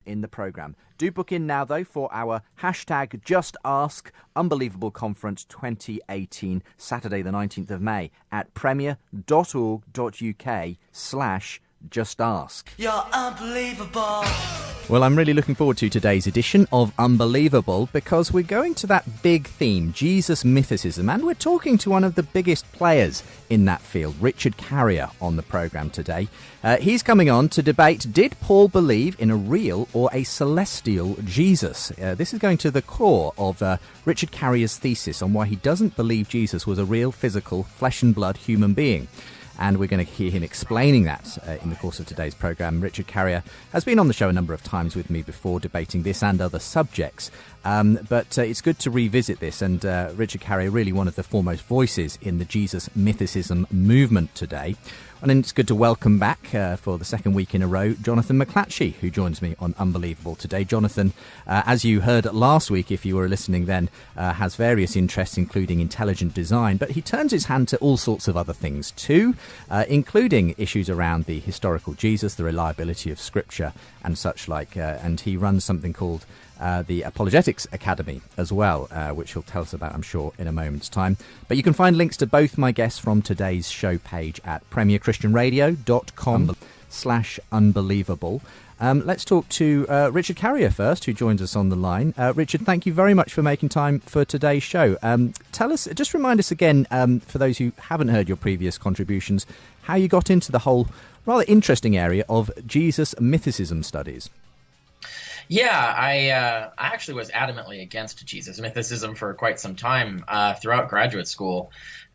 in the programme. Do book in now, though, for our hashtag Just Ask Unbelievable Conference 2018, Saturday the 19th of May at premier.org.uk/Just Ask. You're unbelievable. Well, I'm really looking forward to today's edition of Unbelievable because we're going to that big theme, Jesus Mythicism, and we're talking to one of the biggest players in that field, Richard Carrier, on the programme today. He's coming on to debate, did Paul believe in a real or a celestial Jesus? This is going to the core of Richard Carrier's thesis on why he doesn't believe Jesus was a real, physical, flesh and blood human being. And we're going to hear him explaining that in the course of today's programme. Richard Carrier has been on the show a number of times with me before, debating this and other subjects. But it's good to revisit this, and Richard Carrier, really one of the foremost voices in the Jesus Mythicism movement today. And then it's good to welcome back for the second week in a row, Jonathan McLatchie, who joins me on Unbelievable today. Jonathan, as you heard last week, if you were listening then, has various interests, including intelligent design, but he turns his hand to all sorts of other things too, including issues around the historical Jesus, the reliability of Scripture and such like. And he runs something called the Apologetics Academy as well, which he'll tell us about, I'm sure, in a moment's time. But you can find links to both my guests from today's show page at premierchristianradio.com/unbelievable. Let's talk to Richard Carrier first, who joins us on the line. Richard, thank you very much for making time for today's show. Tell us, just remind us again, for those who haven't heard your previous contributions, how you got into the whole rather interesting area of Jesus mythicism studies. Yeah, I actually was adamantly against Jesus mythicism for quite some time throughout graduate school.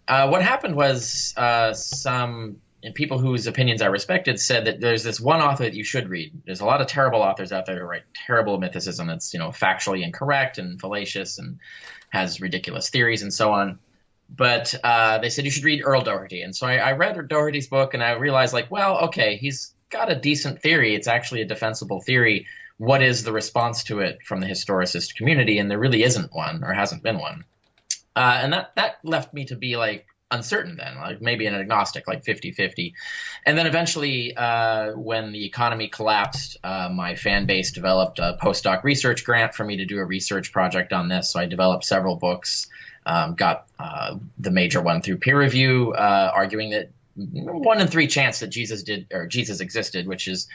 What happened was some people whose opinions I respected said that there's this one author that you should read. There's a lot of terrible authors out there who write terrible mythicism that's, factually incorrect and fallacious and has ridiculous theories and so on. But they said you should read Earl Doherty. And so I read Doherty's book and I realized, okay, he's got a decent theory. It's actually a defensible theory. What is the response to it from the historicist community? And there really isn't one, or hasn't been one. And that left me to be uncertain then, maybe an agnostic, 50-50. And then eventually, when the economy collapsed, my fan base developed a postdoc research grant for me to do a research project on this. So I developed several books, got the major one through peer review, arguing that 1 in 3 chance that Jesus existed, which is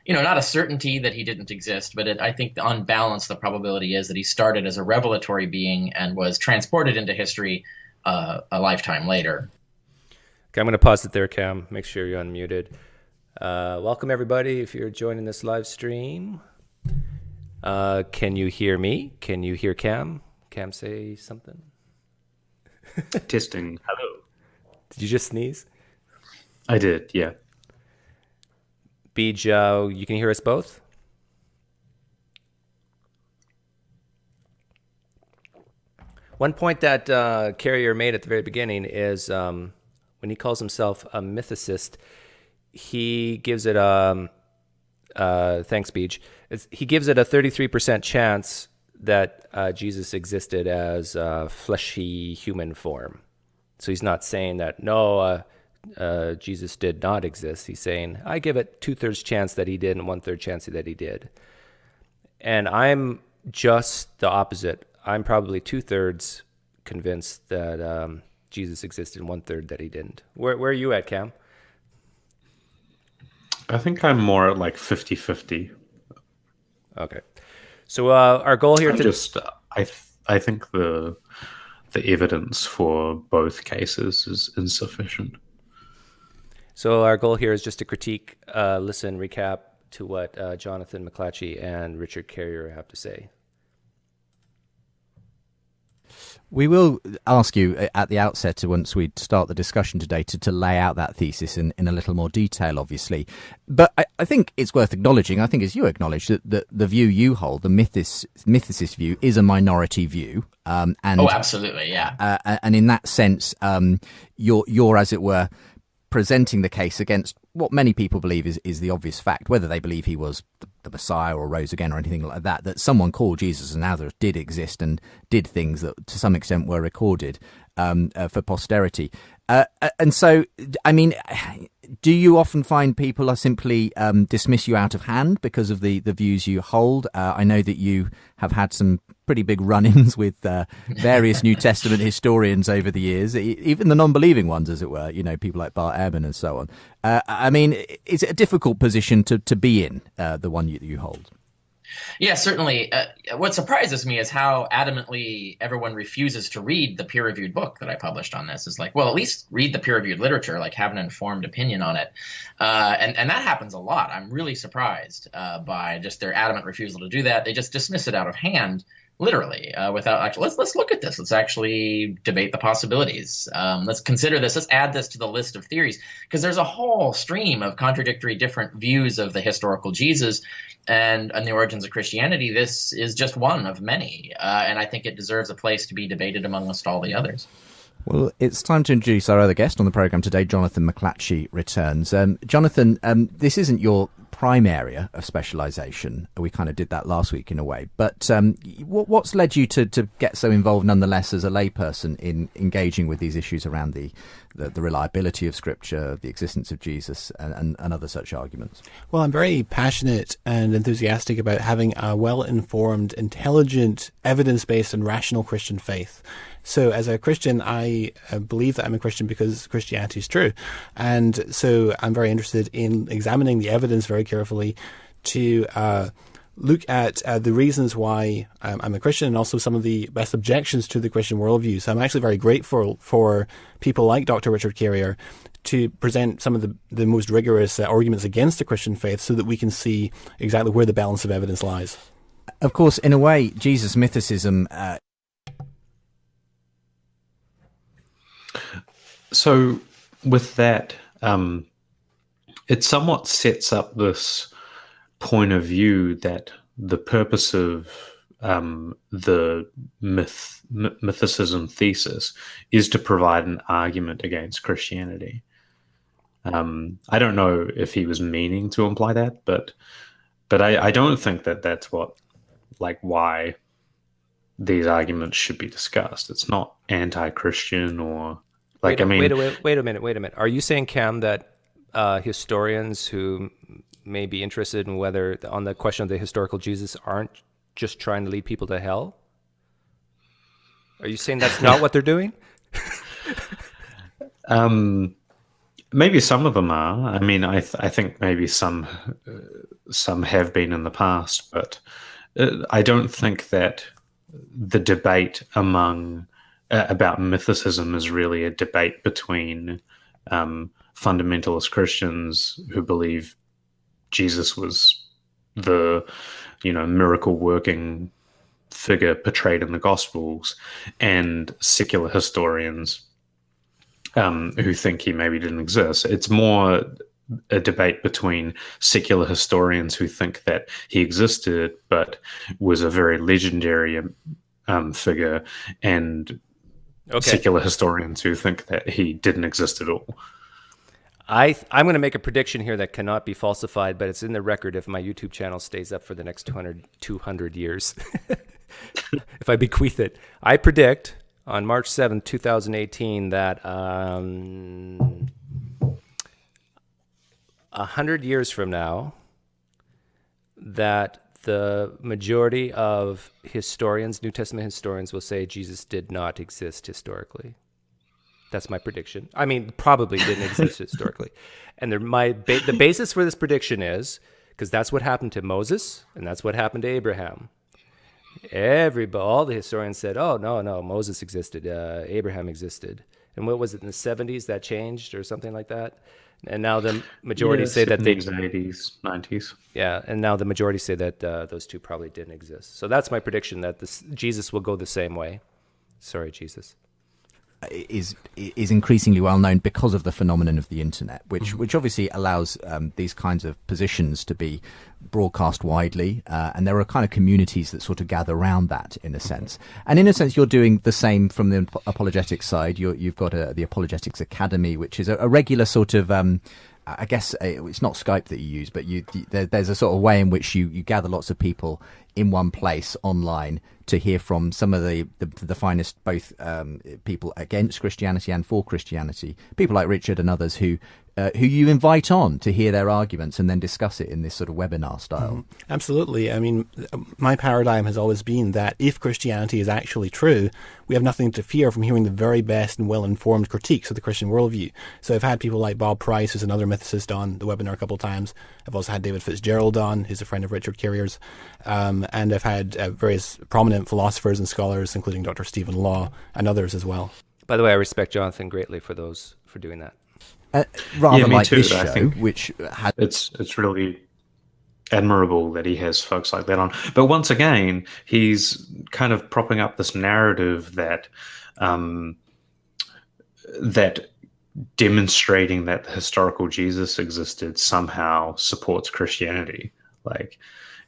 not a certainty that he didn't exist, but I think on balance, the probability is that he started as a revelatory being and was transported into history a lifetime later. Okay, I'm going to pause it there, Cam. Make sure you're unmuted. Welcome, everybody, if you're joining this live stream. Can you hear me? Can you hear Cam? Cam, say something. Testing. Hello. Did you just sneeze? I did, yeah. Beej, you can hear us both? One point that Carrier made at the very beginning is when he calls himself a mythicist, he gives it thanks, Beej. He gives it a 33% chance that Jesus existed as a fleshy human form. So he's not saying that, no, Jesus did not exist. He's saying, I give it 2/3 chance that he did and 1/3 chance that he did. And I'm just the opposite. I'm probably 2/3 convinced that Jesus existed and 1/3 that he didn't. Where are you at, Cam? I think I'm more at 50-50. Okay. So our goal here I think the evidence for both cases is insufficient. So our goal here is just to critique, listen, recap to what Jonathan McLatchie and Richard Carrier have to say. We will ask you at the outset, once we start the discussion today, to lay out that thesis in a little more detail, obviously. But I think it's worth acknowledging, I think as you acknowledge, that the view you hold, the mythicist view, is a minority view. And absolutely, yeah. And in that sense, you're, as it were, presenting the case against what many people believe is the obvious fact, whether they believe he was the Messiah or rose again or anything like that someone called Jesus and others did exist and did things that to some extent were recorded for posterity. And so, I mean, do you often find people are simply dismiss you out of hand because of the views you hold? I know that you have had some pretty big run-ins with various New Testament historians over the years, even the non-believing ones, as it were, people like Bart Ehrman and so on. I mean, is it a difficult position to be in, the one you hold? Yeah, certainly. What surprises me is how adamantly everyone refuses to read the peer-reviewed book that I published on this. It's like, well, at least read the peer-reviewed literature, like have an informed opinion on it. And that happens a lot. I'm really surprised by just their adamant refusal to do that. They just dismiss it out of hand, literally, without actually, let's look at this. Let's actually debate the possibilities. Let's consider this. Let's add this to the list of theories, because there's a whole stream of contradictory different views of the historical Jesus and the origins of Christianity. This is just one of many, and I think it deserves a place to be debated amongst all the others. Well, it's time to introduce our other guest on the programme today. Jonathan McLatchie returns. Jonathan, this isn't your prime area of specialisation. We kind of did that last week in a way. But what's led you to get so involved nonetheless as a layperson in engaging with these issues around the reliability of Scripture, the existence of Jesus, and other such arguments? Well, I'm very passionate and enthusiastic about having a well-informed, intelligent, evidence-based and rational Christian faith. So as a Christian, I believe that I'm a Christian because Christianity is true. And so I'm very interested in examining the evidence very carefully to look at the reasons why I'm a Christian and also some of the best objections to the Christian worldview. So I'm actually very grateful for people like Dr. Richard Carrier to present some of the most rigorous arguments against the Christian faith so that we can see exactly where the balance of evidence lies. Of course, in a way, Jesus mythicism... So with that, it somewhat sets up this point of view that the purpose of the mythicism thesis is to provide an argument against Christianity. I don't know if he was meaning to imply that, but I don't think that that's why these arguments should be discussed. It's not anti-Christian or wait a minute. Are you saying, Cam, that historians who may be interested in whether on the question of the historical Jesus aren't just trying to lead people to hell? Are you saying that's not what they're doing? Maybe some of them are. I mean, I think maybe some have been in the past, but I don't think that the debate about mythicism is really a debate between fundamentalist Christians who believe Jesus was the, miracle working figure portrayed in the Gospels, and secular historians who think he maybe didn't exist. It's more a debate between secular historians who think that he existed but was a very legendary figure, and secular historians who think that he didn't exist at all. I'm going to make a prediction here that cannot be falsified, but it's in the record if my YouTube channel stays up for the next 200 years. If I bequeath it. I predict on March 7th, 2018, that 100 years from now, that the majority of historians, New Testament historians, will say Jesus did not exist historically. That's my prediction. I mean, probably didn't exist historically. And the basis for this prediction is, because that's what happened to Moses, and that's what happened to Abraham. All the historians said, oh, no, Moses existed, Abraham existed. And what was it, in the 70s that changed or something like that? And now the majority say that they... 80s, 90s. Yeah, and now the majority say that those two probably didn't exist. So that's my prediction, that Jesus will go the same way. Sorry, Jesus. Is increasingly well known because of the phenomenon of the internet, which obviously allows these kinds of positions to be broadcast widely, and there are kind of communities that sort of gather around that in a sense. And in a sense, you're doing the same from the apologetics side. You've got the Apologetics Academy, which is a regular sort of I guess it's not Skype that you use, but there's a sort of way in which you gather lots of people in one place online to hear from some of the finest, both people against Christianity and for Christianity, people like Richard and others who who you invite on to hear their arguments and then discuss it in this sort of webinar style. Absolutely. I mean, my paradigm has always been that if Christianity is actually true, we have nothing to fear from hearing the very best and well-informed critiques of the Christian worldview. So I've had people like Bob Price, who's another mythicist, on the webinar a couple of times. I've also had David Fitzgerald on, who's a friend of Richard Carrier's. And I've had various prominent philosophers and scholars, including Dr. Stephen Law and others as well. By the way, I respect Jonathan greatly for doing that. Rather me like too. this I show, think which had... it's really admirable that he has folks like that on. But once again, he's kind of propping up this narrative that that demonstrating that the historical Jesus existed somehow supports Christianity. Like,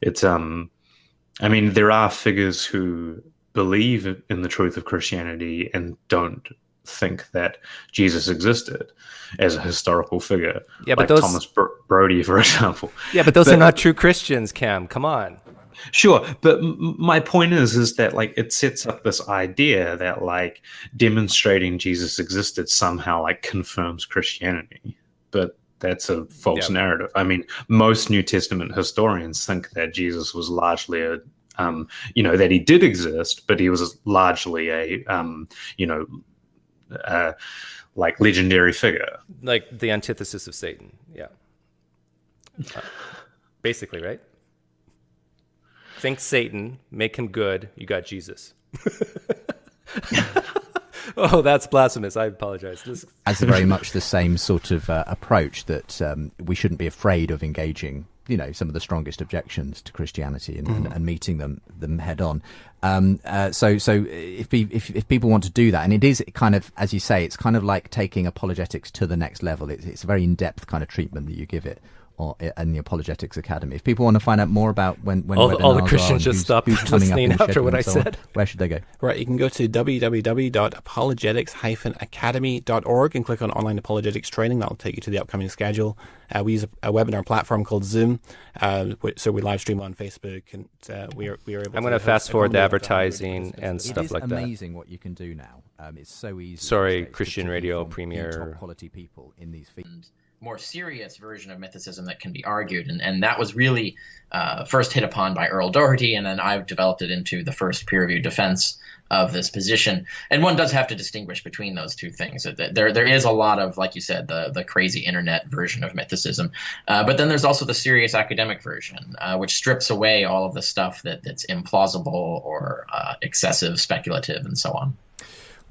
it's I mean, there are figures who believe in the truth of Christianity and don't think that Jesus existed as a historical figure. Yeah, but like Thomas Brody, for example. Yeah, but those are not true Christians, Cam. Come on. Sure, but my point is that like it sets up this idea that like demonstrating Jesus existed somehow like confirms Christianity. But that's a false narrative. I mean, most New Testament historians think that Jesus was largely a that he did exist, but he was largely a like legendary figure, like the antithesis of Satan. Yeah, basically, right? Think Satan, make him good. You got Jesus. Oh, that's blasphemous. I apologize. That's very much the same sort of approach that we shouldn't be afraid of engaging, some of the strongest objections to Christianity and meeting them head on. So if people want to do that, and it is kind of, as you say, it's kind of like taking apologetics to the next level. It's a very in-depth kind of treatment that you give it in the Apologetics Academy. If people want to find out more about when all the Christians just stopped listening after what I said, where should they go? Right, you can go to www.apologetics-academy.org and click on online apologetics training. That'll take you to the upcoming schedule. We use a webinar platform called Zoom, so we live stream on Facebook, and we are able. I'm going to fast forward the advertising and stuff like that. It is amazing what you can do now. It's so easy. Sorry, Christian Radio Premier. Top quality people in these fields. More serious version of mythicism that can be argued, and that was really first hit upon by Earl Doherty, and then I've developed it into the first peer-reviewed defense of this position. And one does have to distinguish between those two things. There is a lot of, like you said, the crazy internet version of mythicism, but then there's also the serious academic version, which strips away all of the stuff that's implausible or excessive, speculative, and so on.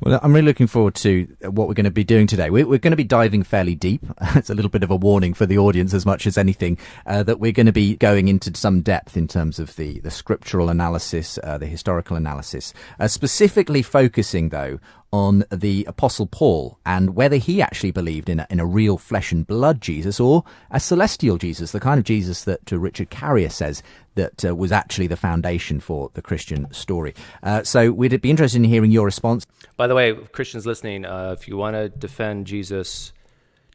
Well, I'm really looking forward to what we're going to be doing today. We're going to be diving fairly deep. It's a little bit of a warning for the audience as much as anything, that we're going to be going into some depth in terms of the scriptural analysis, the historical analysis, specifically focusing, though, on the Apostle Paul and whether he actually believed in a real flesh and blood Jesus or a celestial Jesus, the kind of Jesus that Richard Carrier says that was actually the foundation for the Christian story. So we'd be interested in hearing your response. By the way, Christians listening, if you want to defend Jesus,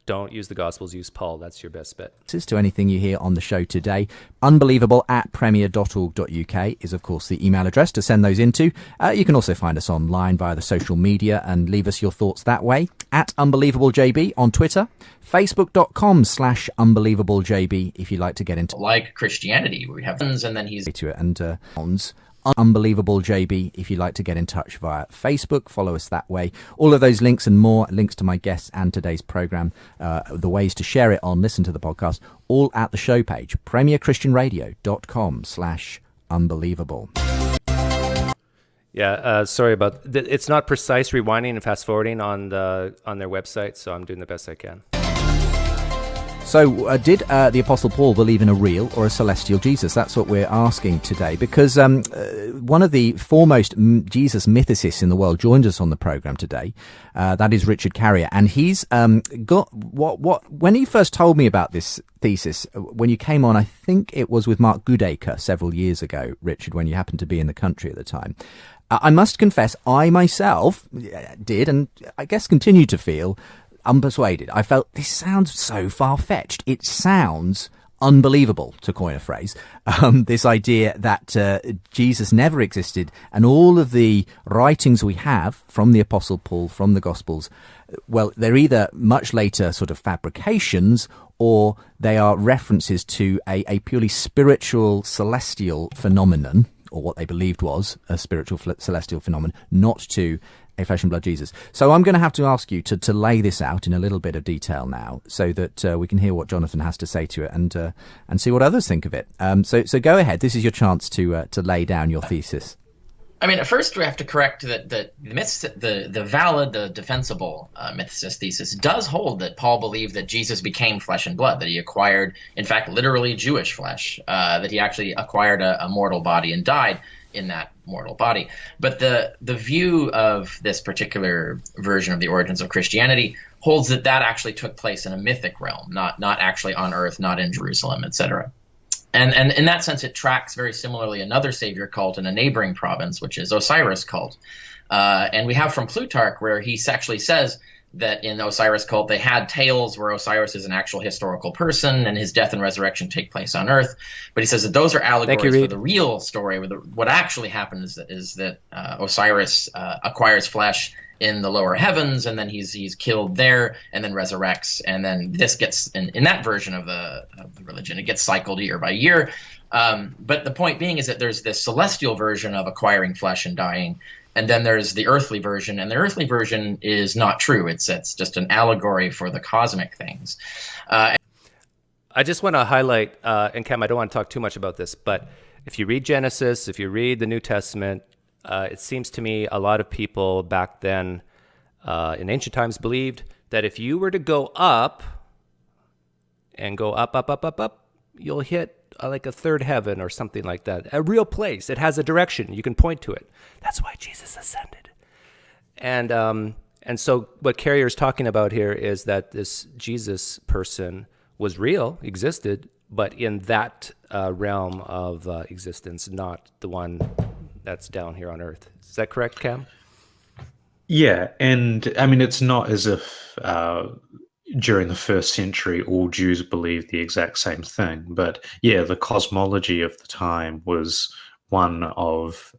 don't use the Gospels, use Paul. That's your best bet. To anything you hear on the show today, unbelievable@premier.org.uk is, of course, the email address to send those into. You can also find us online via the social media and leave us your thoughts that way. @UnbelievableJB on Twitter, facebook.com/UnbelievableJB if you'd like to get into. Like Christianity, we have and then he's to it and Unbelievable JB if you'd like to get in touch via Facebook. Follow us that way. All of those links and more, links to my guests and today's program, the ways to share it on, listen to the podcast, all at the show page, premierchristianradio.com/unbelievable. Yeah, sorry about it's not precise rewinding and fast forwarding on their website, so I'm doing the best I can. So did the Apostle Paul believe in a real or a celestial Jesus? That's what we're asking today, because one of the foremost Jesus mythicists in the world joined us on the program today. That is Richard Carrier, and he's got what when he first told me about this thesis, when you came on, I think it was with Mark Goodacre several years ago, Richard, when you happened to be in the country at the time. I must confess, I myself did, and I guess continue to feel unpersuaded. I felt this sounds so far-fetched. It sounds unbelievable, to coin a phrase. This idea that Jesus never existed, and all of the writings we have from the Apostle Paul, from the Gospels, well, they're either much later sort of fabrications, or they are references to a purely spiritual, celestial phenomenon, or what they believed was a spiritual, celestial phenomenon, not to a flesh and blood Jesus. So I'm going to have to ask you to lay this out in a little bit of detail now, so that we can hear what Jonathan has to say to it, and see what others think of it. So go ahead. This is your chance to lay down your thesis. I mean, at first we have to correct that the valid, the defensible mythicist thesis does hold that Paul believed that Jesus became flesh and blood, that he acquired, in fact, literally Jewish flesh, that he actually acquired a mortal body and died in that mortal body. But the view of this particular version of the origins of Christianity holds that actually took place in a mythic realm, not actually on earth, not in Jerusalem, etc. And in that sense, it tracks very similarly another savior cult in a neighboring province, which is Osiris cult. And we have from Plutarch where he actually says that in the Osiris cult, they had tales where Osiris is an actual historical person and his death and resurrection take place on earth. But he says that those are allegories for the real story. What actually happened is that Osiris acquires flesh in the lower heavens, and then he's killed there, and then resurrects, and then this gets in that version of the religion, it gets cycled year by year. But the point being is that there's this celestial version of acquiring flesh and dying, and then there's the earthly version, and the earthly version is not true. It's just an allegory for the cosmic things. I just want to highlight, and Cam, I don't want to talk too much about this, but if you read Genesis, if you read the New Testament, it seems to me a lot of people back then in ancient times believed that if you were to go up and go up, you'll hit like a third heaven or something like that. A real place. It has a direction. You can point to it. That's why Jesus ascended. And so what Carrier's talking about here is that this Jesus person was real, existed, but in that realm of existence, not the one that's down here on earth. Is that correct, Cam? Yeah, and I mean, it's not as if during the first century all Jews believed the exact same thing, but yeah, the cosmology of the time was one of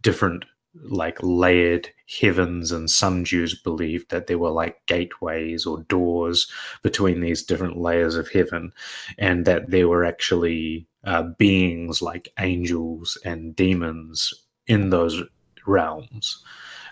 different, like, layered heavens, and some Jews believed that there were like gateways or doors between these different layers of heaven, and that there were actually beings like angels and demons in those realms.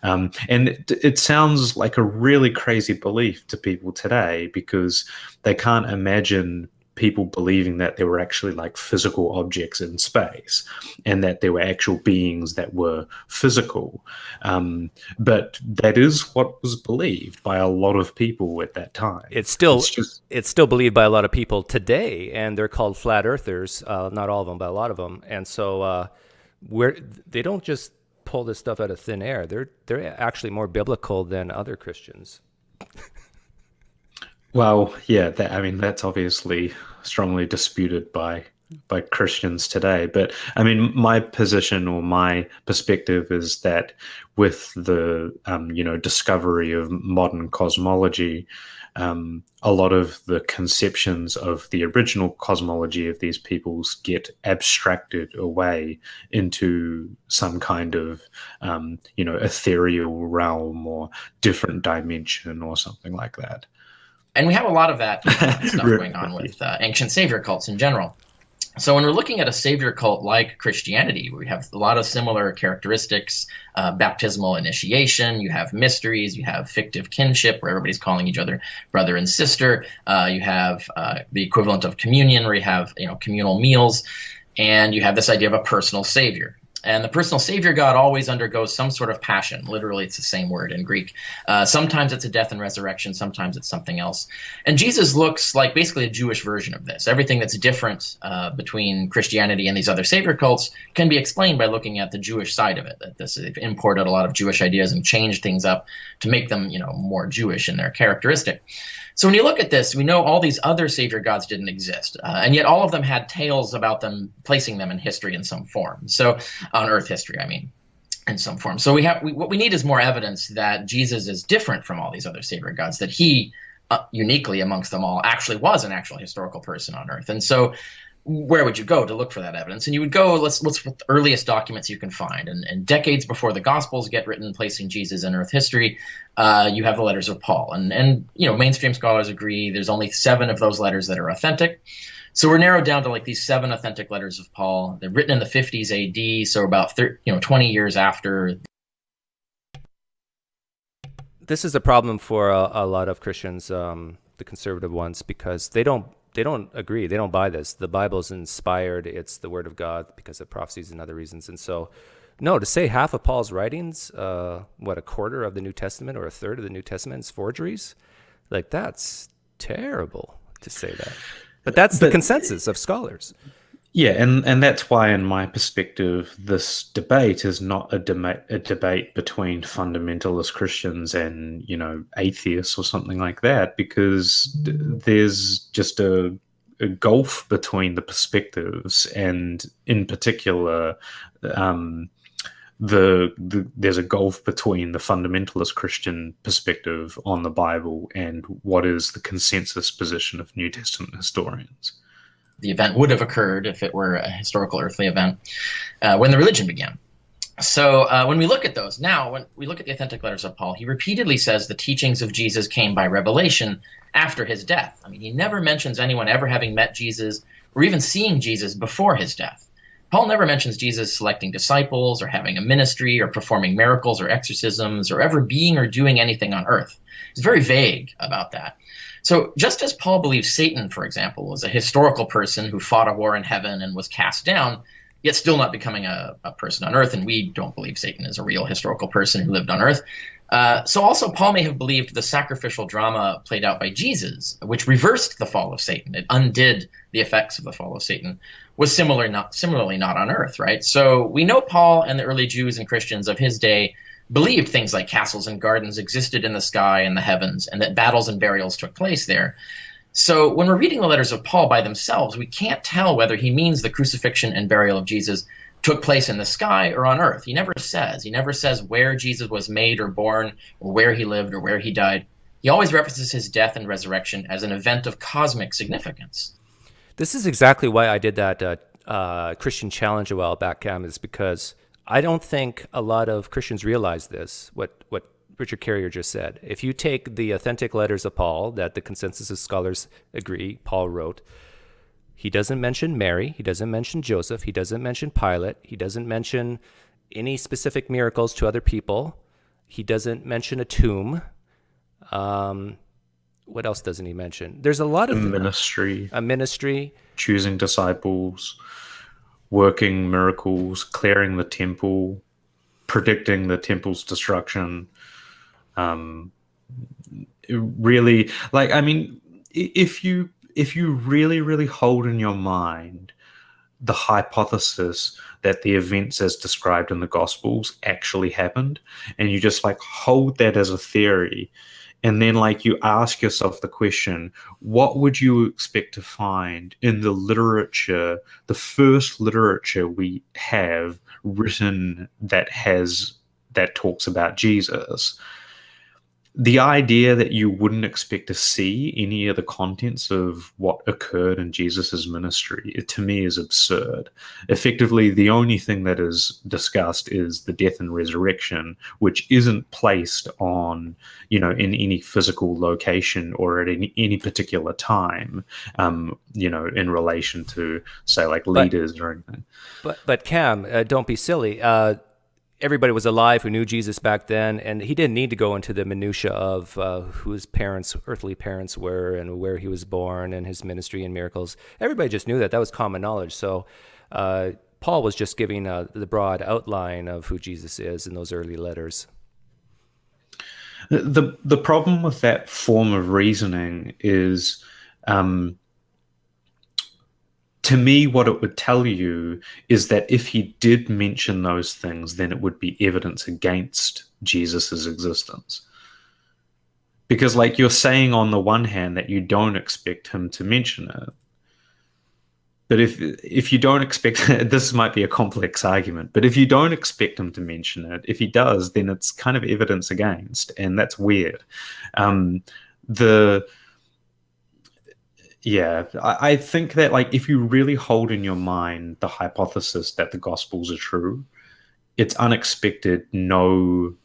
And it sounds like a really crazy belief to people today, because they can't imagine people believing that there were actually like physical objects in space and that there were actual beings that were physical. But that is what was believed by a lot of people at that time. It's still believed by a lot of people today, and they're called flat earthers. Not all of them, but a lot of them. And so they don't just pull this stuff out of thin air. They're actually more biblical than other Christians. Well, yeah, that's obviously strongly disputed by Christians today. But I mean, my position or my perspective is that with the discovery of modern cosmology, a lot of the conceptions of the original cosmology of these peoples get abstracted away into some kind of ethereal realm or different dimension or something like that. And we have a lot of that stuff going on with ancient savior cults in general. So when we're looking at a savior cult like Christianity, we have a lot of similar characteristics: baptismal initiation, you have mysteries, you have fictive kinship where everybody's calling each other brother and sister, you have the equivalent of communion where you have communal meals, and you have this idea of a personal savior. And the personal savior God always undergoes some sort of passion. Literally, it's the same word in Greek. Sometimes it's a death and resurrection. Sometimes it's something else. And Jesus looks like basically a Jewish version of this. Everything that's different between Christianity and these other savior cults can be explained by looking at the Jewish side of it. That they've imported a lot of Jewish ideas and changed things up to make them, more Jewish in their characteristic. So when you look at this, we know all these other savior gods didn't exist, and yet all of them had tales about them, placing them in history in some form. So on Earth history, in some form. So what we need is more evidence that Jesus is different from all these other savior gods, that he uniquely amongst them all, actually was an actual historical person on Earth. And so where would you go to look for that evidence? And you would go, let's with the earliest documents you can find. And decades before the Gospels get written placing Jesus in Earth history, you have the letters of Paul. And mainstream scholars agree there's only 7 of those letters that are authentic. So we're narrowed down to like these 7 authentic letters of Paul. They're written in the 50s AD, so about 20 years after. This is a problem for a lot of Christians, the conservative ones, because they don't agree. They don't buy this. The Bible's inspired. It's the Word of God because of prophecies and other reasons. And so, no, to say half of Paul's writings, a quarter of the New Testament or a third of the New Testament is forgeries? Like, that's terrible to say that. But that's the consensus of scholars. Yeah, and that's why, in my perspective, this debate is not a debate between fundamentalist Christians and, atheists or something like that, because there's just a gulf between the perspectives, and in particular, there's a gulf between the fundamentalist Christian perspective on the Bible and what is the consensus position of New Testament historians. The event would have occurred if it were a historical earthly event when the religion began. So when we look at those now, when we look at the authentic letters of Paul, he repeatedly says the teachings of Jesus came by revelation after his death. I mean, he never mentions anyone ever having met Jesus or even seeing Jesus before his death. Paul never mentions Jesus selecting disciples or having a ministry or performing miracles or exorcisms or ever being or doing anything on earth. He's very vague about that. So just as Paul believes Satan, for example, was a historical person who fought a war in heaven and was cast down, yet still not becoming a person on earth, and we don't believe Satan is a real historical person who lived on earth, so also Paul may have believed the sacrificial drama played out by Jesus, which reversed the fall of Satan, it undid the effects of the fall of Satan, was similarly not on earth, right? So we know Paul and the early Jews and Christians of his day believed things like castles and gardens existed in the sky and the heavens, and that battles and burials took place there. So when we're reading the letters of Paul by themselves, we can't tell whether he means the crucifixion and burial of Jesus took place in the sky or on earth. He never says where Jesus was made or born, or where he lived or where he died. He always references his death and resurrection as an event of cosmic significance. This is exactly why I did that Christian challenge a while back, Cam, is because I don't think a lot of Christians realize this, what Richard Carrier just said. If you take the authentic letters of Paul that the consensus of scholars agree Paul wrote, he doesn't mention Mary, he doesn't mention Joseph, he doesn't mention Pilate, he doesn't mention any specific miracles to other people, he doesn't mention a tomb. What else doesn't he mention? There's a lot of a ministry, choosing disciples, working miracles, clearing the temple, predicting the temple's destruction. Really, like, I mean, if you really, really hold in your mind the hypothesis that the events as described in the Gospels actually happened, and you just like hold that as a theory, and then like you ask yourself the question, what would you expect to find in the literature, the first literature we have written that talks about Jesus? The idea that you wouldn't expect to see any of the contents of what occurred in Jesus's ministry, to me, is absurd. Effectively, the only thing that is discussed is the death and resurrection, which isn't placed on, in any physical location or at any particular time, in relation to, say, like leaders or anything. But Cam, don't be silly. Everybody was alive who knew Jesus back then, and he didn't need to go into the minutia of who his earthly parents were and where he was born and his ministry and miracles. Everybody just knew that. That was common knowledge. So Paul was just giving the broad outline of who Jesus is in those early letters. The problem with that form of reasoning is, to me, what it would tell you is that if he did mention those things, then it would be evidence against Jesus's existence. Because, like, you're saying on the one hand that you don't expect him to mention it, but if you don't expect, this might be a complex argument, but if you don't expect him to mention it, if he does, then it's kind of evidence against, and that's weird. I think that, like, if you really hold in your mind the hypothesis that the Gospels are true, it's unexpected no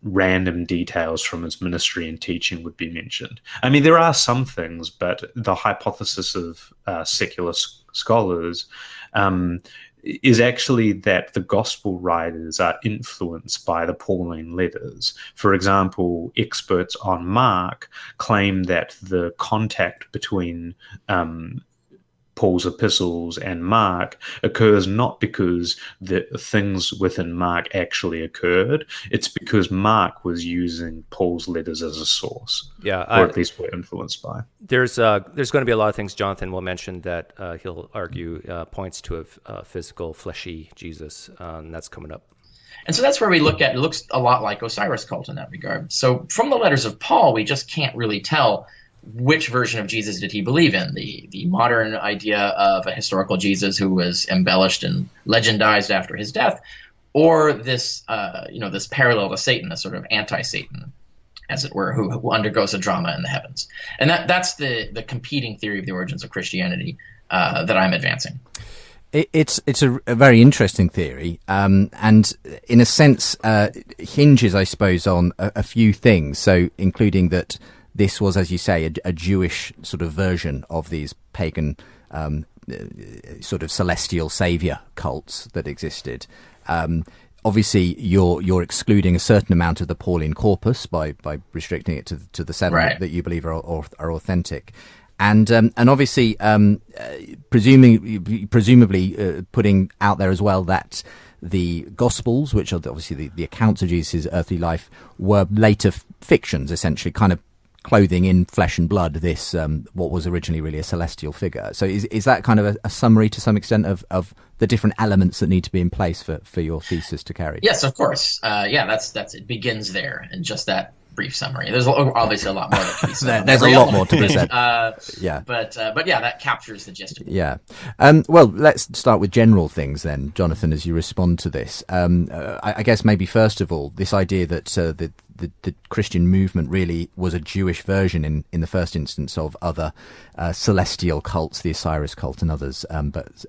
random details from his ministry and teaching would be mentioned. I mean, there are some things, but the hypothesis of secular scholars is actually that the gospel writers are influenced by the Pauline letters. For example, experts on Mark claim that the contact between Paul's epistles and Mark occurs not because the things within Mark actually occurred. It's because Mark was using Paul's letters as a source, or at least were influenced by. There's going to be a lot of things Jonathan will mention that he'll argue points to a physical, fleshy Jesus, and that's coming up. And so that's where we look at, it looks a lot like Osiris cult in that regard. So from the letters of Paul, we just can't really tell which version of Jesus did he believe in? The modern idea of a historical Jesus who was embellished and legendized after his death, or this this parallel to Satan, a sort of anti-Satan, as it were, who undergoes a drama in the heavens. And that's the competing theory of the origins of Christianity that I'm advancing. It's a very interesting theory, and in a sense hinges, I suppose, on a few things. So including that this was, as you say, a Jewish sort of version of these pagan sort of celestial savior cults that existed. Obviously, you're excluding a certain amount of the Pauline corpus by restricting it to the seven that you believe are authentic, and obviously presumably putting out there as well that the Gospels, which are obviously the accounts of Jesus' earthly life, were later fictions, essentially, kind of clothing in flesh and blood this what was originally really a celestial figure. So is that kind of a summary to some extent of the different elements that need to be in place for your thesis to carry? Yes, of course. That's it begins there in just that brief summary. There's obviously a lot more that can be said. There's a lot more to be said. But yeah, that captures the gist of it. Yeah. Well, let's start with general things then, Jonathan, as you respond to this. I guess maybe first of all, this idea that the Christian movement really was a Jewish version in the first instance of other celestial cults, the Osiris cult and others, but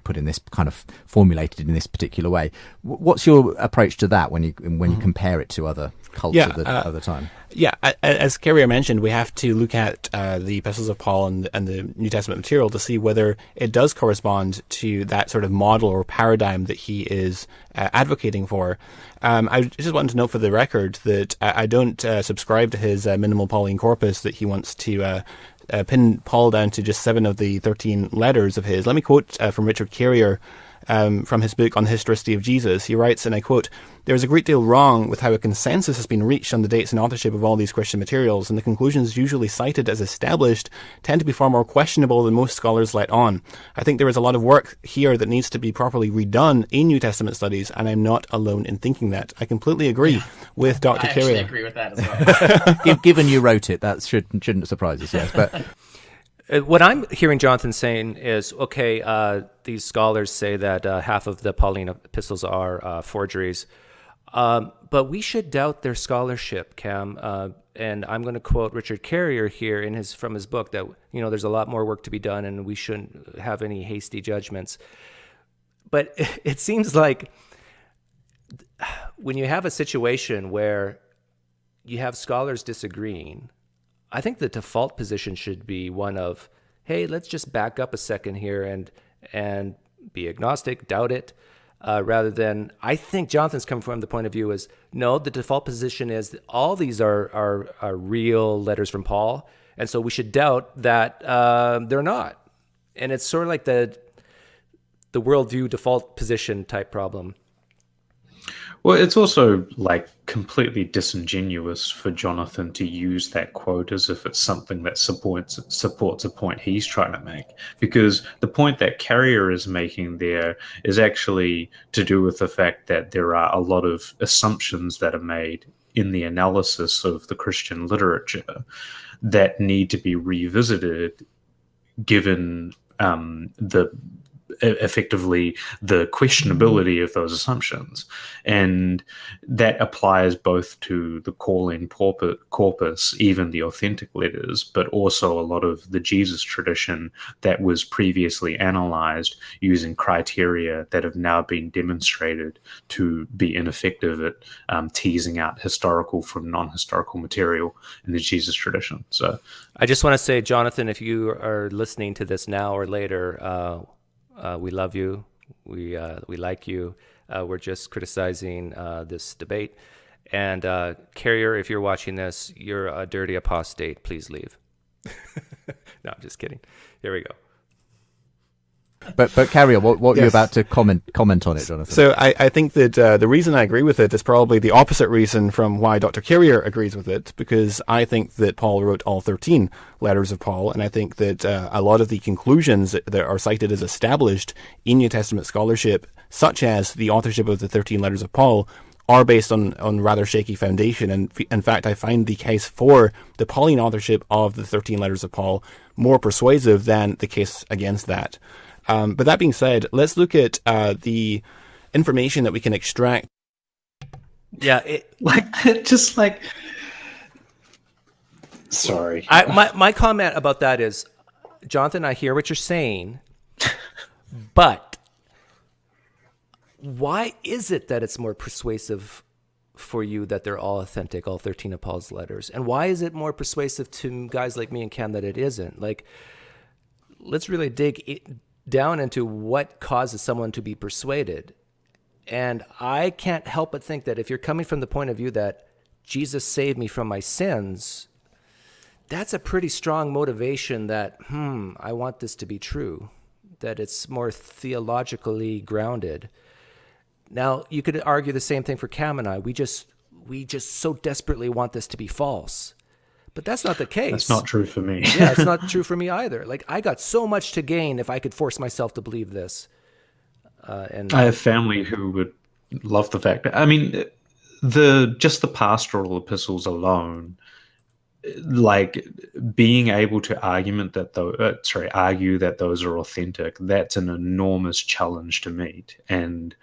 put in this kind of formulated in this particular way. What's your approach to that when you compare it to other cults of the time? Yeah, as Carrier mentioned, we have to look at the epistles of Paul and the New Testament material to see whether it does correspond to that sort of model or paradigm that he is advocating for. I just wanted to note for the record that I don't subscribe to his minimal Pauline corpus that he wants to pin Paul down to just 7 of the 13 letters of his. Let me quote from Richard Carrier from his book on the historicity of Jesus. He writes, and I quote, "There is a great deal wrong with how a consensus has been reached on the dates and authorship of all these Christian materials, and the conclusions usually cited as established tend to be far more questionable than most scholars let on. I think there is a lot of work here that needs to be properly redone in New Testament studies, and I'm not alone in thinking that." I completely agree with Dr. Carrier. I actually agree with that as well. Given you wrote it, that shouldn't surprise us, yes. But what I'm hearing Jonathan saying is, okay, these scholars say that half of the Pauline epistles are forgeries, but we should doubt their scholarship, Cam. And I'm going to quote Richard Carrier here from his book that there's a lot more work to be done, and we shouldn't have any hasty judgments. But it seems like when you have a situation where you have scholars disagreeing, I think the default position should be one of, hey, let's just back up a second here and be agnostic, doubt it, rather than, I think Jonathan's coming from the point of view is, no, the default position is that all these are real letters from Paul, and so we should doubt that they're not. And it's sort of like the worldview default position type problem. Well, it's also like completely disingenuous for Jonathan to use that quote as if it's something that supports a point he's trying to make, because the point that Carrier is making there is actually to do with the fact that there are a lot of assumptions that are made in the analysis of the Christian literature that need to be revisited given the effectively the questionability of those assumptions. And that applies both to the Pauline corpus, even the authentic letters, but also a lot of the Jesus tradition that was previously analyzed using criteria that have now been demonstrated to be ineffective at teasing out historical from non-historical material in the Jesus tradition. So I just want to say, Jonathan, if you are listening to this now or later, we love you. We like you. We're just criticizing this debate. And Carrier, if you're watching this, you're a dirty apostate. Please leave. No, I'm just kidding. Here we go. But Carrier, what Yes. you're about to comment on it, Jonathan? So I think that the reason I agree with it is probably the opposite reason from why Dr. Carrier agrees with it, because I think that Paul wrote all 13 letters of Paul, and I think that a lot of the conclusions that are cited as established in New Testament scholarship, such as the authorship of the 13 letters of Paul, are based on rather shaky foundation. And in fact, I find the case for the Pauline authorship of the 13 letters of Paul more persuasive than the case against that. But that being said, let's look at the information that we can extract. Yeah, sorry. My comment about that is, Jonathan, I hear what you're saying, but why is it that it's more persuasive for you that they're all authentic, all 13 of Paul's letters? And why is it more persuasive to guys like me and Cam that it isn't? Like, let's really dig down into what causes someone to be persuaded. And I can't help but think that if you're coming from the point of view that Jesus saved me from my sins, that's a pretty strong motivation that, I want this to be true, that it's more theologically grounded. Now, you could argue the same thing for Cam and I. We just so desperately want this to be false. But that's not the case. That's not true for me. Yeah, it's not true for me either. Like, I got so much to gain if I could force myself to believe this. And I have family who would love the fact that, I mean, the pastoral epistles alone, like being able to argue that those are authentic, that's an enormous challenge to meet. And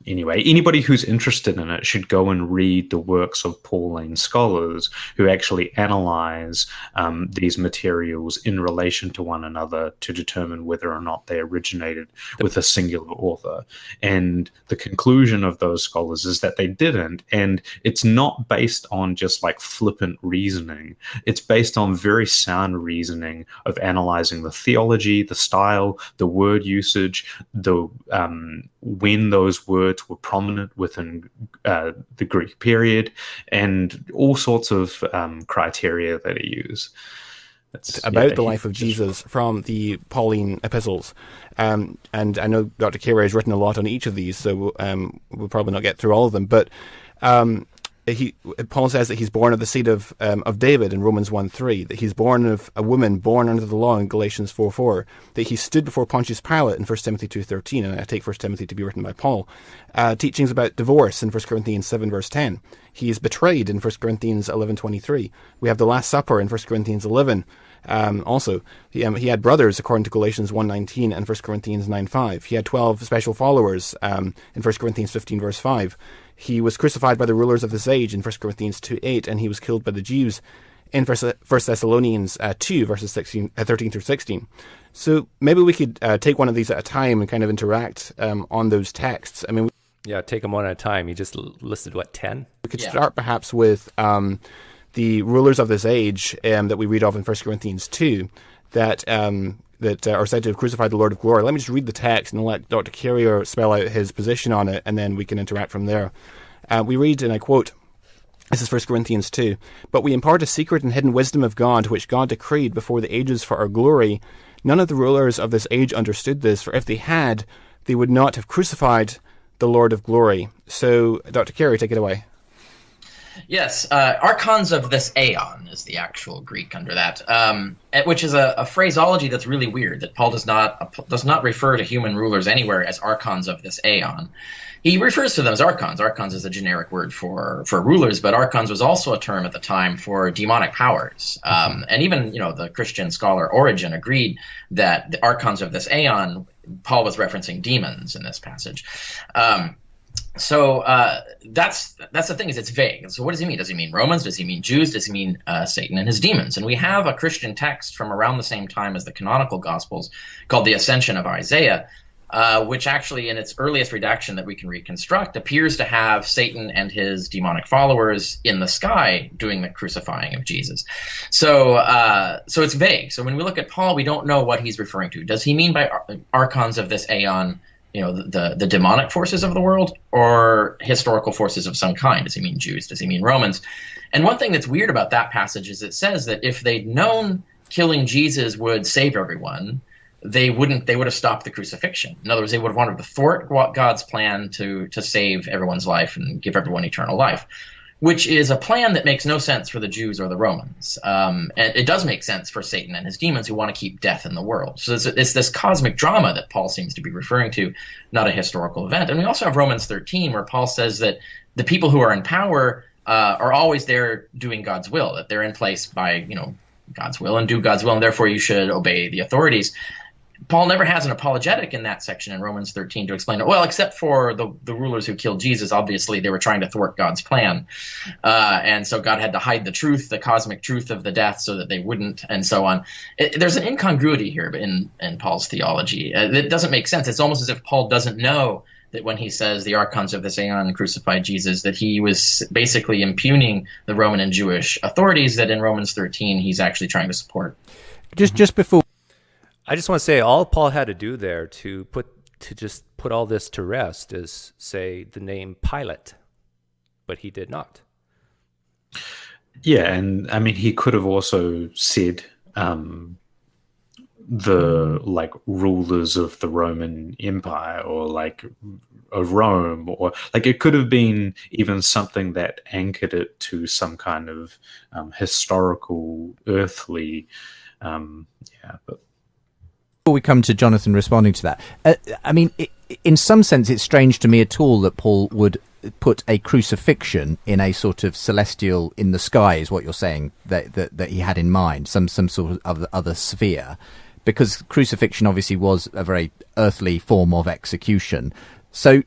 anyway, anybody who's interested in it should go and read the works of Pauline scholars who actually analyze these materials in relation to one another to determine whether or not they originated with a singular author. And the conclusion of those scholars is that they didn't. And it's not based on just like flippant reasoning. It's based on very sound reasoning of analyzing the theology, the style, the word usage, when those words were prominent within the Greek period, and all sorts of criteria that are used. About the life of Jesus from the Pauline epistles. And I know Dr. Carey has written a lot on each of these, so we'll probably not get through all of them. But Paul says that he's born of the seed of David in Romans 1:3, that he's born of a woman born under the law in Galatians 4:4, that he stood before Pontius Pilate in 1 Timothy 2:13, and I take 1 Timothy to be written by Paul. Teachings about divorce in 1 Corinthians 7 verse 10. He is betrayed in 1 Corinthians 11:23. We have the Last Supper in 1 Corinthians 11. Also, he had brothers according to Galatians 1:19 and 1 Corinthians 9:5. He had 12 special followers in 1 Corinthians 15 verse 5. He was crucified by the rulers of this age in 1 Corinthians 2:8, and he was killed by the Jews in 1 Thessalonians 2 verses 13 through 16. So maybe we could take one of these at a time and kind of interact on those texts. I mean, yeah, take them one at a time. You just listed, 10? We could start perhaps with the rulers of this age that we read of in 1 Corinthians 2 that are said to have crucified the Lord of glory. Let me just read the text and let Dr. Carrier spell out his position on it, and then we can interact from there. We read, and I quote, this is 1 Corinthians 2, "But we impart a secret and hidden wisdom of God, which God decreed before the ages for our glory. None of the rulers of this age understood this, for if they had, they would not have crucified the Lord of glory." So, Dr. Carey, take it away. Yes, archons of this aeon is the actual Greek under that, which is a phraseology that's really weird. That Paul does not refer to human rulers anywhere as archons of this aeon. He refers to them as archons. Archons is a generic word for rulers, but archons was also a term at the time for demonic powers. And even the Christian scholar Origen agreed that the archons of this aeon, Paul was referencing demons in this passage. So that's the thing, is it's vague. So what does he mean? Does he mean Romans? Does he mean Jews? Does he mean Satan and his demons? And we have a Christian text from around the same time as the canonical Gospels called the Ascension of Isaiah, which actually in its earliest redaction that we can reconstruct appears to have Satan and his demonic followers in the sky doing the crucifying of Jesus. So it's vague. So when we look at Paul, we don't know what he's referring to. Does he mean by archons of this aeon the demonic forces of the world, or historical forces of some kind? Does he mean Jews? Does he mean Romans? And one thing that's weird about that passage is it says that if they'd known killing Jesus would save everyone, they would have stopped the crucifixion. In other words, they would have wanted to thwart God's plan to save everyone's life and give everyone eternal life, which is a plan that makes no sense for the Jews or the Romans. And it does make sense for Satan and his demons, who want to keep death in the world. So it's this cosmic drama that Paul seems to be referring to, not a historical event. And we also have Romans 13, where Paul says that the people who are in power are always there doing God's will, that they're in place by God's will and do God's will, and therefore you should obey the authorities. Paul never has an apologetic in that section in Romans 13 to explain it. Well, except for the rulers who killed Jesus. Obviously, they were trying to thwart God's plan. And so God had to hide the truth, the cosmic truth of the death, so that they wouldn't, and so on. There's an incongruity here in Paul's theology. It doesn't make sense. It's almost as if Paul doesn't know that when he says the archons of this aeon crucified Jesus, that he was basically impugning the Roman and Jewish authorities that in Romans 13 he's actually trying to support. Just before... I just want to say all Paul had to do there to just put all this to rest is say the name Pilate, but he did not. Yeah, and I mean he could have also said the rulers of the Roman Empire, or of Rome, or it could have been even something that anchored it to some kind of historical earthly but before we come to Jonathan responding to that, I mean, in some sense, it's strange to me at all that Paul would put a crucifixion in a sort of celestial, in the sky, is what you're saying that he had in mind, some sort of other sphere, because crucifixion obviously was a very earthly form of execution. So,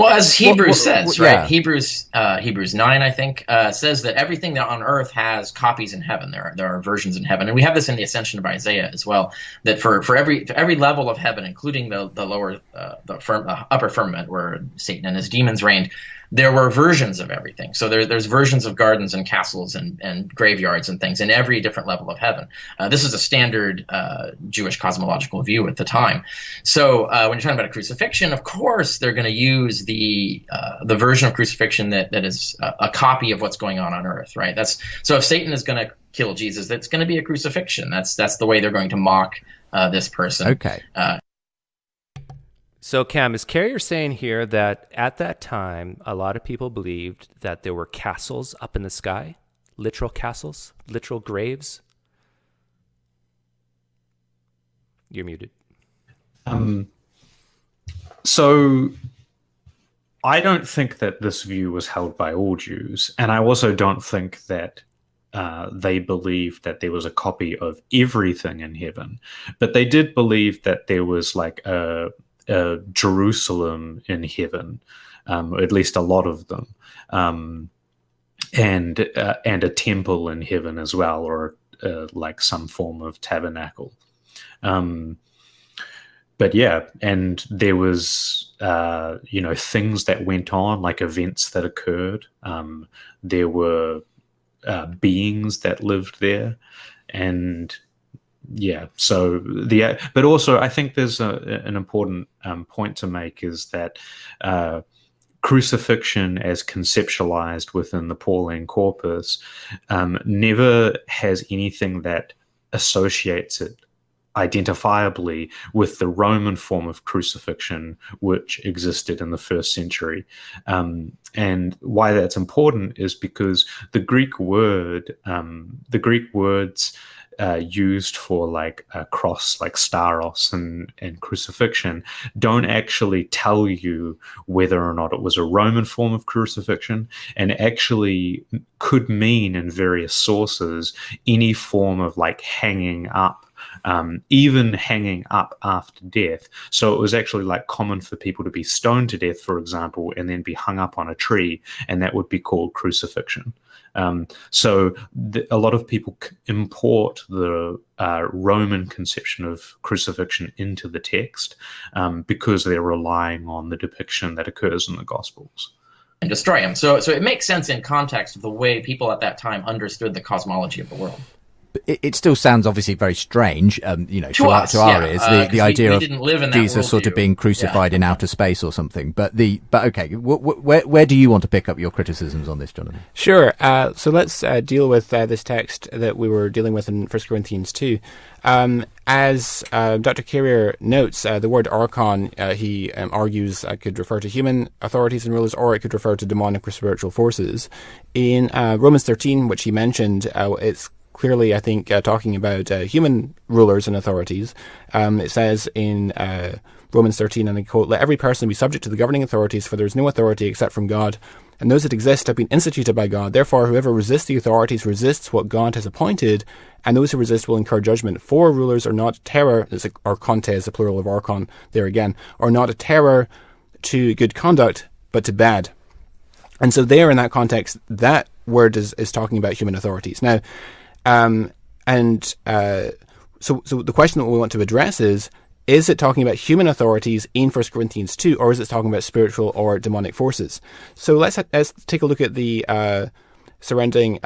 as Hebrews says, right? Yeah. Hebrews 9, I think, says that everything that on earth has copies in heaven. There are versions in heaven, and we have this in the Ascension of Isaiah as well. That for every level of heaven, including the lower, upper firmament where Satan and his demons reigned, there were versions of everything. So there's versions of gardens and castles and graveyards and things in every different level of heaven. This is a standard Jewish cosmological view at the time. So when you're talking about a crucifixion, of course they're going to use the version of crucifixion that is a copy of what's going on earth, right? So if Satan is going to kill Jesus, that's going to be a crucifixion. That's the way they're going to mock this person. Okay. So, Cam, is Carrier saying here that at that time, a lot of people believed that there were castles up in the sky? Literal castles? Literal graves? You're muted. So, I don't think that this view was held by all Jews, and I also don't think that they believed that there was a copy of everything in heaven, but they did believe that there was a Jerusalem in heaven, at least a lot of them, and a temple in heaven as well, or some form of tabernacle. But yeah, and there was things that went on, like events that occurred. There were beings that lived there, and yeah, so but also I think there's an important point to make, is that crucifixion as conceptualized within the Pauline corpus never has anything that associates it identifiably with the Roman form of crucifixion, which existed in the first century. And why that's important is because the Greek words used for like a cross, like staros and crucifixion, don't actually tell you whether or not it was a Roman form of crucifixion, and actually could mean in various sources any form of like hanging up, even hanging up after death. So it was actually like common for people to be stoned to death, for example, and then be hung up on a tree, and that would be called crucifixion. So a lot of people import the Roman conception of crucifixion into the text because they're relying on the depiction that occurs in the Gospels. And destroy him. So it makes sense in context of the way people at that time understood the cosmology of the world. It still sounds obviously very strange, to our ears, the idea of Jesus sort of being crucified in outer space or something. But okay, where do you want to pick up your criticisms on this, Jonathan? Sure. So let's deal with this text that we were dealing with in 1 Corinthians 2. As Dr. Carrier notes, the word archon, he argues, could refer to human authorities and rulers, or it could refer to demonic or spiritual forces. In Romans 13, which he mentioned, it's clearly, I think, talking about human rulers and authorities. It says in Romans 13, and I quote, "Let every person be subject to the governing authorities, for there is no authority except from God, and those that exist have been instituted by God. Therefore, whoever resists the authorities resists what God has appointed, and those who resist will incur judgment. For rulers are not terror," archontes, the plural of archon there again, "are not a terror to good conduct, but to bad." And so there, in that context, that word is talking about human authorities. Now, so the question that we want to address is it talking about human authorities in 1 Corinthians 2, or is it talking about spiritual or demonic forces? So let's take a look at the surrounding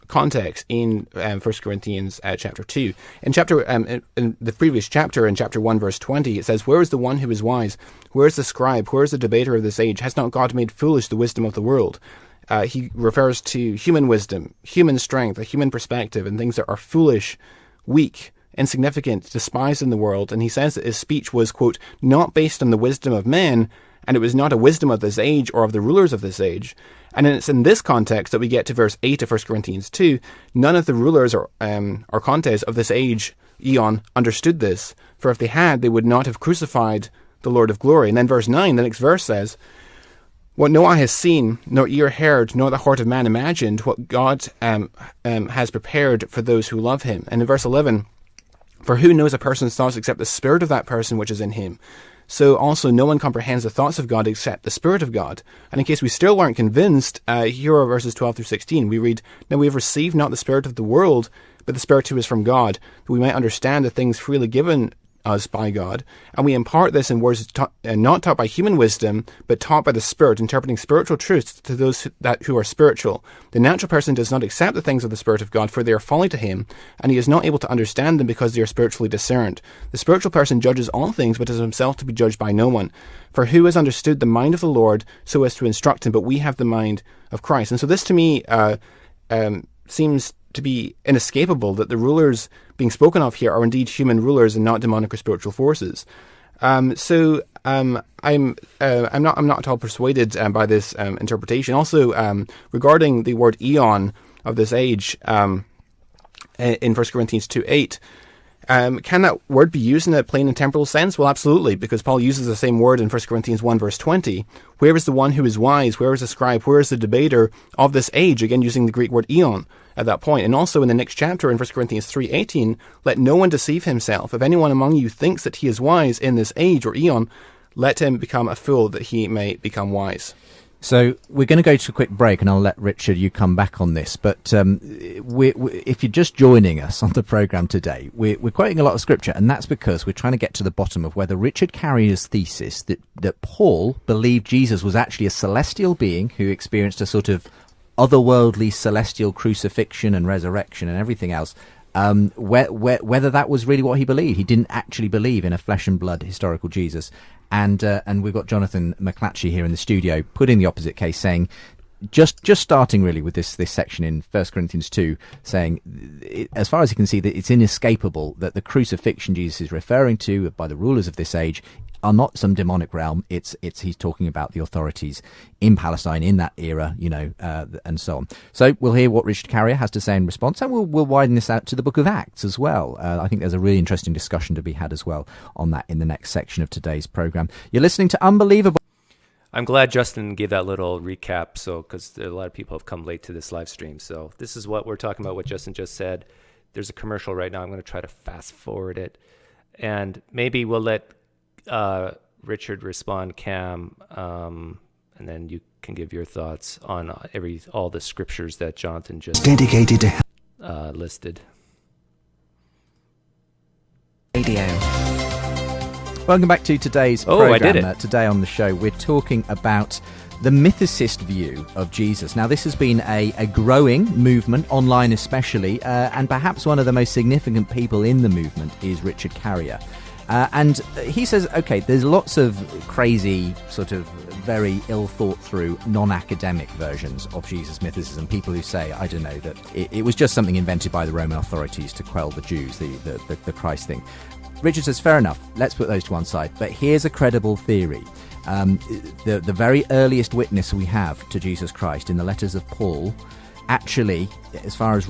context in 1 Corinthians chapter 2. In the previous chapter, in chapter 1, verse 20, it says, "Where is the one who is wise? Where is the scribe? Where is the debater of this age? Has not God made foolish the wisdom of the world?" He refers to human wisdom, human strength, a human perspective, and things that are foolish, weak, insignificant, despised in the world. And he says that his speech was, quote, "not based on the wisdom of men, and it was not a wisdom of this age or of the rulers of this age." And it's in this context that we get to verse 8 of 1 Corinthians 2. None of the rulers or archontes of this age, eon, understood this, for if they had, they would not have crucified the Lord of glory. And then verse 9, the next verse says, "What no eye has seen, nor ear heard, nor the heart of man imagined, what God has prepared for those who love him." And in verse 11, "For who knows a person's thoughts except the spirit of that person which is in him? So also no one comprehends the thoughts of God except the Spirit of God." And in case we still aren't convinced, here are verses 12 through 16. We read, "Now we have received not the spirit of the world, but the Spirit who is from God, that we might understand the things freely given us by God, and we impart this in words not taught by human wisdom, but taught by the Spirit, interpreting spiritual truths to those who are spiritual. The natural person does not accept the things of the Spirit of God, for they are folly to him, and he is not able to understand them because they are spiritually discerned. The spiritual person judges all things, but is himself to be judged by no one. For who has understood the mind of the Lord so as to instruct him? But we have the mind of Christ." And so this to me seems to be inescapable, that the rulers being spoken of here are indeed human rulers and not demonic or spiritual forces. I'm not at all persuaded by this interpretation. Also, regarding the word eon of this age in 1 Corinthians 2:8, can that word be used in a plain and temporal sense? Well, absolutely, because Paul uses the same word in 1 Corinthians 1, verse 20. "Where is the one who is wise? Where is the scribe? Where is the debater of this age?" Again, using the Greek word eon at that point. And also in the next chapter, in 1 Corinthians 3:18, "Let no one deceive himself. If anyone among you thinks that he is wise in this age," or eon, "let him become a fool that he may become wise." So we're going to go to a quick break, and I'll let Richard, you come back on this. But if you're just joining us on the programme today, we're quoting a lot of scripture, and that's because we're trying to get to the bottom of whether Richard Carrier's thesis that Paul believed Jesus was actually a celestial being who experienced a sort of otherworldly celestial crucifixion and resurrection and everything else, whether that was really what he believed. He didn't actually believe in a flesh and blood historical Jesus. And we've got Jonathan McLatchie here in the studio putting the opposite case, saying just starting really with this section in 1 Corinthians 2, saying, as far as you can see, that it's inescapable that the crucifixion Jesus is referring to by the rulers of this age are not some demonic realm. It's he's talking about the authorities in Palestine in that era, and so on. So we'll hear what Richard Carrier has to say in response, and we'll widen this out to the book of Acts as well. I think there's a really interesting discussion to be had as well on that in the next section of today's program. You're listening to Unbelievable. I'm glad Justin gave that little recap, because a lot of people have come late to this live stream. So this is what we're talking about, what Justin just said. There's a commercial right now. I'm going to try to fast forward it. And maybe we'll let Richard respond, Cam, and then you can give your thoughts on all the scriptures that Jonathan just dedicated to listed. Radio. Welcome back to today's program. I did it. Today on the show, we're talking about the mythicist view of Jesus. Now, this has been a growing movement, online especially, and perhaps one of the most significant people in the movement is Richard Carrier. And he says, okay, there's lots of crazy, sort of very ill-thought-through, non-academic versions of Jesus mythicism. People who say, I don't know, that it was just something invented by the Roman authorities to quell the Jews, the Christ thing. Richard says, fair enough, let's put those to one side. But here's a credible theory. The very earliest witness we have to Jesus Christ in the letters of Paul, actually, as far as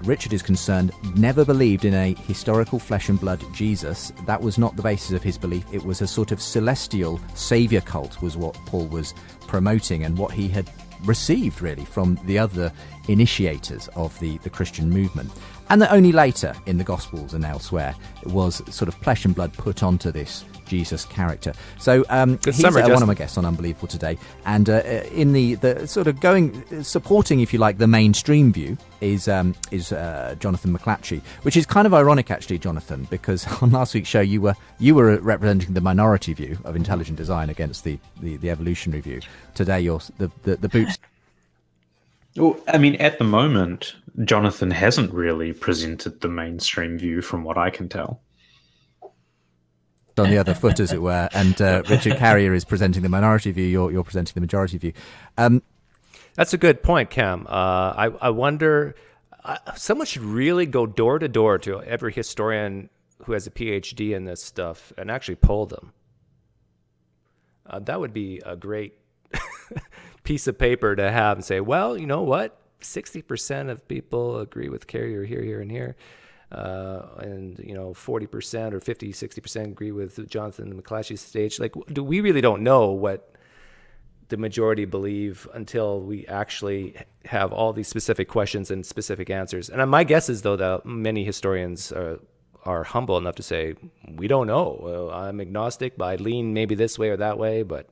Richard is concerned, never believed in a historical flesh and blood Jesus. That was not the basis of his belief. It was a sort of celestial saviour cult was what Paul was promoting, and what he had received really from the other initiators of the Christian movement. And that only later in the Gospels and elsewhere was sort of flesh and blood put onto this Jesus character. So he's one of my guests on Unbelievable today, and in the sort of supporting, if you like, the mainstream view is Jonathan McLatchie, which is kind of ironic actually, Jonathan, because on last week's show you were representing the minority view of intelligent design against the evolutionary view. Today you're the boots. Well, I mean, at the moment, Jonathan hasn't really presented the mainstream view from what I can tell. On the other foot, as it were, and Richard Carrier is presenting the minority view, you're presenting the majority view. That's a good point, Cam. I wonder, someone should really go door to door to every historian who has a PhD in this stuff and actually poll them. That would be a great piece of paper to have and say, well, you know what? 60% of people agree with Carrier here, here, and here. And 40% or 50, 60% agree with Jonathan McLatchie's stage. Like, we really don't know what the majority believe until we actually have all these specific questions and specific answers. And my guess is, though, that many historians are humble enough to say, we don't know. I'm agnostic, but I lean maybe this way or that way. But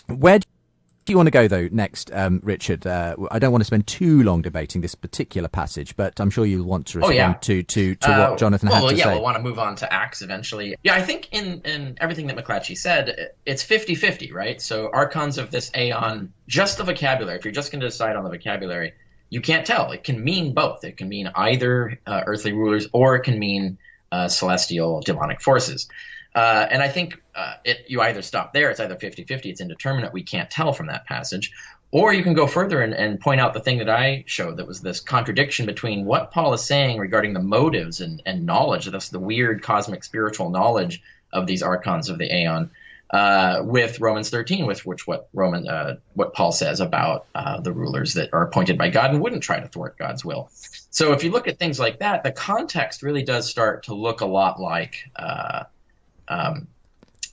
where do you want to go, though, next, Richard? I don't want to spend too long debating this particular passage, but I'm sure you'll want to respond to what Jonathan had to say. We'll want to move on to Acts eventually. Yeah, I think in everything that McLatchie said, it's 50-50, right? So archons of this aeon, just the vocabulary, if you're just going to decide on the vocabulary, you can't tell. It can mean both. It can mean either earthly rulers, or it can mean celestial demonic forces. And I think you either stop there, it's either 50-50, it's indeterminate, we can't tell from that passage, or you can go further and point out the thing that I showed, that was this contradiction between what Paul is saying regarding the motives and knowledge, that's the weird cosmic spiritual knowledge of these archons of the aeon, with Romans 13, with which what Paul says about the rulers that are appointed by God and wouldn't try to thwart God's will. So if you look at things like that, the context really does start to look a lot like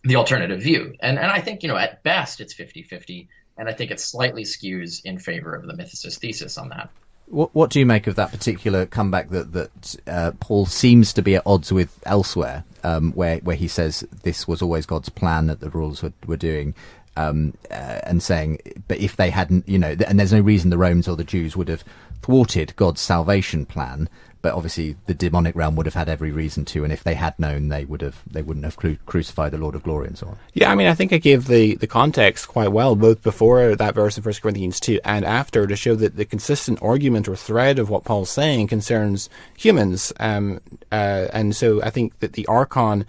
the alternative view. And I think, at best it's 50-50, and I think it slightly skews in favor of the mythicist thesis on that. What do you make of that particular comeback that Paul seems to be at odds with elsewhere, where he says this was always God's plan that the rulers were doing, and saying, but if they hadn't, and there's no reason the Romans or the Jews would have thwarted God's salvation plan, but obviously the demonic realm would have had every reason to, and if they had known, they wouldn't have crucified the Lord of Glory and so on. Yeah, I mean, I think I gave the context quite well, both before that verse in 1 Corinthians 2 and after, to show that the consistent argument or thread of what Paul's saying concerns humans. And so I think that the archon,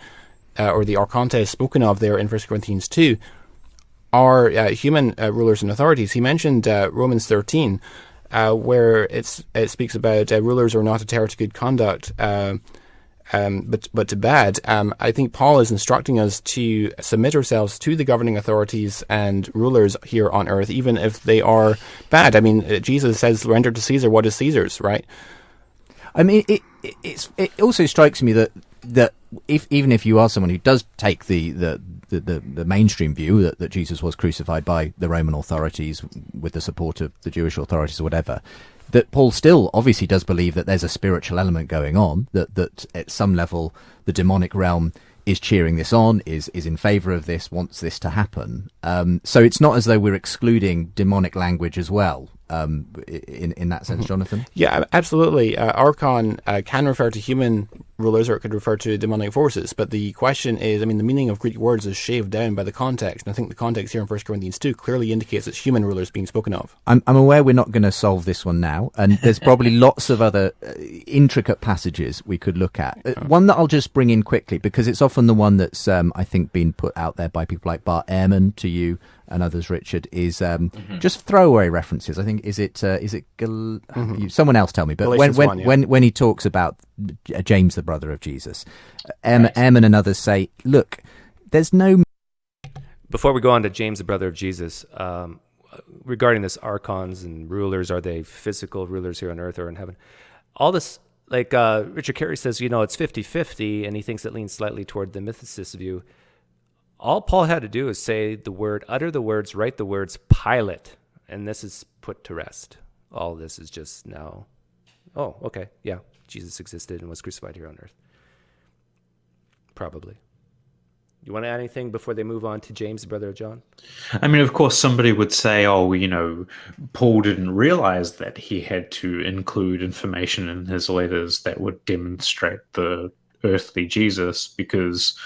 or the archontes spoken of there in 1 Corinthians 2, are human rulers and authorities. He mentioned Romans 13, where it speaks about rulers are not a terror to good conduct, but to bad. I think Paul is instructing us to submit ourselves to the governing authorities and rulers here on earth, even if they are bad. I mean, Jesus says, "Render to Caesar what is Caesar's," right? I mean, it also strikes me that even if you are someone who does take the mainstream view that Jesus was crucified by the Roman authorities with the support of the Jewish authorities or whatever, that Paul still obviously does believe that there's a spiritual element going on, that at some level the demonic realm is cheering this on, is in favour of this, wants this to happen. So it's not as though we're excluding demonic language as well, in that sense, Jonathan? Yeah, absolutely. Archon can refer to human rulers, or it could refer to demonic forces. But the question is, I mean, the meaning of Greek words is shaved down by the context. And I think the context here in 1 Corinthians 2 clearly indicates it's human rulers being spoken of. I'm aware we're not going to solve this one now, and there's probably lots of other intricate passages we could look at. One that I'll just bring in quickly, because it's often the one that's, I think, been put out there by people like Bart Ehrman to you and others, Richard, is just throwaway references. I think, someone else tell me, but when he talks about James, the brother of Jesus, Ehrman and others say, look, there's no... Before we go on to James, the brother of Jesus, regarding this archons and rulers, are they physical rulers here on earth or in heaven? All this, like Richard Carey says, it's 50-50, and he thinks it leans slightly toward the mythicist view. All Paul had to do is say the word, utter the words, write the words, Pilate, and this is put to rest. All this is just now, oh, okay, yeah, Jesus existed and was crucified here on earth. Probably. You want to add anything before they move on to James, the brother of John? I mean, of course, somebody would say, Paul didn't realize that he had to include information in his letters that would demonstrate the earthly Jesus, because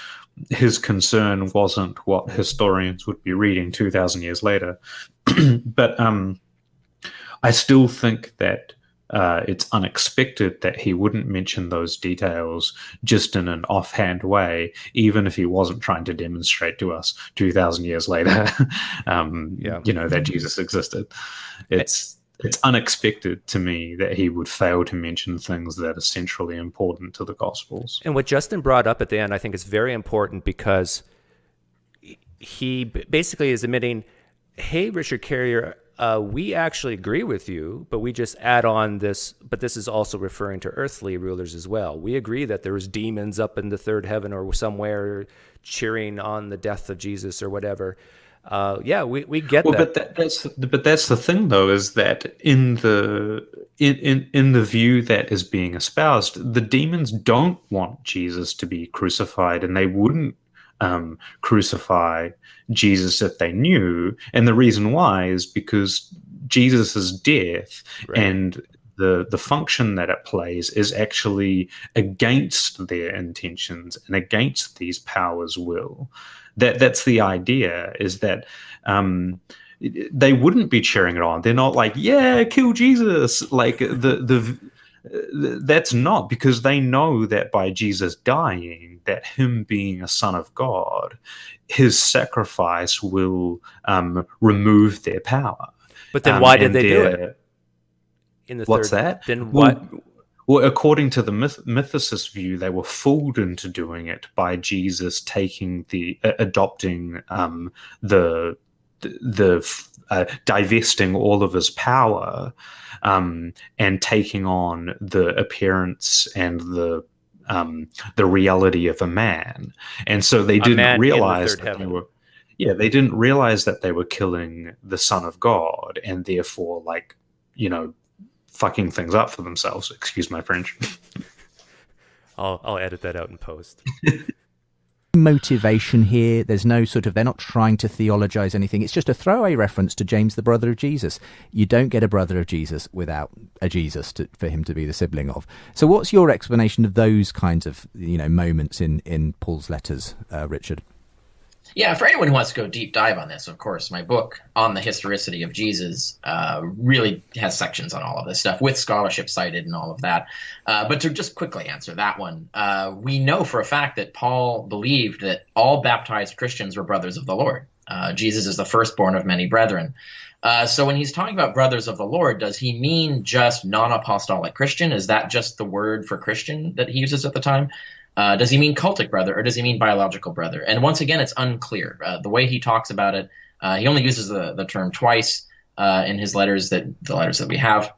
his concern wasn't what historians would be reading 2,000 years later. But I still think that it's unexpected that he wouldn't mention those details just in an offhand way, even if he wasn't trying to demonstrate to us 2,000 years later, that Jesus existed. It's unexpected to me that he would fail to mention things that are centrally important to the Gospels. And what Justin brought up at the end, I think, is very important, because he basically is admitting, hey, Richard Carrier, we actually agree with you, but we just add on this, but this is also referring to earthly rulers as well. We agree that there was demons up in the third heaven or somewhere cheering on the death of Jesus or whatever. We get that. But that's the thing, though, is that in the view that is being espoused, the demons don't want Jesus to be crucified, and they wouldn't crucify Jesus if they knew. And the reason why is because Jesus' death and the function that it plays is actually against their intentions and against these powers' will. That's the idea, is that they wouldn't be cheering it on. They're not like, yeah, kill Jesus. Like that's not, because they know that by Jesus dying, that him being a son of God, his sacrifice will remove their power. But then why did they do it? What's that? Then what? Well, according to the mythicist view, they were fooled into doing it by Jesus adopting the divesting all of his power and taking on the appearance and the reality of a man. And so they didn't realize that they didn't realize that they were killing the Son of God, and therefore, fucking things up for themselves. Excuse my French. I'll edit that out in post. Motivation here. There's no they're not trying to theologize anything. It's just a throwaway reference to James, the brother of Jesus. You don't get a brother of Jesus without a Jesus for him to be the sibling of. So what's your explanation of those kinds of moments in Paul's letters, Richard? Yeah, for anyone who wants to go deep dive on this, of course, my book on the historicity of Jesus really has sections on all of this stuff, with scholarship cited and all of that. But to just quickly answer that one, we know for a fact that Paul believed that all baptized Christians were brothers of the Lord. Jesus is the firstborn of many brethren. So when he's talking about brothers of the Lord, does he mean just non-apostolic Christian? Is that just the word for Christian that he uses at the time? Does he mean cultic brother, or does he mean biological brother? And once again, it's unclear. The way he talks about it, he only uses the term twice in his letters, the letters that we have.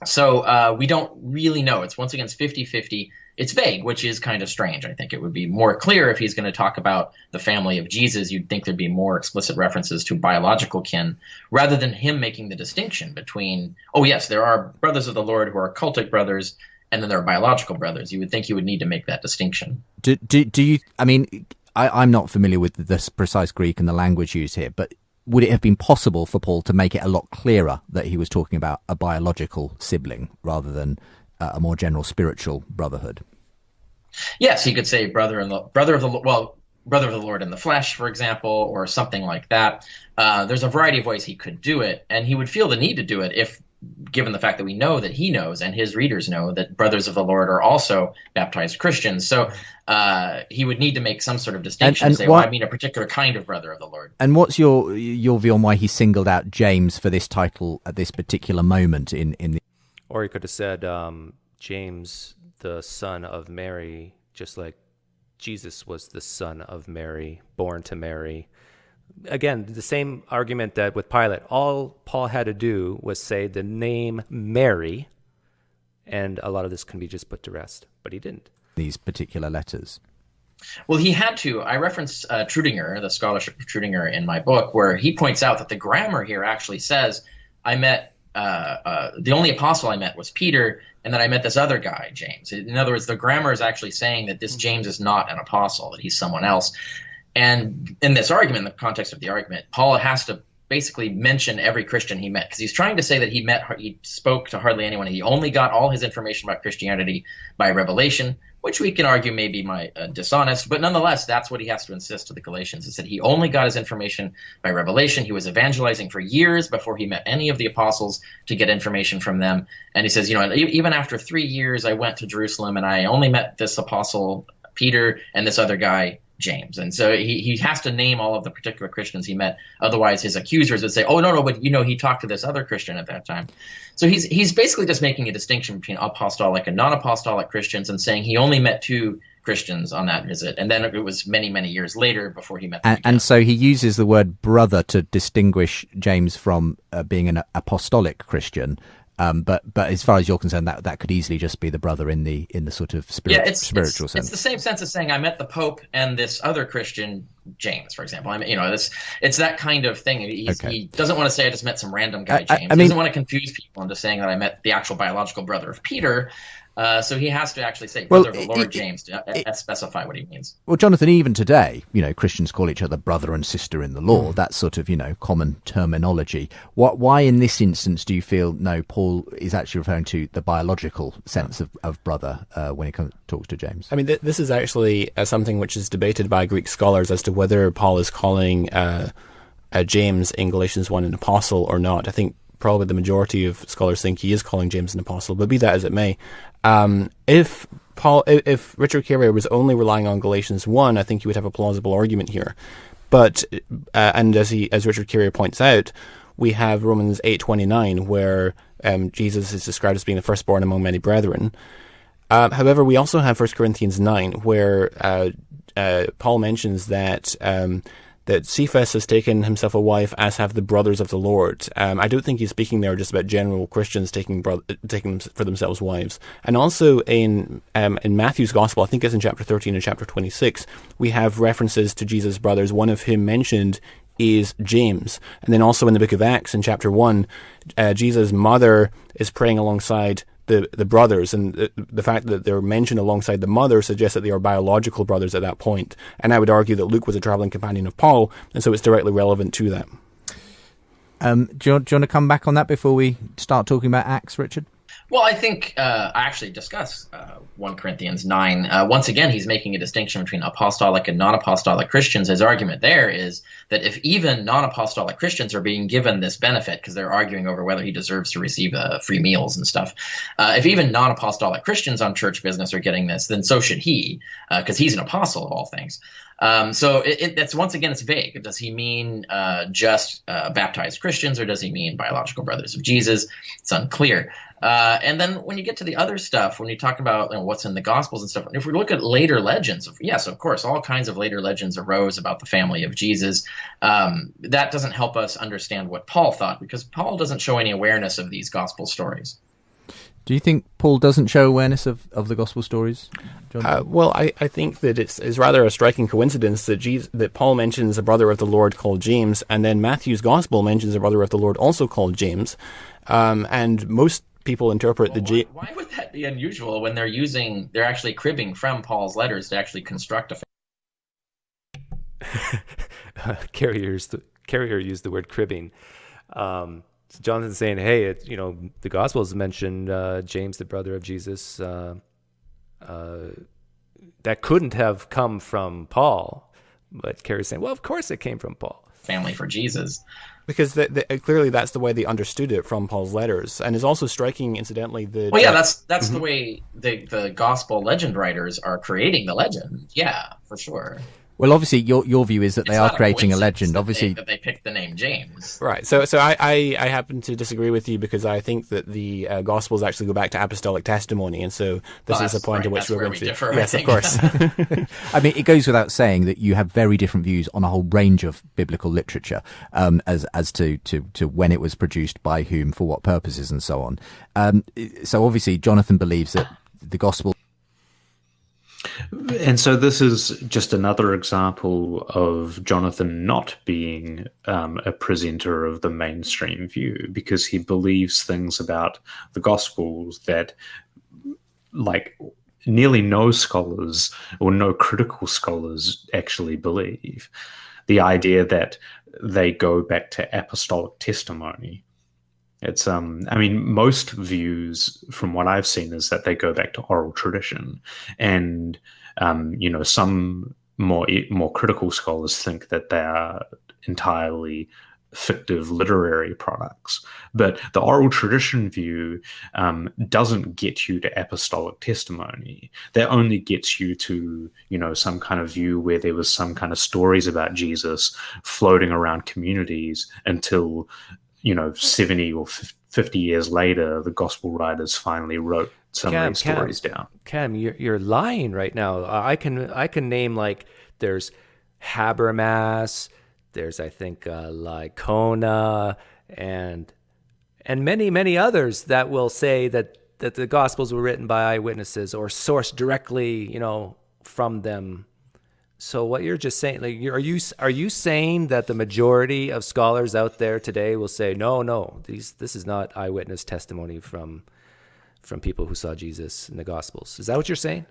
So we don't really know. It's once again, it's 50-50. It's vague, which is kind of strange. I think it would be more clear if he's going to talk about the family of Jesus. You'd think there'd be more explicit references to biological kin rather than him making the distinction between, oh, yes, there are brothers of the Lord who are cultic brothers, and then there are biological brothers. You would think he would need to make that distinction. Do you, I mean, I'm not familiar with the precise Greek and the language used here, but would it have been possible for Paul to make it a lot clearer that he was talking about a biological sibling rather than a more general spiritual brotherhood? Yes, he could say brother of the Lord in the flesh, for example, or something like that. There's a variety of ways he could do it, and he would feel the need to do it if, given the fact that we know that he knows and his readers know that brothers of the Lord are also baptized Christians. So he would need to make some sort of distinction and say, well, I mean a particular kind of brother of the Lord. And what's your view on why he singled out James for this title at this particular moment in the... Or he could have said James, the son of Mary, just like Jesus was the son of Mary, born to Mary. Again, the same argument that with Pilate, all Paul had to do was say the name Mary, and a lot of this can be just put to rest, but he didn't. These particular letters. Well, he had to. I reference Trudinger, the scholarship of Trudinger in my book, where he points out that the grammar here actually says, I met the only apostle I met was Peter, and then I met this other guy, James. In other words, the grammar is actually saying that this James is not an apostle, that he's someone else. And in this argument, in the context of the argument, Paul has to basically mention every Christian he met, because he's trying to say that he spoke to hardly anyone. He only got all his information about Christianity by revelation, which we can argue may be dishonest, but nonetheless, that's what he has to insist to the Galatians, is that he only got his information by revelation. He was evangelizing for years before he met any of the apostles to get information from them. And he says, even after 3 years, I went to Jerusalem and I only met this apostle, Peter, and this other guy, James. And so he has to name all of the particular Christians he met. Otherwise, his accusers would say, oh, no, but he talked to this other Christian at that time. So he's basically just making a distinction between apostolic and non-apostolic Christians and saying he only met 2 Christians on that visit. And then it was many, many years later before he met them again. And so he uses the word brother to distinguish James from being an apostolic Christian. But as far as you're concerned, that could easily just be the brother in the sort of spiritual sense. It's the same sense as saying I met the Pope and this other Christian, James, for example. It's that kind of thing. He doesn't want to say I just met some random guy, James. He doesn't want to confuse people into saying that I met the actual biological brother of Peter. So he has to actually say brother of the Lord James to specify what he means. Well, Jonathan, even today, Christians call each other brother and sister in the law. That's sort of, common terminology. Why in this instance do you feel, no, Paul is actually referring to the biological sense of brother when he talks to James? I mean, this is actually something which is debated by Greek scholars as to whether Paul is calling James in Galatians 1 an apostle or not. I think probably the majority of scholars think he is calling James an apostle, but be that as it may, if Richard Carrier was only relying on Galatians 1, I think he would have a plausible argument here. But and as Richard Carrier points out, we have Romans 8:29, where Jesus is described as being the firstborn among many brethren. However, we also have 1 Corinthians 9, where Paul mentions that Cephas has taken himself a wife, as have the brothers of the Lord. I don't think he's speaking there just about general Christians taking for themselves wives. And also in Matthew's Gospel, I think it's in chapter 13 and chapter 26, we have references to Jesus' brothers, one of whom mentioned is James. And then also in the book of Acts, in chapter 1, Jesus' mother is praying alongside the brothers, and the fact that they're mentioned alongside the mother suggests that they are biological brothers at that point. And I would argue that Luke was a traveling companion of Paul, and so it's directly relevant to that. Do you want to come back on that before we start talking about Acts, Richard? Well, I think I actually discuss 1 Corinthians 9. Once again, he's making a distinction between apostolic and non-apostolic Christians. His argument there is that if even non-apostolic Christians are being given this benefit, because they're arguing over whether he deserves to receive free meals and stuff, if even non-apostolic Christians on church business are getting this, then so should he, because he's an apostle of all things. So that's, once again, it's vague. Does he mean just baptized Christians, or does he mean biological brothers of Jesus? It's unclear. And then when you get to the other stuff, when you talk about what's in the Gospels and stuff, if we look at later legends, yes, of course, all kinds of later legends arose about the family of Jesus. That doesn't help us understand what Paul thought, because Paul doesn't show any awareness of these Gospel stories. Do you think Paul doesn't show awareness of the Gospel stories, John? Well, I think that it's rather a striking coincidence that Paul mentions a brother of the Lord called James, and then Matthew's Gospel mentions a brother of the Lord also called James. And most people interpret why would that be unusual when they're actually cribbing from Paul's letters to actually construct a Carrier used the word cribbing. So Jonathan's saying, hey, the Gospels mentioned James, the brother of Jesus. That couldn't have come from Paul. But Carrier's saying, well, of course it came from Paul. family for Jesus. Because clearly that's the way they understood it from Paul's letters. And it's also striking, incidentally, that... Well, yeah, that's the way the gospel legend writers are creating the legend. Yeah, for sure. Well, obviously, your view is that they are creating a legend. Obviously, that they picked the name James. Right. So I happen to disagree with you, because I think that the Gospels actually go back to apostolic testimony, and so this is a point at which we're going to differ. Yes, of course. I mean, it goes without saying that you have very different views on a whole range of biblical literature, as to when it was produced, by whom, for what purposes, and so on. So obviously, Jonathan believes that the Gospel. And so this is just another example of Jonathan not being a presenter of the mainstream view, because he believes things about the Gospels that, like, nearly no scholars or no critical scholars actually believe. The idea that they go back to apostolic testimony. It's I mean, most views from what I've seen is that they go back to oral tradition, and some more critical scholars think that they are entirely fictive literary products. But the oral tradition view doesn't get you to apostolic testimony. That only gets you to some kind of view where there was some kind of stories about Jesus floating around communities until 70 or 50 years later, the gospel writers finally wrote some of these stories down. Cam, you're lying right now. I can name, like, there's Habermas, there's, I think, Lycona, and many others that will say that the Gospels were written by eyewitnesses or sourced directly, from them. So what you're just saying, like, are you saying that the majority of scholars out there today will say, no, this is not eyewitness testimony from people who saw Jesus in the Gospels? Is that what you're saying?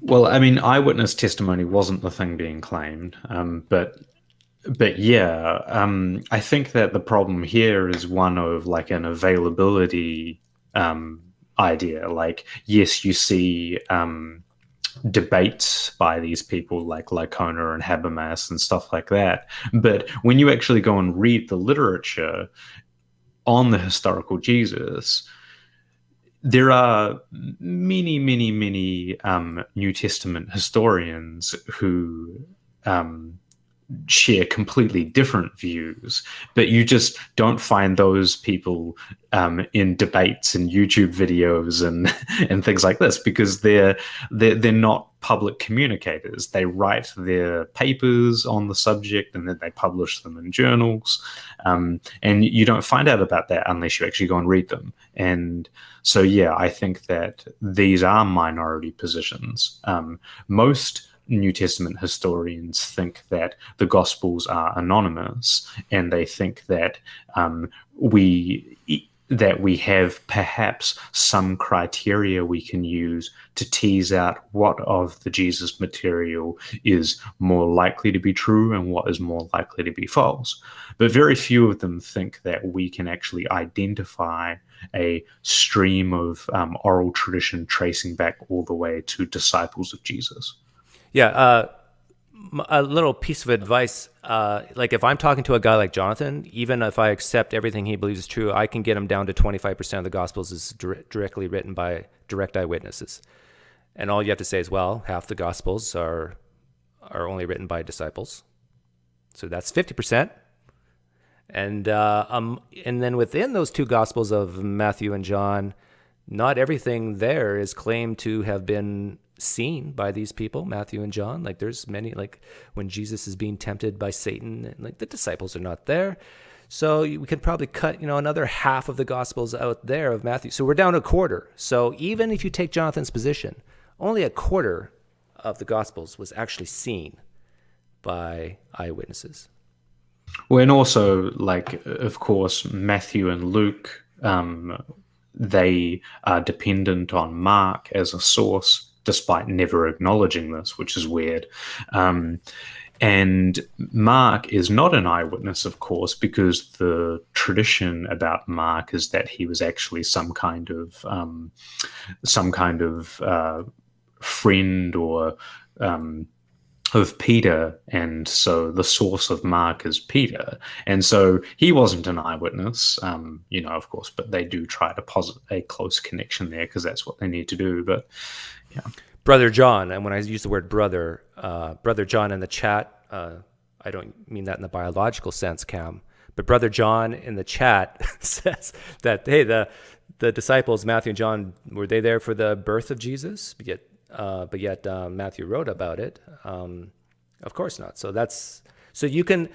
Well, I mean, eyewitness testimony wasn't the thing being claimed, but yeah, I think that the problem here is one of, like, an availability idea. Like, yes, you see debates by these people like Lycona and Habermas and stuff like that, but when you actually go and read the literature on the historical Jesus, there are many New Testament historians who share completely different views, but you just don't find those people in debates and YouTube videos and things like this, because they're not public communicators. They write their papers on the subject and then they publish them in journals, and you don't find out about that unless you actually go and read them. And so, yeah, I think that these are minority positions. Most New Testament historians think that the Gospels are anonymous, and they think that that we have perhaps some criteria we can use to tease out what of the Jesus material is more likely to be true and what is more likely to be false. But very few of them think that we can actually identify a stream of oral tradition tracing back all the way to disciples of Jesus. Yeah, a little piece of advice, like if I'm talking to a guy like Jonathan, even if I accept everything he believes is true, I can get him down to 25% of the Gospels is directly written by direct eyewitnesses. And all you have to say is, well, half the Gospels are only written by disciples. So that's 50%. And then within those two Gospels of Matthew and John, not everything there is claimed to have been seen by these people, Matthew and John. Like there's many, like when Jesus is being tempted by Satan, like the disciples are not there. So we could probably cut, another half of the Gospels out there of Matthew. So we're down a quarter. So even if you take Jonathan's position, only a quarter of the Gospels was actually seen by eyewitnesses. Well, and also, like, of course, Matthew and Luke, they are dependent on Mark as a source, despite never acknowledging this, which is weird. And Mark is not an eyewitness, of course, because the tradition about Mark is that he was actually some kind of friend or of Peter, and so the source of Mark is Peter, and so he wasn't an eyewitness, of course, but they do try to posit a close connection there because that's what they need to do. But yeah, Brother John, and when I use the word brother John in the chat, I don't mean that in the biological sense, Cam, but Brother John in the chat says that, hey, the disciples Matthew and John, were they there for the birth of Jesus? But yet Matthew wrote about it. Of course not. So you can,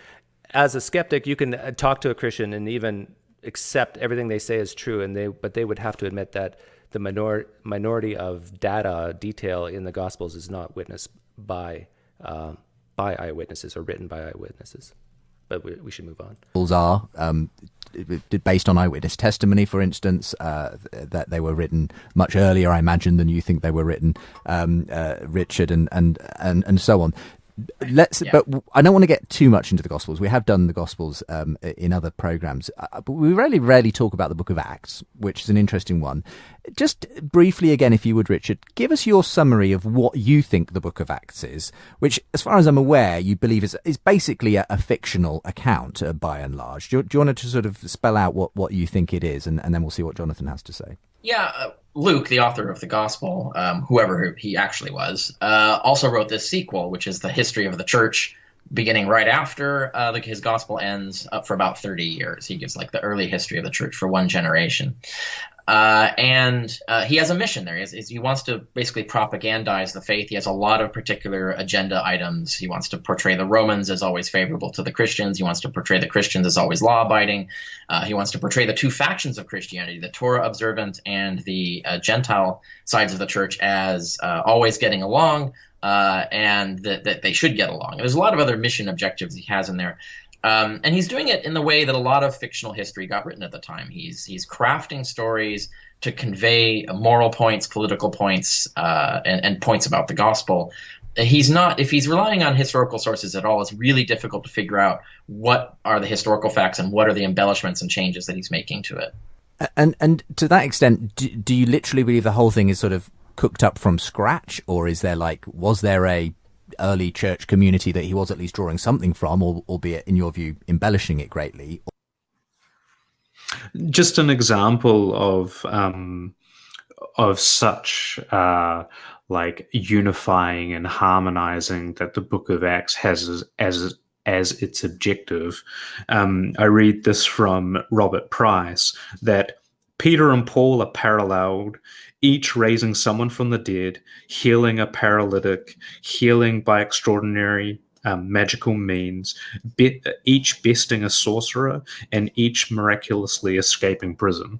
as a skeptic, you can talk to a Christian and even accept everything they say is true, but they would have to admit that the minority of detail in the Gospels is not witnessed by eyewitnesses or written by eyewitnesses. But we should move on. Are based on eyewitness testimony, for instance, that they were written much earlier, I imagine, than you think they were written, Richard, and so on. But I don't want to get too much into the Gospels. We have done the Gospels in other programs, but we rarely talk about the Book of Acts, which is an interesting one. Just briefly again, if you would, Richard, give us your summary of what you think the Book of Acts is, which, as far as I'm aware, you believe is basically a fictional account by and large. Do you want to sort of spell out what you think it is, and then we'll see what Jonathan has to say? Yeah, Luke, the author of the Gospel, whoever he actually was, also wrote this sequel, which is the history of the church, beginning right after his Gospel ends, up for about 30 years. He gives like the early history of the church for one generation. And he has a mission there. He wants to basically propagandize the faith. He has a lot of particular agenda items. He wants to portray the Romans as always favorable to the Christians. He wants to portray the Christians as always law-abiding. He wants to portray the two factions of Christianity, the Torah observant and the Gentile sides of the church, as always getting along, and that they should get along. There's a lot of other mission objectives he has in there. And he's doing it in the way that a lot of fictional history got written at the time. He's crafting stories to convey moral points, political points, and points about the gospel. If he's relying on historical sources at all, it's really difficult to figure out what are the historical facts and what are the embellishments and changes that he's making to it. And to that extent, do you literally believe the whole thing is sort of cooked up from scratch, or was there a early church community that he was at least drawing something from, or albeit in your view embellishing it greatly? Just an example of such like unifying and harmonizing that the Book of Acts has as its objective. I read this from Robert Price, that Peter and Paul are paralleled, each raising someone from the dead, healing a paralytic, healing by extraordinary magical means, each besting a sorcerer, and each miraculously escaping prison.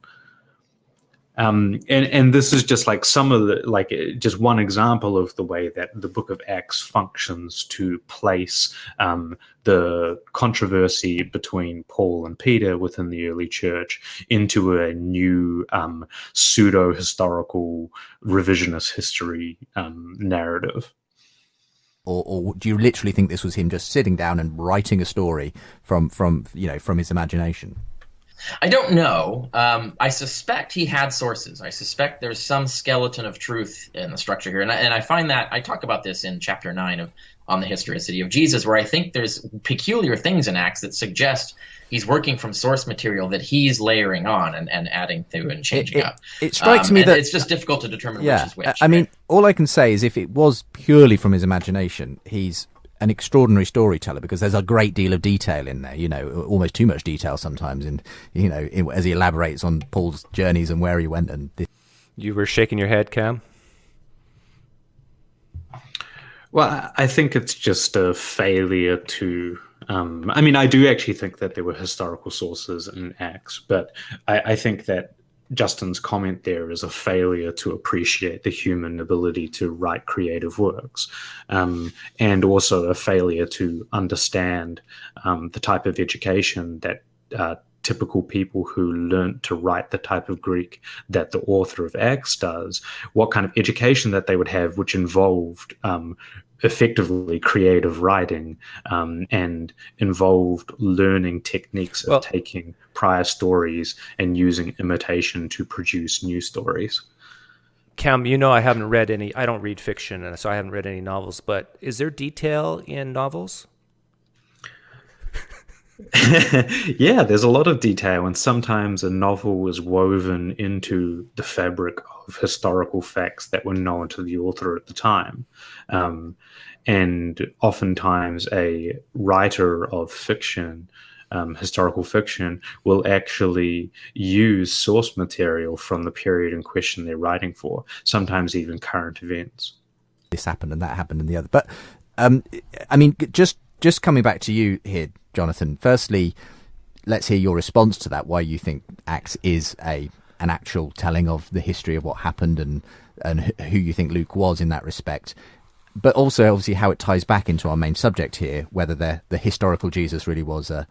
And this is just like some of the, like, just one example of the way that the book of Acts functions to place the controversy between Paul and Peter within the early church into a new pseudo-historical revisionist history narrative. Or do you literally think this was him just sitting down and writing a story from his imagination? I don't know. I suspect he had sources. I suspect there's some skeleton of truth in the structure here. And I find that I talk about this in chapter 9 on the historicity of Jesus, where I think there's peculiar things in Acts that suggest he's working from source material that he's layering on and adding to and changing up. It strikes me that it's just difficult to determine which is which. I mean, all I can say is if it was purely from his imagination, he's an extraordinary storyteller, because there's a great deal of detail in there, almost too much detail sometimes, as he elaborates on Paul's journeys and where he went. You were shaking your head, Cam? Well, I think it's just a failure to... I do actually think that there were historical sources in Acts, but I think that Justin's comment there is a failure to appreciate the human ability to write creative works, and also a failure to understand the type of education that typical people who learned to write the type of Greek that the author of Acts does, what kind of education that they would have, which involved effectively creative writing, and involved learning techniques of taking prior stories and using imitation to produce new stories. Cam, I haven't read any, I don't read fiction, and so I haven't read any novels, but is there detail in novels? Yeah, there's a lot of detail, and sometimes a novel is woven into the fabric of historical facts that were known to the author at the time. And oftentimes a writer of fiction, historical fiction, will actually use source material from the period in question they're writing for, sometimes even current events. This happened and that happened and the other. But, just coming back to you here, Jonathan, firstly, let's hear your response to that, why you think Acts is an actual telling of the history of what happened and who you think Luke was in that respect. But also, obviously, how it ties back into our main subject here, whether the historical Jesus really was a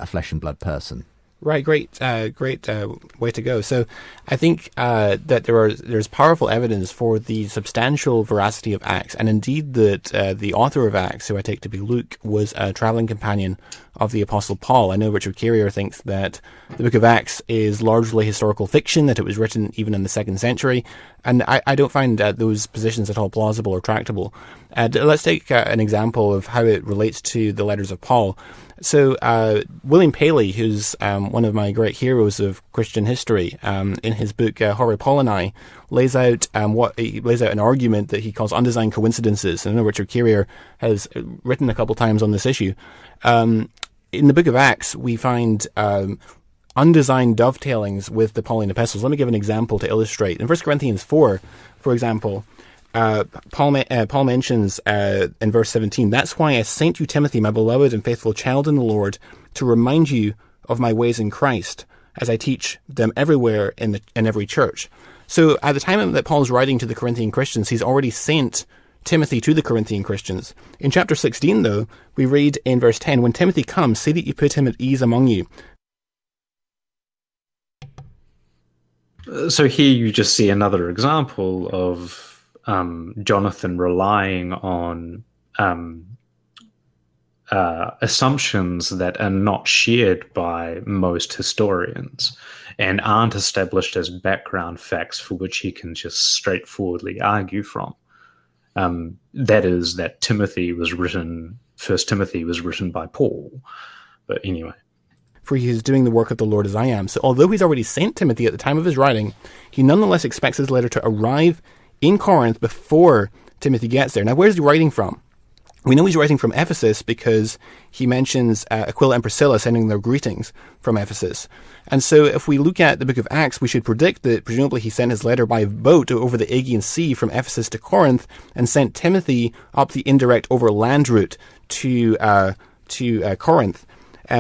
flesh and blood person. Right, great way to go. So I think that there's powerful evidence for the substantial veracity of Acts, and indeed that the author of Acts, who I take to be Luke, was a traveling companion of the Apostle Paul. I know Richard Carrier thinks that the book of Acts is largely historical fiction, that it was written even in the 2nd century, and I don't find those positions at all plausible or tractable. Let's take an example of how it relates to the letters of Paul. So William Paley, who's one of my great heroes of Christian history, in his book Horror Pauline, lays out an argument that he calls undesigned coincidences. And I know Richard Carrier has written a couple times on this issue. In the book of Acts, we find undesigned dovetailings with the Pauline epistles. Let me give an example to illustrate. In 1 Corinthians 4, for example, Paul mentions in verse 17, "That's why I sent you Timothy, my beloved and faithful child in the Lord, to remind you of my ways in Christ, as I teach them everywhere in every church." So at the time that Paul's writing to the Corinthian Christians, he's already sent Timothy to the Corinthian Christians. In chapter 16, though, we read in verse 10, "When Timothy comes, see that you put him at ease among you." So here you just see another example of Jonathan relying on assumptions that are not shared by most historians and aren't established as background facts for which he can just straightforwardly argue from. That is, that First Timothy was written by Paul. But anyway. For he is doing the work of the Lord as I am. So although he's already sent Timothy at the time of his writing, he nonetheless expects his letter to arrive in Corinth before Timothy gets there. Now, where's he writing from? We know he's writing from Ephesus because he mentions Aquila and Priscilla sending their greetings from Ephesus. And so if we look at the book of Acts, we should predict that presumably he sent his letter by boat over the Aegean Sea from Ephesus to Corinth and sent Timothy up the indirect overland route to Corinth.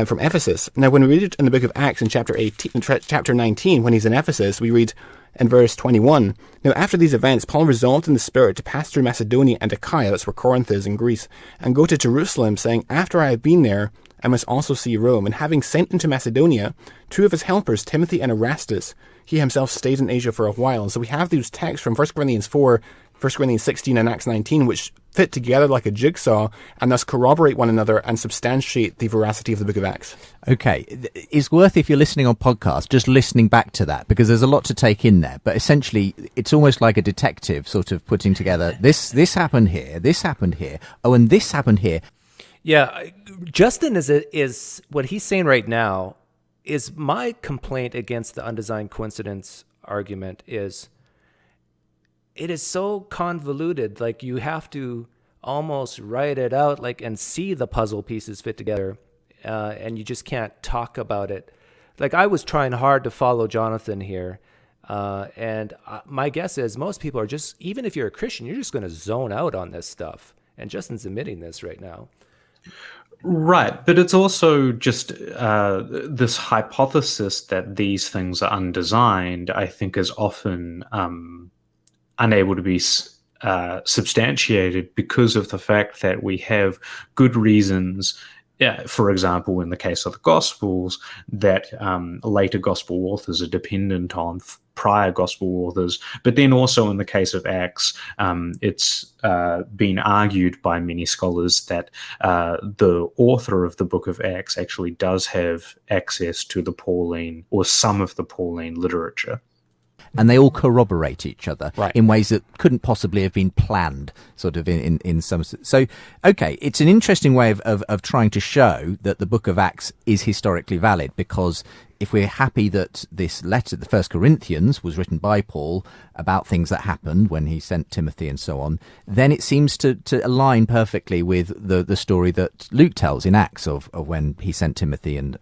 from Ephesus. Now, when we read it in the book of Acts in chapter 19, when he's in Ephesus, we read in verse 21, "Now after these events, Paul resolved in the Spirit to pass through Macedonia and Achaia," that's where Corinth is in Greece, "and go to Jerusalem, saying, After I have been there, I must also see Rome. And having sent into Macedonia 2 of his helpers, Timothy and Erastus, he himself stayed in Asia for a while." And so we have these texts from 1 Corinthians 4, 1 Corinthians 16, and Acts 19, which fit together like a jigsaw and thus corroborate one another and substantiate the veracity of the book of Acts. Okay, it's worth, if you're listening on podcast, just listening back to that, because there's a lot to take in there. But essentially, it's almost like a detective sort of putting together, this happened here, oh, and this happened here. Yeah, Justin is what he's saying right now is my complaint against the undesigned coincidence argument is it is so convoluted. Like, you have to almost write it out, like, and see the puzzle pieces fit together, and you just can't talk about it. Like, I was trying hard to follow Jonathan here, and my guess is most people are just, even if you're a Christian, you're just going to zone out on this stuff. And Justin's admitting this right now. Right, but it's also just this hypothesis that these things are undesigned, I think, is often unable to be substantiated because of the fact that we have good reasons, for example, in the case of the Gospels, that later Gospel authors are dependent on prior Gospel authors. But then also in the case of Acts, it's been argued by many scholars that the author of the book of Acts actually does have access to the Pauline or some of the Pauline literature. And they all corroborate each other right. in ways that couldn't possibly have been planned, sort of in some. So, okay, it's an interesting way of trying to show that the book of Acts is historically valid, because if we're happy that this letter, the First Corinthians, was written by Paul about things that happened when he sent Timothy and so on, then it seems to align perfectly with the story that Luke tells in Acts of when he sent Timothy and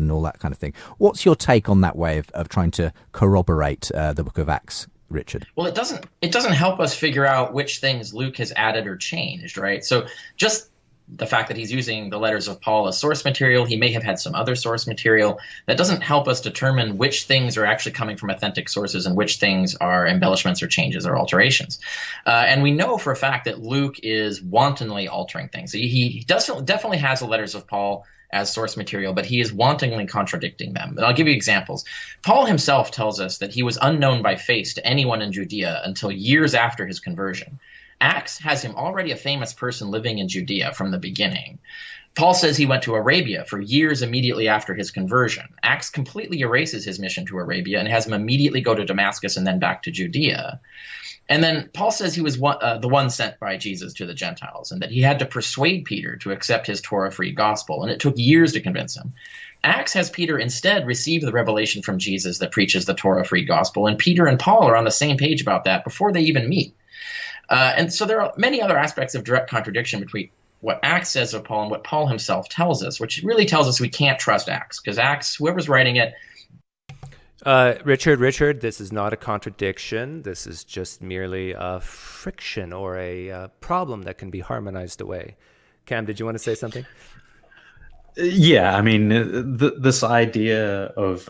all that kind of thing. What's your take on that way of trying to corroborate the book of Acts, Richard? Well, it doesn't help us figure out which things Luke has added or changed, right? So just the fact that he's using the letters of Paul as source material, he may have had some other source material, that doesn't help us determine which things are actually coming from authentic sources and which things are embellishments or changes or alterations. And we know for a fact that Luke is wantonly altering things. He definitely has the letters of Paul as source material, but he is wantonly contradicting them. And I'll give you examples. Paul himself tells us that he was unknown by face to anyone in Judea until years after his conversion. Acts has him already a famous person living in Judea from the beginning. Paul says he went to Arabia for years immediately after his conversion. Acts completely erases his mission to Arabia and has him immediately go to Damascus and then back to Judea. And then Paul says he was the one sent by Jesus to the Gentiles, and that he had to persuade Peter to accept his Torah-free gospel, and it took years to convince him. Acts has Peter instead receive the revelation from Jesus that preaches the Torah-free gospel, and Peter and Paul are on the same page about that before they even meet. And so there are many other aspects of direct contradiction between what Acts says of Paul and what Paul himself tells us, which really tells us we can't trust Acts, because Acts, whoever's writing it. Richard, this is not a contradiction. This is just merely a friction or a problem that can be harmonized away. Cam, did you want to say something? Yeah, I mean, this idea of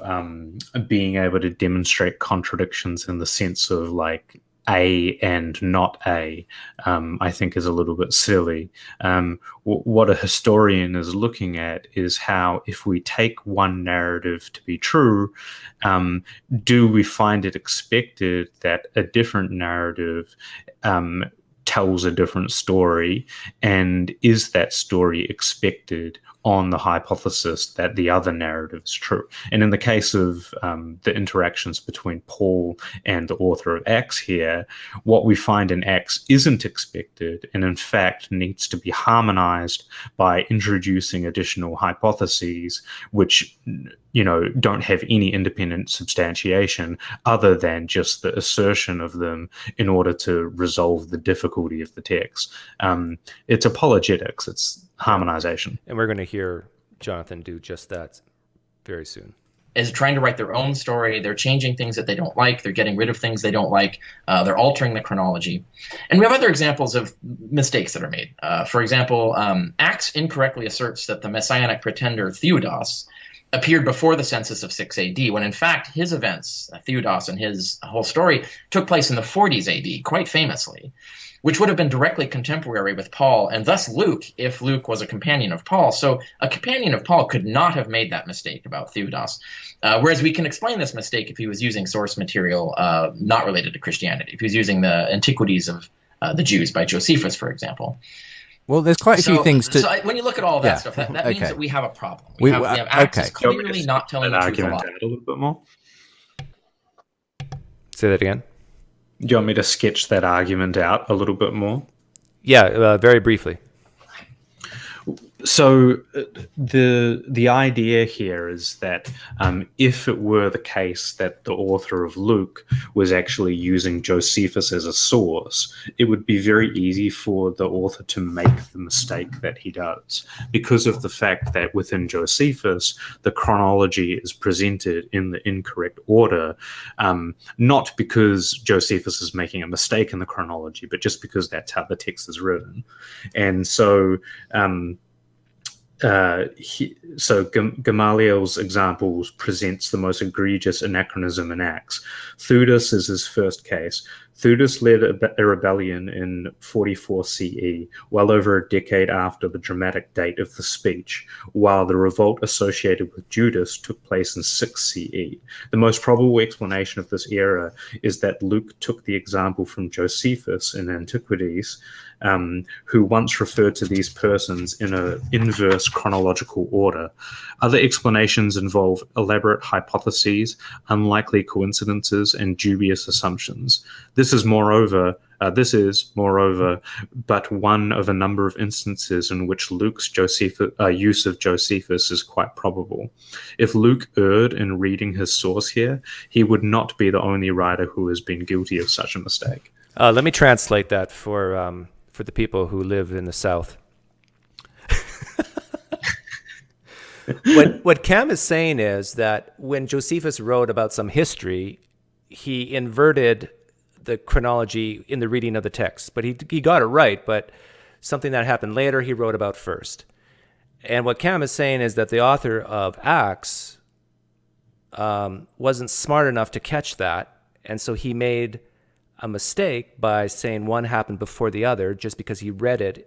being able to demonstrate contradictions in the sense of like A and not A, I think is a little bit silly. What a historian is looking at is how, if we take one narrative to be true, do we find it expected that a different narrative tells a different story, and is that story expected on the hypothesis that the other narrative is true? And in the case of the interactions between Paul and the author of Acts here, what we find in Acts isn't expected, and in fact needs to be harmonized by introducing additional hypotheses which, you know, don't have any independent substantiation other than just the assertion of them in order to resolve the difficulty of the text. It's apologetics, it's harmonization. And we're going to hear Jonathan do just that very soon. is trying to write their own story. They're changing things that they don't like. They're getting rid of things they don't like. They're altering the chronology. And we have other examples of mistakes that are made. For example, Acts incorrectly asserts that the messianic pretender Theudas appeared before the census of 6 AD, when in fact his events, Theudas and his whole story, took place in the 40s AD, quite famously, which would have been directly contemporary with Paul, and thus Luke, if Luke was a companion of Paul. So a companion of Paul could not have made that mistake about Theudas. Whereas we can explain this mistake if he was using source material not related to Christianity, if he was using the Antiquities of the Jews by Josephus, for example. Well, there's quite a few things to... So when you look at all that stuff, that means that we have a problem. We have Acts is clearly not telling the truth a lot. A little bit more? Say that again. Do you want me to sketch that argument out a little bit more? Yeah, very briefly. So the idea here is that if it were the case that the author of Luke was actually using Josephus as a source, it would be very easy for the author to make the mistake that he does, because of the fact that within Josephus, the chronology is presented in the incorrect order, not because Josephus is making a mistake in the chronology, but just because that's how the text is written. And so... Gamaliel's examples presents the most egregious anachronism in Acts. Theudas is his first case. Theudas led a rebellion in 44 CE, well over a decade after the dramatic date of the speech, while the revolt associated with Judas took place in 6 CE. The most probable explanation of this error is that Luke took the example from Josephus in Antiquities, who once referred to these persons in an inverse chronological order. Other explanations involve elaborate hypotheses, unlikely coincidences, and dubious assumptions. This is, moreover, but one of a number of instances in which Luke's use of Josephus is quite probable. If Luke erred in reading his source here, he would not be the only writer who has been guilty of such a mistake. Let me translate that for the people who live in the South. What Cam is saying is that when Josephus wrote about some history, he inverted the chronology in the reading of the text, but he got it right, but something that happened later he wrote about first. And what Cam is saying is that the author of Acts wasn't smart enough to catch that, and so he made a mistake by saying one happened before the other just because he read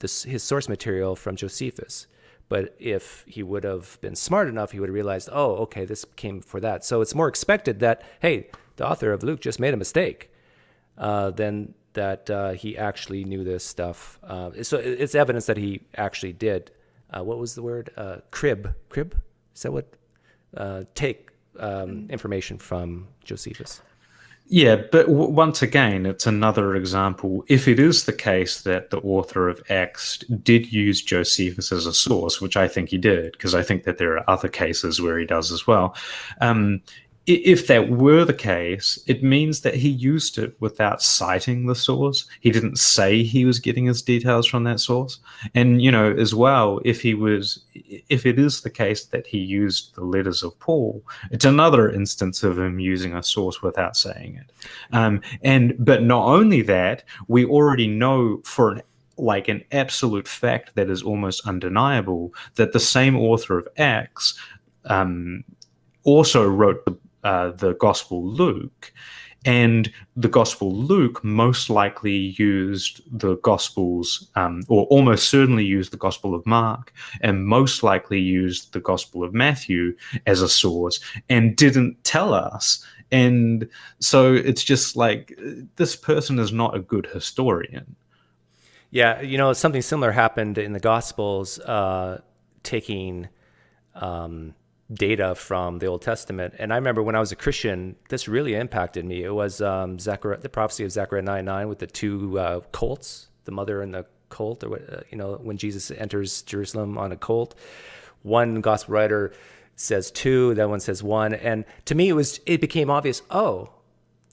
his source material from Josephus. But if he would have been smart enough, he would have realized, oh, okay, this came before that. So it's more expected that, hey, the author of Luke just made a mistake than that he actually knew this stuff. So it's evidence that he actually did. What was the word? Crib? Is that what? Take information from Josephus. Yeah, but once again, it's another example. If it is the case that the author of Acts did use Josephus as a source, which I think he did, because I think that there are other cases where he does as well. If that were the case, it means that he used it without citing the source. He didn't say he was getting his details from that source. And, as well, if it is the case that he used the letters of Paul, it's another instance of him using a source without saying it. But not only that, we already know for an absolute fact that is almost undeniable that the same author of Acts also wrote the Gospel Luke, and the Gospel Luke most likely used the Gospels, or almost certainly used the Gospel of Mark, and most likely used the Gospel of Matthew as a source, and didn't tell us. And so it's just like, this person is not a good historian. Yeah, something similar happened in the Gospels, taking data from the Old Testament. And I remember when I was a Christian, this really impacted me. It was the prophecy of Zechariah 9:9 with the two colts, the mother and the colt, or when Jesus enters Jerusalem on a colt. One gospel writer says two, that one says one. And to me, it became obvious,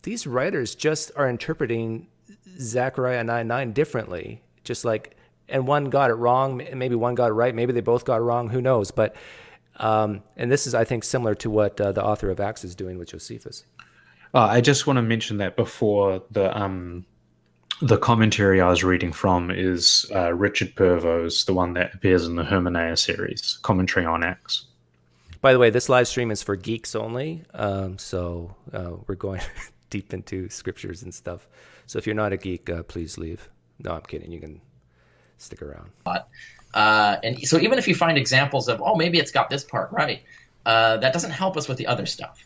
these writers just are interpreting Zechariah 9:9 differently. Just like, and one got it wrong, maybe one got it right, maybe they both got it wrong, who knows. But And this is, I think, similar to what the author of Acts is doing with Josephus. I just want to mention that before the commentary I was reading from is Richard Purvo's, the one that appears in the Hermeneia series, commentary on Acts. By the way, this live stream is for geeks only, so we're going deep into scriptures and stuff. So if you're not a geek, please leave. No, I'm kidding. You can stick around. And so even if you find examples of, maybe it's got this part right, that doesn't help us with the other stuff.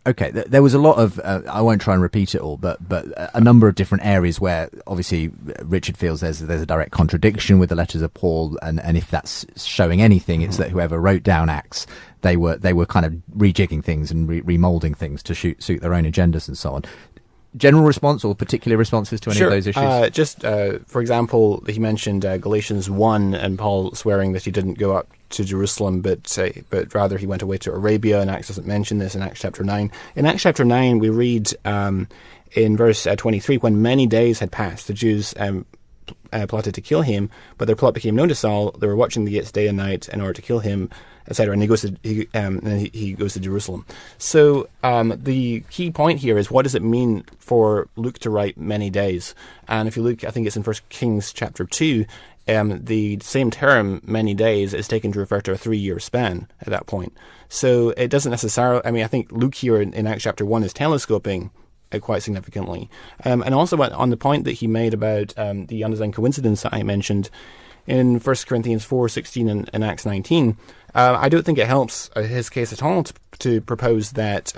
Okay, there was a lot of, I won't try and repeat it all, but a number of different areas where obviously Richard feels there's a direct contradiction with the letters of Paul, and if that's showing anything, it's that whoever wrote down Acts, they were kind of rejigging things and remoulding things to suit their own agendas and so on. General response or particular responses to any of those issues? For example, he mentioned Galatians 1 and Paul swearing that he didn't go up to Jerusalem, but rather he went away to Arabia, and Acts doesn't mention this in Acts chapter 9. In Acts chapter 9, we read in verse 23, when many days had passed, the Jews plotted to kill him, but their plot became known to Saul. They were watching the gates day and night in order to kill him, etc. And he goes to Jerusalem. So the key point here is, what does it mean for Luke to write many days? And if you look, I think it's in 1 Kings chapter 2, the same term, many days, is taken to refer to a 3-year span at that point. So it doesn't necessarily, I think Luke here in Acts chapter 1 is telescoping quite significantly. And also on the point that he made about the undesigned coincidence that I mentioned in 1 Corinthians 4:16 and Acts 19, I don't think it helps his case at all to propose that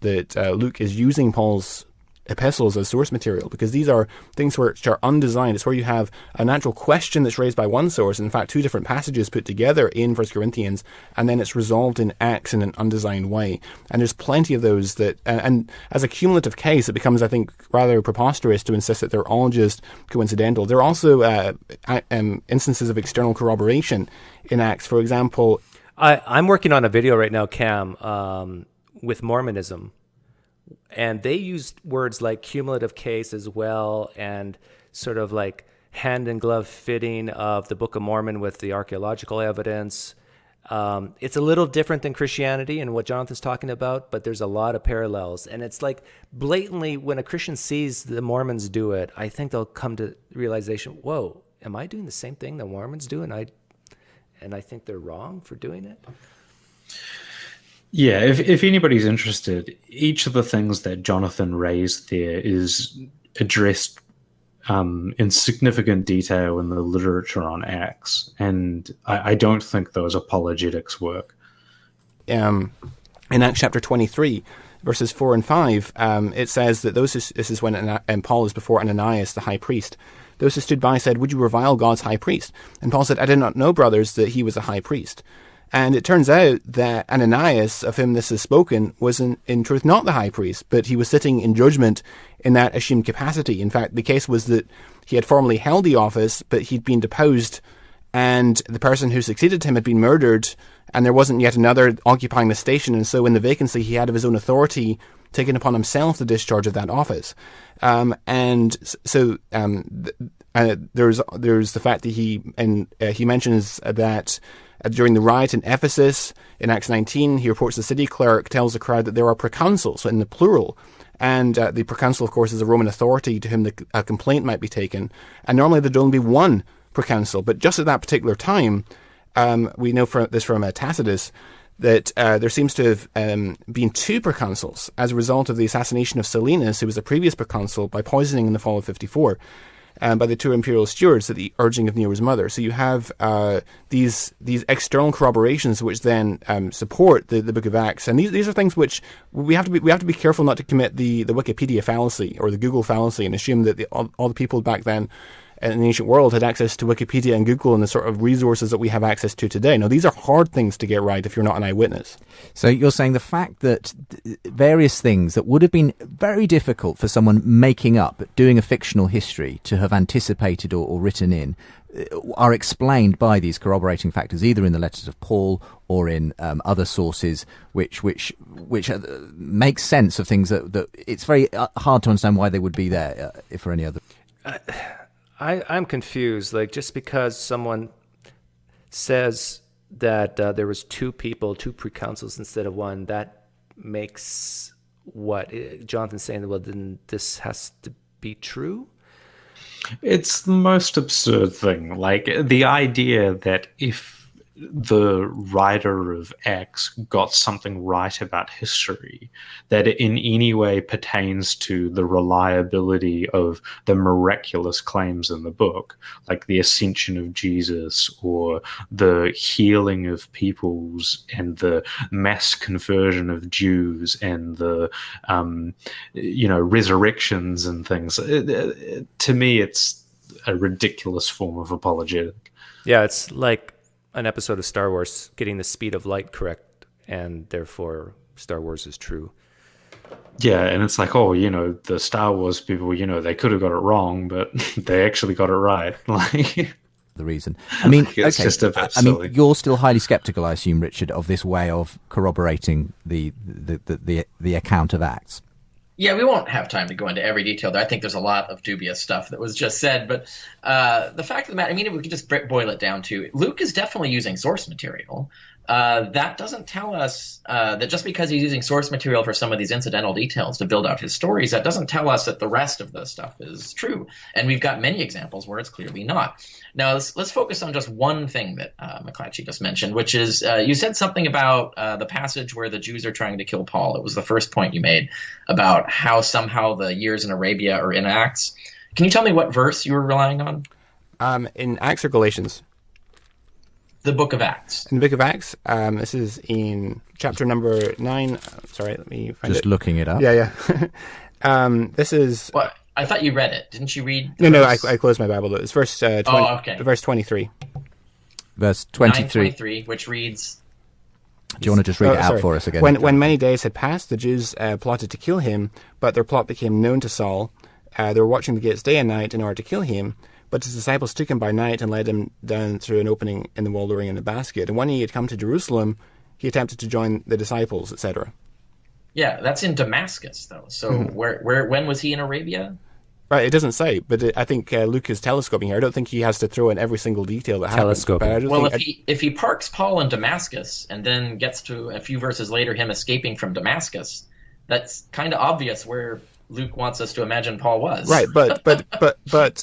Luke is using Paul's epistles as source material, because these are things which are undesigned. It's where you have a natural question that's raised by one source, in fact 2 different passages put together in 1 Corinthians, and then it's resolved in Acts in an undesigned way. And there's plenty of those that, and as a cumulative case, it becomes, I think, rather preposterous to insist that they're all just coincidental. There are also instances of external corroboration in Acts. For example, I'm working on a video right now, Cam, with Mormonism. And they used words like cumulative case as well, and sort of like hand in glove fitting of the Book of Mormon with the archaeological evidence. It's a little different than Christianity and what Jonathan's talking about, but there's a lot of parallels. And it's like blatantly, when a Christian sees the Mormons do it, I think they'll come to realization, whoa, am I doing the same thing the Mormons do? And I think they're wrong for doing it. Yeah, if anybody's interested, each of the things that Jonathan raised there is addressed in significant detail in the literature on Acts, and I don't think those apologetics work. In Acts chapter 23, verses 4 and 5, it says that this is when Paul is before Ananias, the high priest. Those who stood by said, "Would you revile God's high priest?" And Paul said, "I did not know, brothers, that he was a high priest." And it turns out that Ananias, of whom this is spoken, was in truth not the high priest, but he was sitting in judgment in that assumed capacity. In fact, the case was that he had formerly held the office, but he'd been deposed, and the person who succeeded him had been murdered, and there wasn't yet another occupying the station. And so in the vacancy, he had of his own authority taken upon himself the discharge of that office. There's the fact that he mentions that during the riot in Ephesus, in Acts 19, he reports the city clerk tells the crowd that there are proconsuls, so in the plural. And the proconsul, of course, is a Roman authority to whom a complaint might be taken. And normally there'd only be one proconsul. But just at that particular time, we know from Tacitus, that there seems to have been 2 proconsuls as a result of the assassination of Silenus, who was a previous proconsul, by poisoning in the fall of 54. By the 2 imperial stewards at the urging of Nero's mother. So you have these external corroborations which then support the Book of Acts, and these are things which we have to be careful not to commit the Wikipedia fallacy or the Google fallacy and assume that all the people back then in the ancient world had access to Wikipedia and Google and the sort of resources that we have access to today. Now, these are hard things to get right if you're not an eyewitness. So you're saying the fact that various things that would have been very difficult for someone making up, doing a fictional history, to have anticipated or written in, are explained by these corroborating factors, either in the letters of Paul or in other sources, which make sense of things that it's very hard to understand why they would be there, if for any other. I'm confused. Like, just because someone says that there was two proconsuls instead of one, that makes what Jonathan's saying, well, then this has to be true? It's the most absurd thing. Like, the idea that if the writer of Acts got something right about history, that it in any way pertains to the reliability of the miraculous claims in the book, like the ascension of Jesus or the healing of peoples and the mass conversion of Jews and the resurrections and things. To me, it's a ridiculous form of apologetic. Yeah, it's like an episode of Star Wars getting the speed of light correct, and therefore Star Wars is true. Yeah, and it's like, the Star Wars people, they could have got it wrong, but they actually got it right. Like, the reason. I mean, it's okay. just a bit silly. You're still highly skeptical, I assume, Richard, of this way of corroborating the account of Acts. Yeah, we won't have time to go into every detail there. I think there's a lot of dubious stuff that was just said. But the fact of the matter, if we could just boil it down to, Luke is definitely using source material. That doesn't tell us that just because he's using source material for some of these incidental details to build out his stories, that doesn't tell us that the rest of the stuff is true. And we've got many examples where it's clearly not. Now, let's focus on just one thing that McLatchie just mentioned, which is you said something about the passage where the Jews are trying to kill Paul. It was the first point you made about how somehow the years in Arabia are in Acts. Can you tell me what verse you were relying on? In Acts or Galatians? The book of Acts. In the book of Acts, this is in chapter number 9. Sorry, let me find it. Just looking it up. Yeah. This is... Well, I thought you read it. Didn't you read? No, I closed my Bible. It's verse 20, verse 23. Verse 23. 9:23, which reads... Do you want to just read it out for us again? When many days had passed, the Jews plotted to kill him, but their plot became known to Saul. They were watching the gates day and night in order to kill him. But his disciples took him by night and led him down through an opening in the wall during in a basket. And when he had come to Jerusalem, he attempted to join the disciples, etc. Yeah, that's in Damascus, though. So when was he in Arabia? Right, it doesn't say, but I think Luke is telescoping here. I don't think he has to throw in every single detail that happens. Telescoping. Well, if he parks Paul in Damascus and then gets to a few verses later him escaping from Damascus, that's kind of obvious where Luke wants us to imagine Paul was. Right, but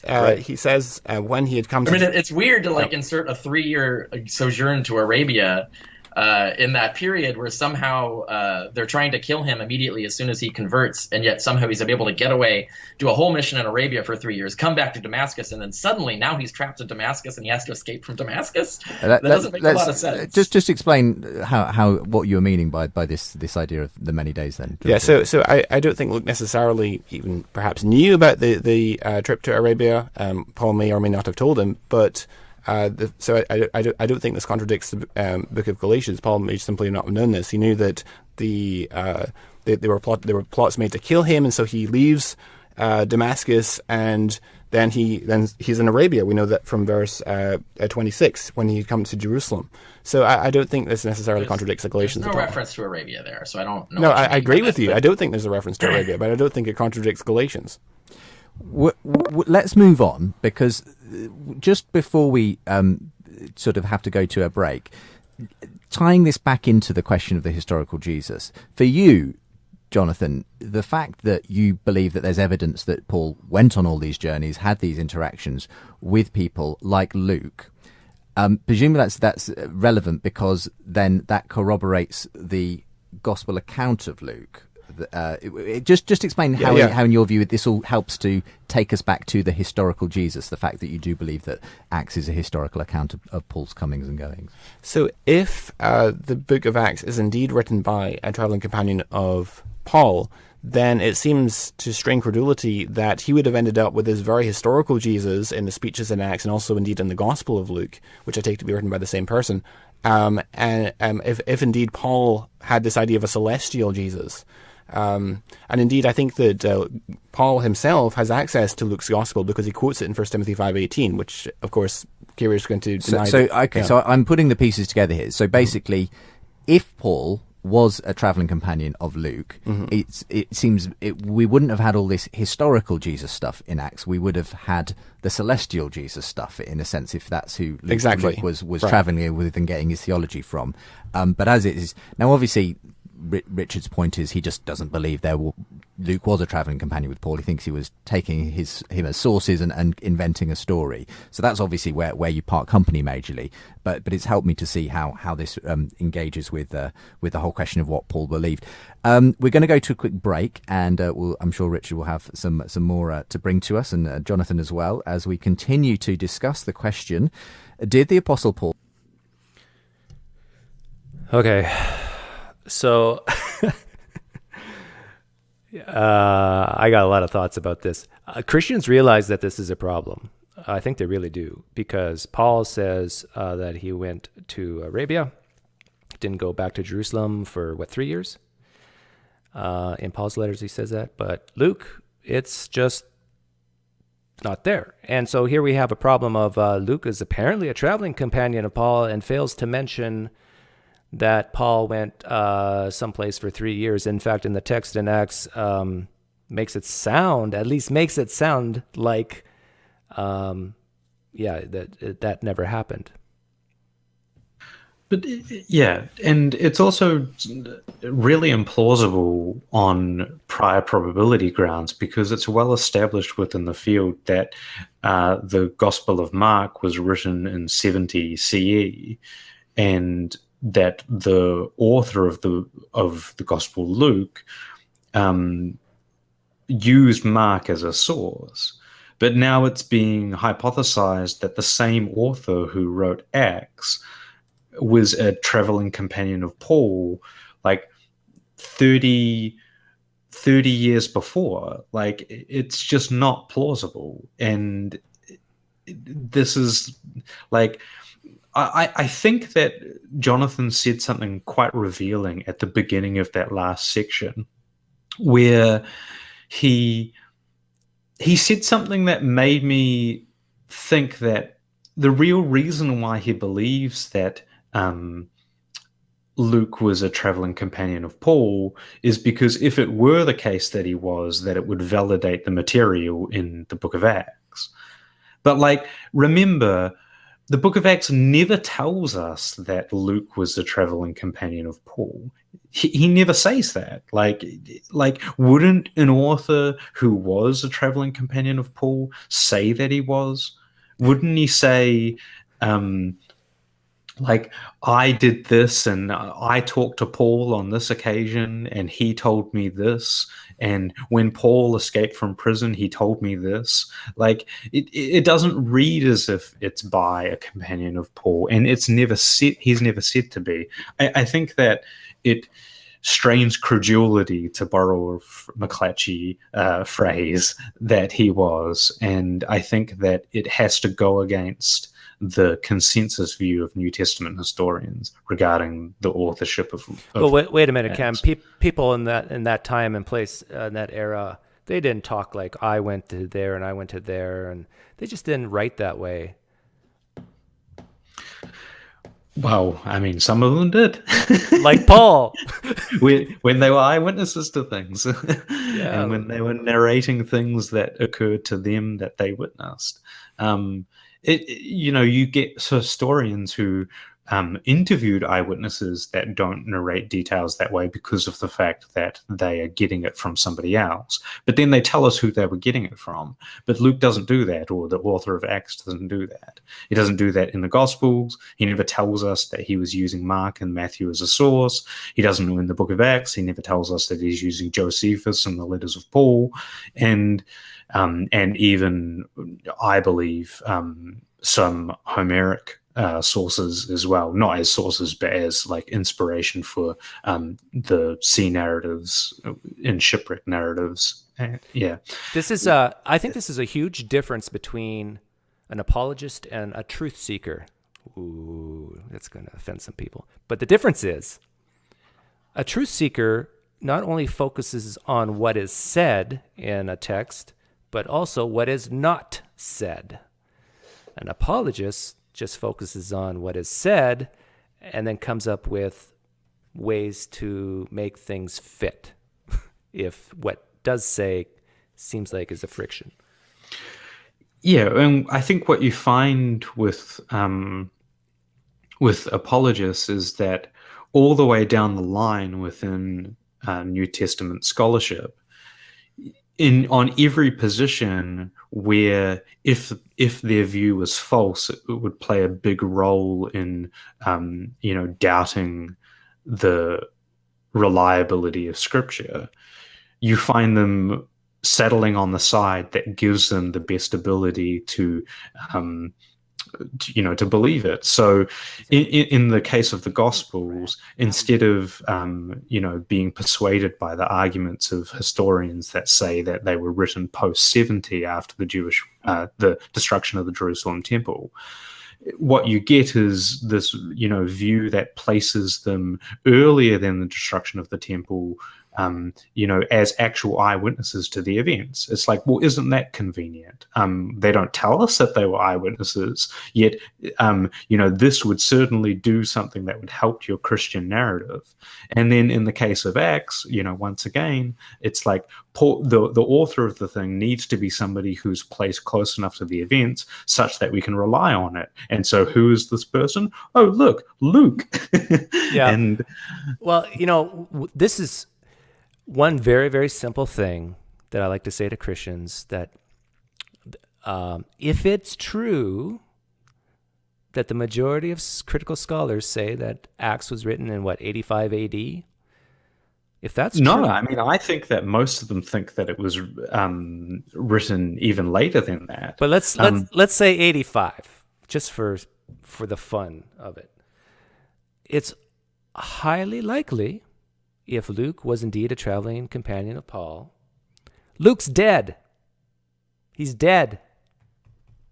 Right. He says when he had come to... it's weird to insert a 3-year sojourn to Arabia in that period where somehow they're trying to kill him immediately as soon as he converts, and yet somehow he's able to get away, do a whole mission in Arabia for 3 years, come back to Damascus, and then suddenly now he's trapped in Damascus and he has to escape from Damascus. That doesn't make a lot of sense. Just explain how what you're meaning by this idea of the many days then. Yeah, so I don't think Luke necessarily even perhaps knew about the trip to Arabia. Paul may or may not have told him, but... So I don't think this contradicts the book of Galatians. Paul may simply not have known this. He knew that there were plots made to kill him, and so he leaves Damascus, and then he's in Arabia. We know that from verse 26 when he comes to Jerusalem. So I don't think this necessarily contradicts the Galatians. There's no at all. reference to Arabia there, so I don't know. No, I agree with you. I don't think there's a reference to Arabia, but I don't think it contradicts Galatians. Let's move on, because just before we sort of have to go to a break, tying this back into the question of the historical Jesus, for you, Jonathan, the fact that you believe that there's evidence that Paul went on all these journeys, had these interactions with people like Luke, presumably that's relevant because then that corroborates the gospel account of Luke. Just explain how in your view this all helps to take us back to the historical Jesus, the fact that you do believe that Acts is a historical account of Paul's comings and goings. So if the book of Acts is indeed written by a traveling companion of Paul, then it seems to strain credulity that he would have ended up with this very historical Jesus in the speeches in Acts and also indeed in the Gospel of Luke, which I take to be written by the same person. And if indeed Paul had this idea of a celestial Jesus, and indeed, I think that Paul himself has access to Luke's gospel because he quotes it in 1 Timothy 5:18, which, of course, Kierkegaard is going to deny. So I'm putting the pieces together here. So basically, if Paul was a traveling companion of Luke, it seems we wouldn't have had all this historical Jesus stuff in Acts. We would have had the celestial Jesus stuff, in a sense, if that's who Luke was right. traveling with and getting his theology from. But as it is now, obviously, Richard's point is he just doesn't believe Luke was a traveling companion with Paul. He thinks he was taking him as sources and inventing a story. So that's obviously where you part company majorly. But it's helped me to see how this engages with the whole question of what Paul believed. We're going to go to a quick break, and I'm sure Richard will have some more to bring to us, and Jonathan as well, as we continue to discuss the question: did the Apostle Paul? Okay. So I got a lot of thoughts about this. Christians realize that this is a problem. I think they really do, because Paul says that he went to Arabia, didn't go back to Jerusalem for 3 years? In Paul's letters he says that, but Luke, it's just not there. And so here we have a problem of Luke is apparently a traveling companion of Paul and fails to mention that Paul went someplace for 3 years. In fact, in the text in Acts, makes it sound like, that never happened. But yeah, and it's also really implausible on prior probability grounds, because it's well established within the field that the Gospel of Mark was written in 70 CE, and that the author of the Gospel, Luke, used Mark as a source. But now it's being hypothesized that the same author who wrote Acts was a traveling companion of Paul, like 30 years before. Like, it's just not plausible. And this is like, I think that Jonathan said something quite revealing at the beginning of that last section, where he said something that made me think that the real reason why he believes that Luke was a traveling companion of Paul is because if it were the case that he was, that it would validate the material in the book of Acts. But remember, the book of Acts never tells us that Luke was a traveling companion of Paul. He never says that. Like, wouldn't an author who was a traveling companion of Paul say that he was? Wouldn't he say, I did this and I talked to Paul on this occasion and he told me this, and when Paul escaped from prison he told me this? It doesn't read as if it's by a companion of Paul, and he's never said to be. I think that it strains credulity, to borrow a McLatchie phrase, that he was, and I think that it has to go against the consensus view of New Testament historians regarding the authorship of well, wait a minute, Acts. Cam. People in that time and place, in that era, they didn't talk like I went to there and I went to there, and they just didn't write that way. Well, I mean, some of them did. Like Paul. when they were eyewitnesses to things. Yeah. And when they were narrating things that occurred to them that they witnessed. You get historians who interviewed eyewitnesses that don't narrate details that way because of the fact that they are getting it from somebody else. But then they tell us who they were getting it from. But Luke doesn't do that, or the author of Acts doesn't do that. He doesn't do that in the Gospels. He never tells us that he was using Mark and Matthew as a source. He doesn't in the book of Acts. He never tells us that he's using Josephus and the letters of Paul. And even, I believe, some Homeric sources as well, not as sources, but as inspiration for the sea narratives and shipwreck narratives. Yeah. This is I think this is a huge difference between an apologist and a truth seeker. Ooh, that's going to offend some people. But the difference is a truth seeker not only focuses on what is said in a text, but also what is not said. An apologist just focuses on what is said and then comes up with ways to make things fit if what does say seems like is a friction. Yeah, and I think what you find with apologists is that all the way down the line within New Testament scholarship, on every position where if their view was false, it would play a big role in doubting the reliability of Scripture, you find them settling on the side that gives them the best ability to believe it. So in the case of the Gospels, instead of being persuaded by the arguments of historians that say that they were written post 70 after the destruction of the Jerusalem temple, what you get is this view that places them earlier than the destruction of the temple, as actual eyewitnesses to the events. It's like, well, isn't that convenient? They don't tell us that they were eyewitnesses, yet, this would certainly do something that would help your Christian narrative. And then in the case of Acts, once again, it's like the author of the thing needs to be somebody who's placed close enough to the events such that we can rely on it. And so who is this person? Oh, look, Luke. Yeah. And well, this is one very, very simple thing that I like to say to Christians, that if it's true that the majority of critical scholars say that Acts was written in 85 AD, if that's no, true, I mean, I think that most of them think that it was written even later than that. But let's say 85, just for the fun of it. It's highly likely, if Luke was indeed a traveling companion of Paul, Luke's dead. He's dead.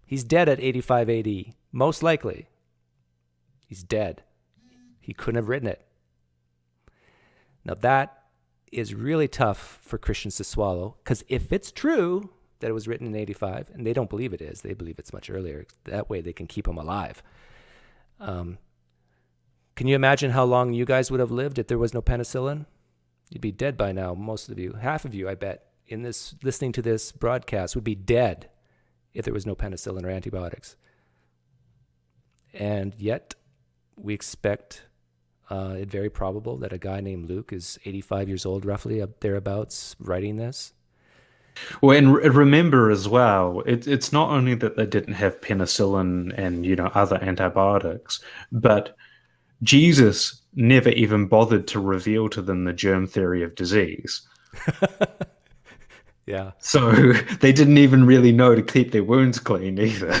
He's dead at 85 AD. Most likely. He's dead. He couldn't have written it. Now that is really tough for Christians to swallow, because if it's true that it was written in 85, and they don't believe it is, they believe it's much earlier. That way they can keep him alive. Can you imagine how long you guys would have lived if there was no penicillin? You'd be dead by now, most of you. Half of you, I bet, in this listening to this broadcast would be dead if there was no penicillin or antibiotics. And yet, we expect it very probable that a guy named Luke is 85 years old, roughly, up thereabouts, writing this. Well, and remember as well, it's not only that they didn't have penicillin and other antibiotics, but Jesus never even bothered to reveal to them the germ theory of disease. Yeah. So they didn't even really know to keep their wounds clean either.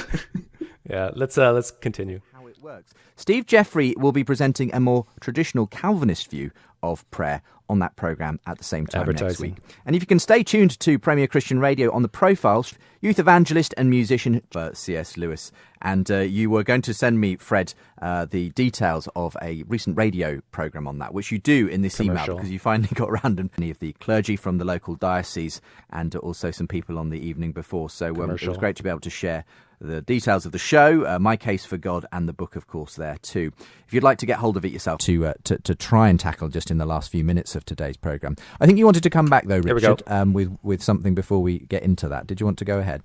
Yeah. Let's continue. How it works. Steve Jeffrey will be presenting a more traditional Calvinist view of prayer on that programme at the same time next week. And if you can stay tuned to Premier Christian Radio on the profiles, youth evangelist and musician C.S. Lewis. And you were going to send me, Fred, the details of a recent radio programme on that, which you do in this email, because you finally got around to many of the clergy from the local diocese and also some people on the evening before. So it was great to be able to share the details of the show, My Case for God, and the book, of course, there too. If you'd like to get hold of it yourself to try and tackle just in the last few minutes of today's programme. I think you wanted to come back, though, Richard, with something before we get into that. Did you want to go ahead?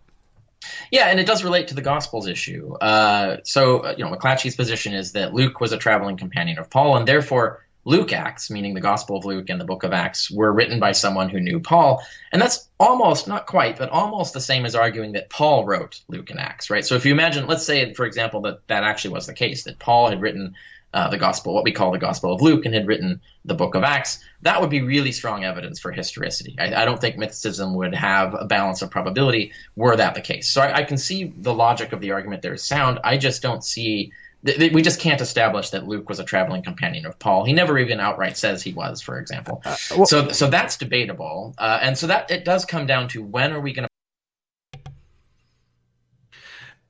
Yeah, and it does relate to the Gospels issue. McLatchie's position is that Luke was a traveling companion of Paul, and therefore Luke Acts, meaning the Gospel of Luke and the book of Acts, were written by someone who knew Paul. And that's almost, not quite, but almost the same as arguing that Paul wrote Luke and Acts, right? So if you imagine, let's say, for example, that actually was the case, that Paul had written the Gospel, what we call the Gospel of Luke, and had written the book of Acts, that would be really strong evidence for historicity. I don't think mythicism would have a balance of probability were that the case. So I can see the logic of the argument there is sound. I just don't see... We just can't establish that Luke was a traveling companion of Paul. He never even outright says he was, for example. So that's debatable. And so that it does come down to when are we going to...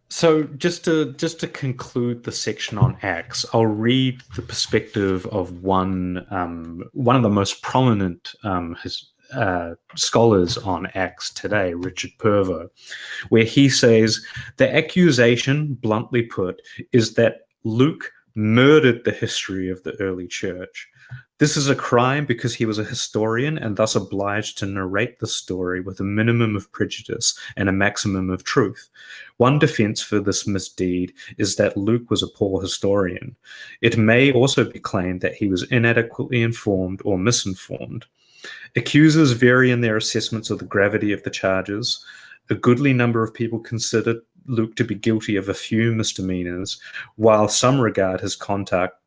So just to conclude the section on Acts, I'll read the perspective of one of the most prominent scholars on Acts today, Richard Purver, where he says, the accusation, bluntly put, is that Luke murdered the history of the early church. This is a crime because he was a historian and thus obliged to narrate the story with a minimum of prejudice and a maximum of truth. One defense for this misdeed is that Luke was a poor historian. It may also be claimed that he was inadequately informed or misinformed. Accusers vary in their assessments of the gravity of the charges. A goodly number of people consider Luke to be guilty of a few misdemeanors, while some regard his conduct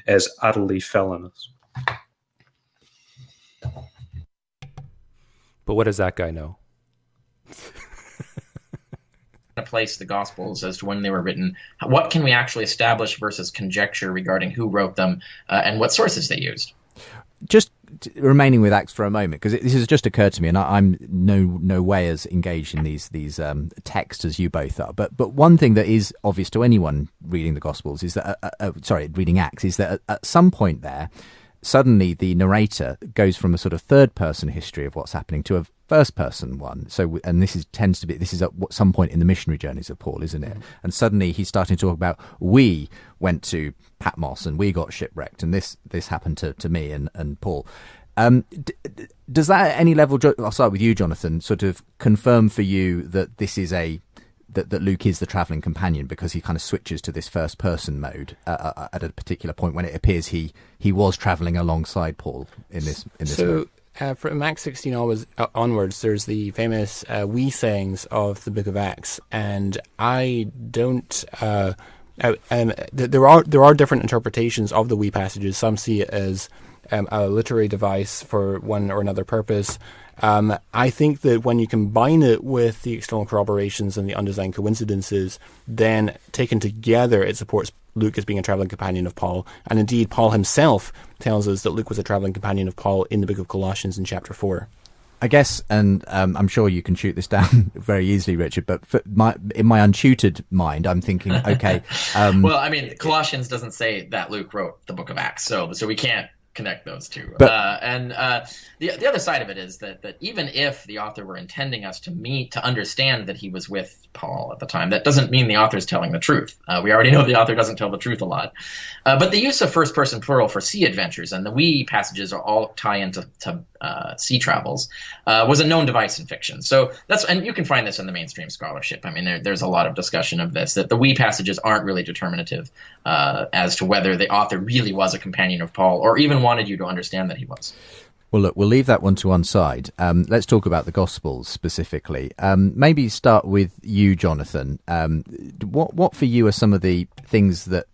as utterly felonious. But what does that guy know? Place the Gospels as to when they were written. What can we actually establish versus conjecture regarding who wrote them and what sources they used? Just remaining with Acts for a moment, because this has just occurred to me, and I'm no way as engaged in these texts as you both are. But one thing that is obvious to anyone reading the Gospels is that reading Acts is that at some point there, suddenly the narrator goes from a sort of third person history of what's happening to a first person one. So, and this is at some point in the missionary journeys of Paul, isn't it? And suddenly he's starting to talk about, we went to Patmos and we got shipwrecked, and this happened to me and Paul. Does that at any level, I'll start with you, Jonathan, sort of confirm for you that this is that Luke is the travelling companion, because he kind of switches to this first person mode at a particular point when it appears he was travelling alongside Paul in this mode? From Acts 16 onwards, there's the famous we sayings of the Book of Acts, and I don't. There are different interpretations of the we passages. Some see it as a literary device for one or another purpose. I think that when you combine it with the external corroborations and the undesigned coincidences, then taken together, it supports Luke as being a traveling companion of Paul. And indeed, Paul himself tells us that Luke was a traveling companion of Paul in the book of Colossians in chapter 4. I guess, and I'm sure you can shoot this down very easily, Richard, but in my untutored mind, I'm thinking, okay. Well, I mean, Colossians doesn't say that Luke wrote the book of Acts, so we can't connect those two. But, the other side of it is that even if the author were intending us to understand that he was with Paul at the time, that doesn't mean the author's telling the truth. We already know the author doesn't tell the truth a lot. But the use of first person plural for sea adventures and the we passages are all tie into sea travels was a known device in fiction. So and you can find this in the mainstream scholarship. I mean, there's a lot of discussion of this, that the we passages aren't really determinative as to whether the author really was a companion of Paul or even wanted you to understand that he was. Well, look, we'll leave that one to one side. Let's talk about the Gospels specifically. Maybe start with you, Jonathan. What for you are some of the things that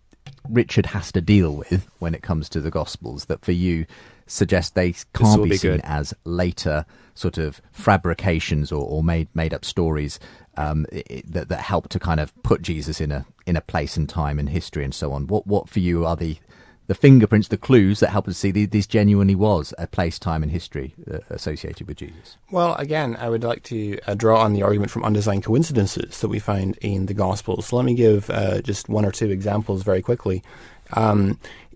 Richard has to deal with when it comes to the Gospels that for you suggest they can't be seen as later sort of fabrications or made up stories that help to kind of put Jesus in a place and time in history and so on? What for you are the fingerprints, the clues that help us see this genuinely was a place, time, and history associated with Jesus? Well, again, I would like to draw on the argument from undesigned coincidences that we find in the Gospels. So let me give just one or two examples very quickly.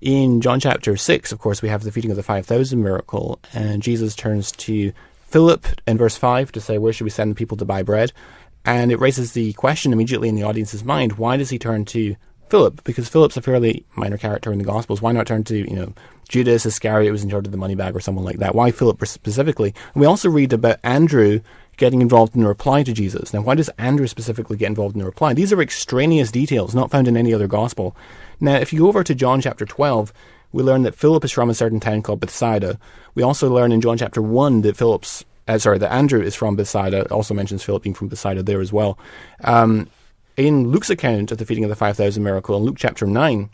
In John chapter 6, of course, we have the feeding of the 5,000 miracle, and Jesus turns to Philip in verse 5 to say, where should we send the people to buy bread? And it raises the question immediately in the audience's mind, why does he turn to Philip? Because Philip's a fairly minor character in the Gospels. Why not turn to, Judas Iscariot was in charge of the money bag or someone like that? Why Philip specifically? And we also read about Andrew getting involved in the reply to Jesus. Now, why does Andrew specifically get involved in the reply? These are extraneous details not found in any other Gospel. Now, if you go over to John chapter 12, we learn that Philip is from a certain town called Bethsaida. We also learn in John chapter 1 that that Andrew is from Bethsaida. It also mentions Philip being from Bethsaida there as well. In Luke's account of the feeding of the 5,000 miracle, in Luke chapter 9,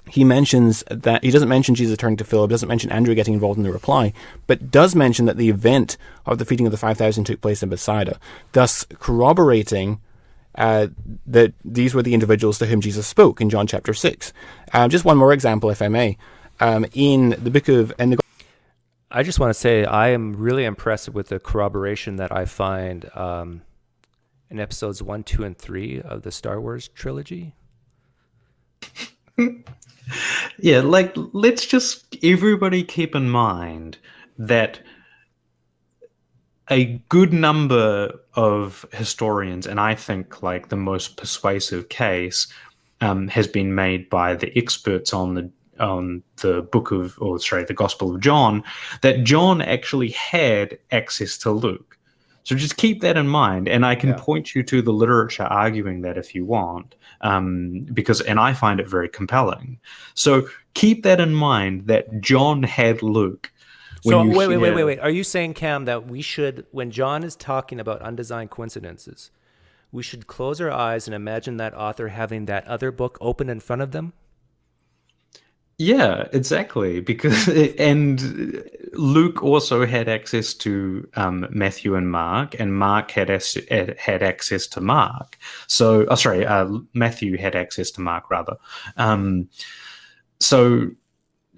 he mentions that he doesn't mention Jesus turning to Philip, doesn't mention Andrew getting involved in the reply, but does mention that the event of the feeding of the 5,000 took place in Bethsaida, thus corroborating that these were the individuals to whom Jesus spoke in John chapter 6. Just one more example, if I may. In the book of... I just want to say I am really impressed with the corroboration that I find in episodes 1, 2, and 3 of the Star Wars trilogy. Yeah, let's just everybody keep in mind that a good number of historians, and I think the most persuasive case has been made by the experts on the the Gospel of John, that John actually had access to Luke. So just keep that in mind, and I can point you to the literature arguing that if you want, and I find it very compelling. So keep that in mind, that John had Luke. So wait. Are you saying, Cam, that we should, when John is talking about undesigned coincidences, we should close our eyes and imagine that author having that other book open in front of them? Yeah, exactly. And Luke also had access to Matthew and Mark had access to Mark. So, Matthew had access to Mark rather. So,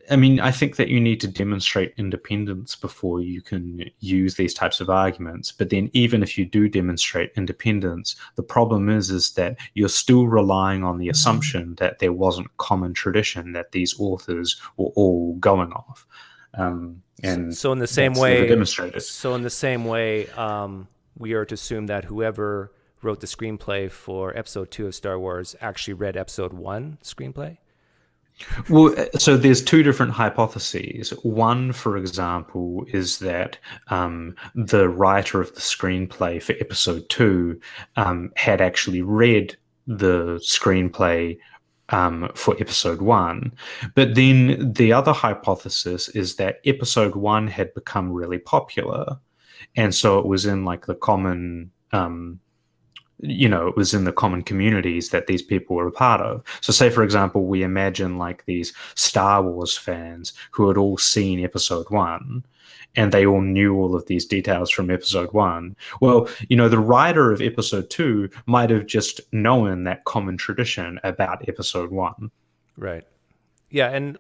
I mean, I think that you need to demonstrate independence before you can use these types of arguments. But then even if you do demonstrate independence, the problem is that you're still relying on the assumption that there wasn't common tradition that these authors were all going off. So in the same way, we are to assume that whoever wrote the screenplay for episode 2 of Star Wars actually read episode 1 screenplay? Well, so there's two different hypotheses. One, for example, is that the writer of the screenplay for episode 2 had actually read the screenplay for episode 1. But then the other hypothesis is that episode 1 had become really popular. And so it was in like the common... it was in the common communities that these people were a part of. So say, for example, we imagine like these Star Wars fans who had all seen episode 1 and they all knew all of these details from episode 1. Well, the writer of episode 2 might have just known that common tradition about episode 1. Right. Yeah, and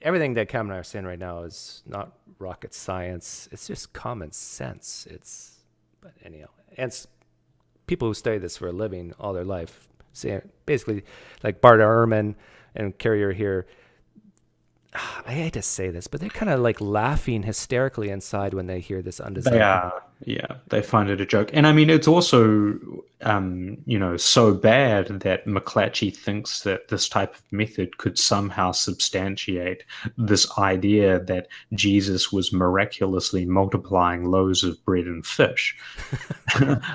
everything that Cam and I are saying right now is not rocket science. It's just common sense. But anyhow, and people who study this for a living all their life, say basically like Bart Ehrman and Carrier here, I hate to say this, but they're kind of like laughing hysterically inside when they hear this undesigned. They are, yeah. They find it a joke. And I mean, it's also, so bad that McLatchie thinks that this type of method could somehow substantiate this idea that Jesus was miraculously multiplying loaves of bread and fish.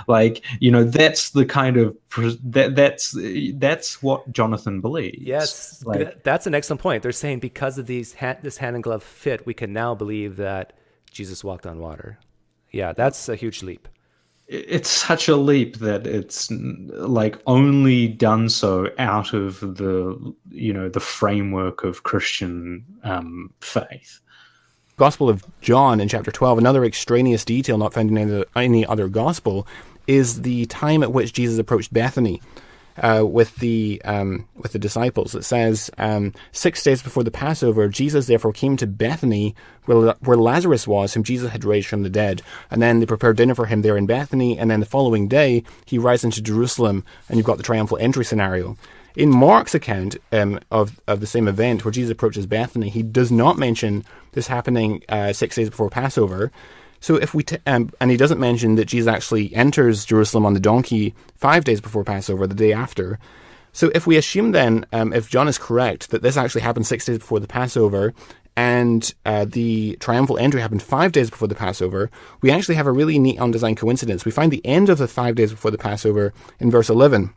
That's the kind of, that's what Jonathan believes. Yes, that's an excellent point. They're saying because of this hand and glove fit, we can now believe that Jesus walked on water. Yeah, that's a huge leap. It's such a leap that it's like only done so out of the framework of Christian faith. Gospel of John in chapter 12, another extraneous detail not found in any other gospel, is the time at which Jesus approached Bethany with the disciples. It says, 6 days before the Passover, Jesus therefore came to Bethany, where Lazarus was, whom Jesus had raised from the dead. And then they prepared dinner for him there in Bethany, and then the following day, he rides into Jerusalem, and you've got the triumphal entry scenario. In Mark's account of the same event, where Jesus approaches Bethany, he does not mention this happening 6 days before Passover. So if we and he doesn't mention that Jesus actually enters Jerusalem on the donkey 5 days before Passover, the day after. So if we assume then, if John is correct, that this actually happened 6 days before the Passover, and the triumphal entry happened 5 days before the Passover, we actually have a really neat undesigned coincidence. We find the end of the 5 days before the Passover in verse 11.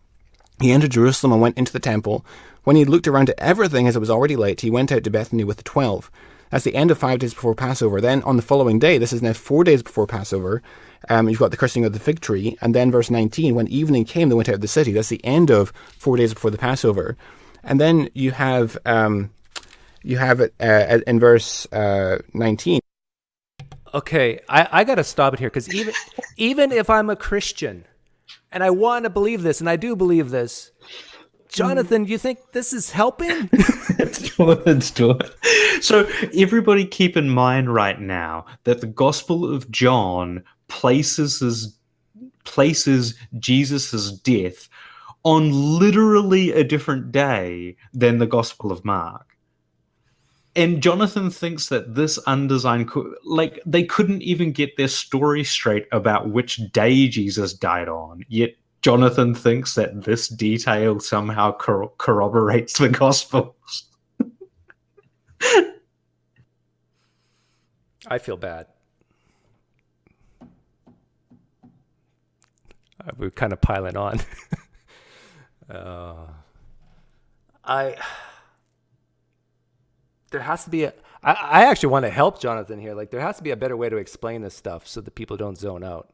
He entered Jerusalem and went into the temple. When he had looked around at everything as it was already late, he went out to Bethany with the 12. That's the end of 5 days before Passover. Then on the following day, this is now 4 days before Passover, you've got the christening of the fig tree. And then verse 19, when evening came, they went out of the city. That's the end of 4 days before the Passover. And then you have it in verse 19. Okay, I got to stop it here, because even if I'm a Christian and I want to believe this, and I do believe this, Jonathan, you think this is helping? Let's do it. So everybody keep in mind right now that the Gospel of John places Jesus' death on literally a different day than the Gospel of Mark. And Jonathan thinks that this undesigned, they couldn't even get their story straight about which day Jesus died on, yet Jonathan thinks that this detail somehow corroborates the Gospels. I feel bad. We're kind of piling on. There has to be I actually want to help Jonathan here. Like, there has to be a better way to explain this stuff so that people don't zone out.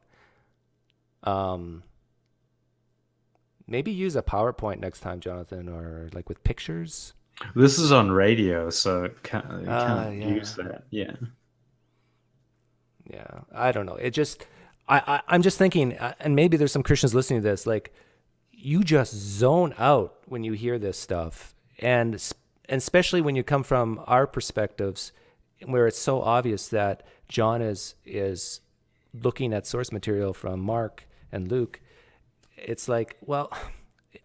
Maybe use a PowerPoint next time, Jonathan, or like with pictures. This is on radio, so can't use that. Yeah. Yeah, I don't know. It just, I'm just thinking, and maybe there's some Christians listening to this, like, you just zone out when you hear this stuff, and especially when you come from our perspectives, where it's so obvious that John is looking at source material from Mark and Luke. It's like, well,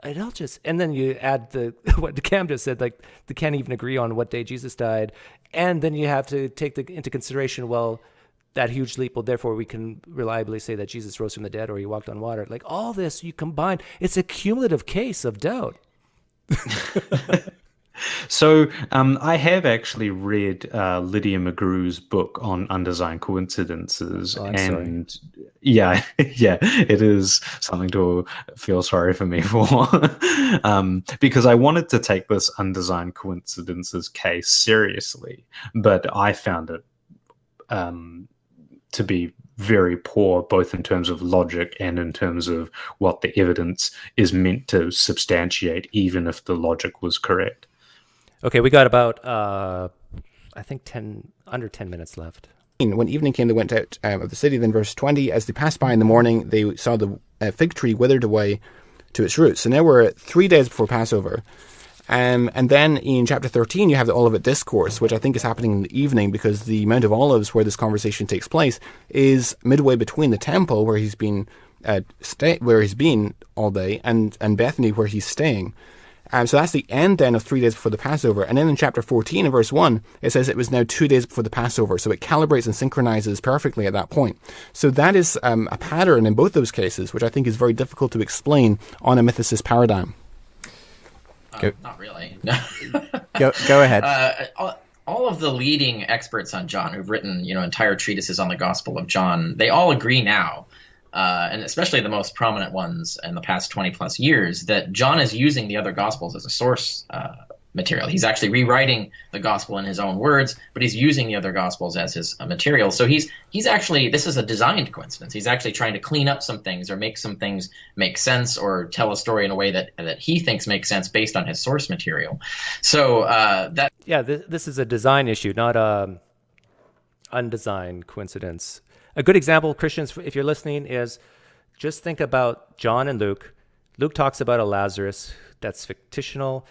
it'll just, and then you add what Cam just said, like, they can't even agree on what day Jesus died, and then you have to take into consideration, well, that huge leap, well, therefore we can reliably say that Jesus rose from the dead or he walked on water. Like, all this you combine, it's a cumulative case of doubt. So I have actually read Lydia Mcgrew's book on undesigned coincidences, Sorry. Yeah, it is something to feel sorry for me for, because I wanted to take this undesigned coincidences case seriously, but I found it to be very poor, both in terms of logic and in terms of what the evidence is meant to substantiate, even if the logic was correct. Okay, we got about, I think, under 10 minutes left. When evening came, they went out of the city. Then verse 20, as they passed by in the morning, they saw the fig tree withered away to its roots. So now we're 3 days before Passover. And then in chapter 13, you have the Olivet Discourse, which I think is happening in the evening, because the Mount of Olives, where this conversation takes place, is midway between the temple, where he's been all day, and Bethany, where he's staying. So that's the end then of 3 days before the Passover. And then in chapter 14, in verse 1, it says it was now 2 days before the Passover. So it calibrates and synchronizes perfectly at that point. So that is a pattern in both those cases, which I think is very difficult to explain on a mythicist paradigm. Not really. Go ahead. All of the leading experts on John who've written, entire treatises on the Gospel of John, they all agree now, and especially the most prominent ones in the past 20 plus years, that John is using the other Gospels as a source material. He's actually rewriting the Gospel in his own words, but he's using the other Gospels as his material. So he's actually, this is a designed coincidence. He's actually trying to clean up some things or make some things make sense or tell a story in a way that he thinks makes sense based on his source material. So this is a design issue, not a undesigned coincidence. A good example, Christians, if you're listening, is just think about John and Luke. Luke talks about a Lazarus that's fictional.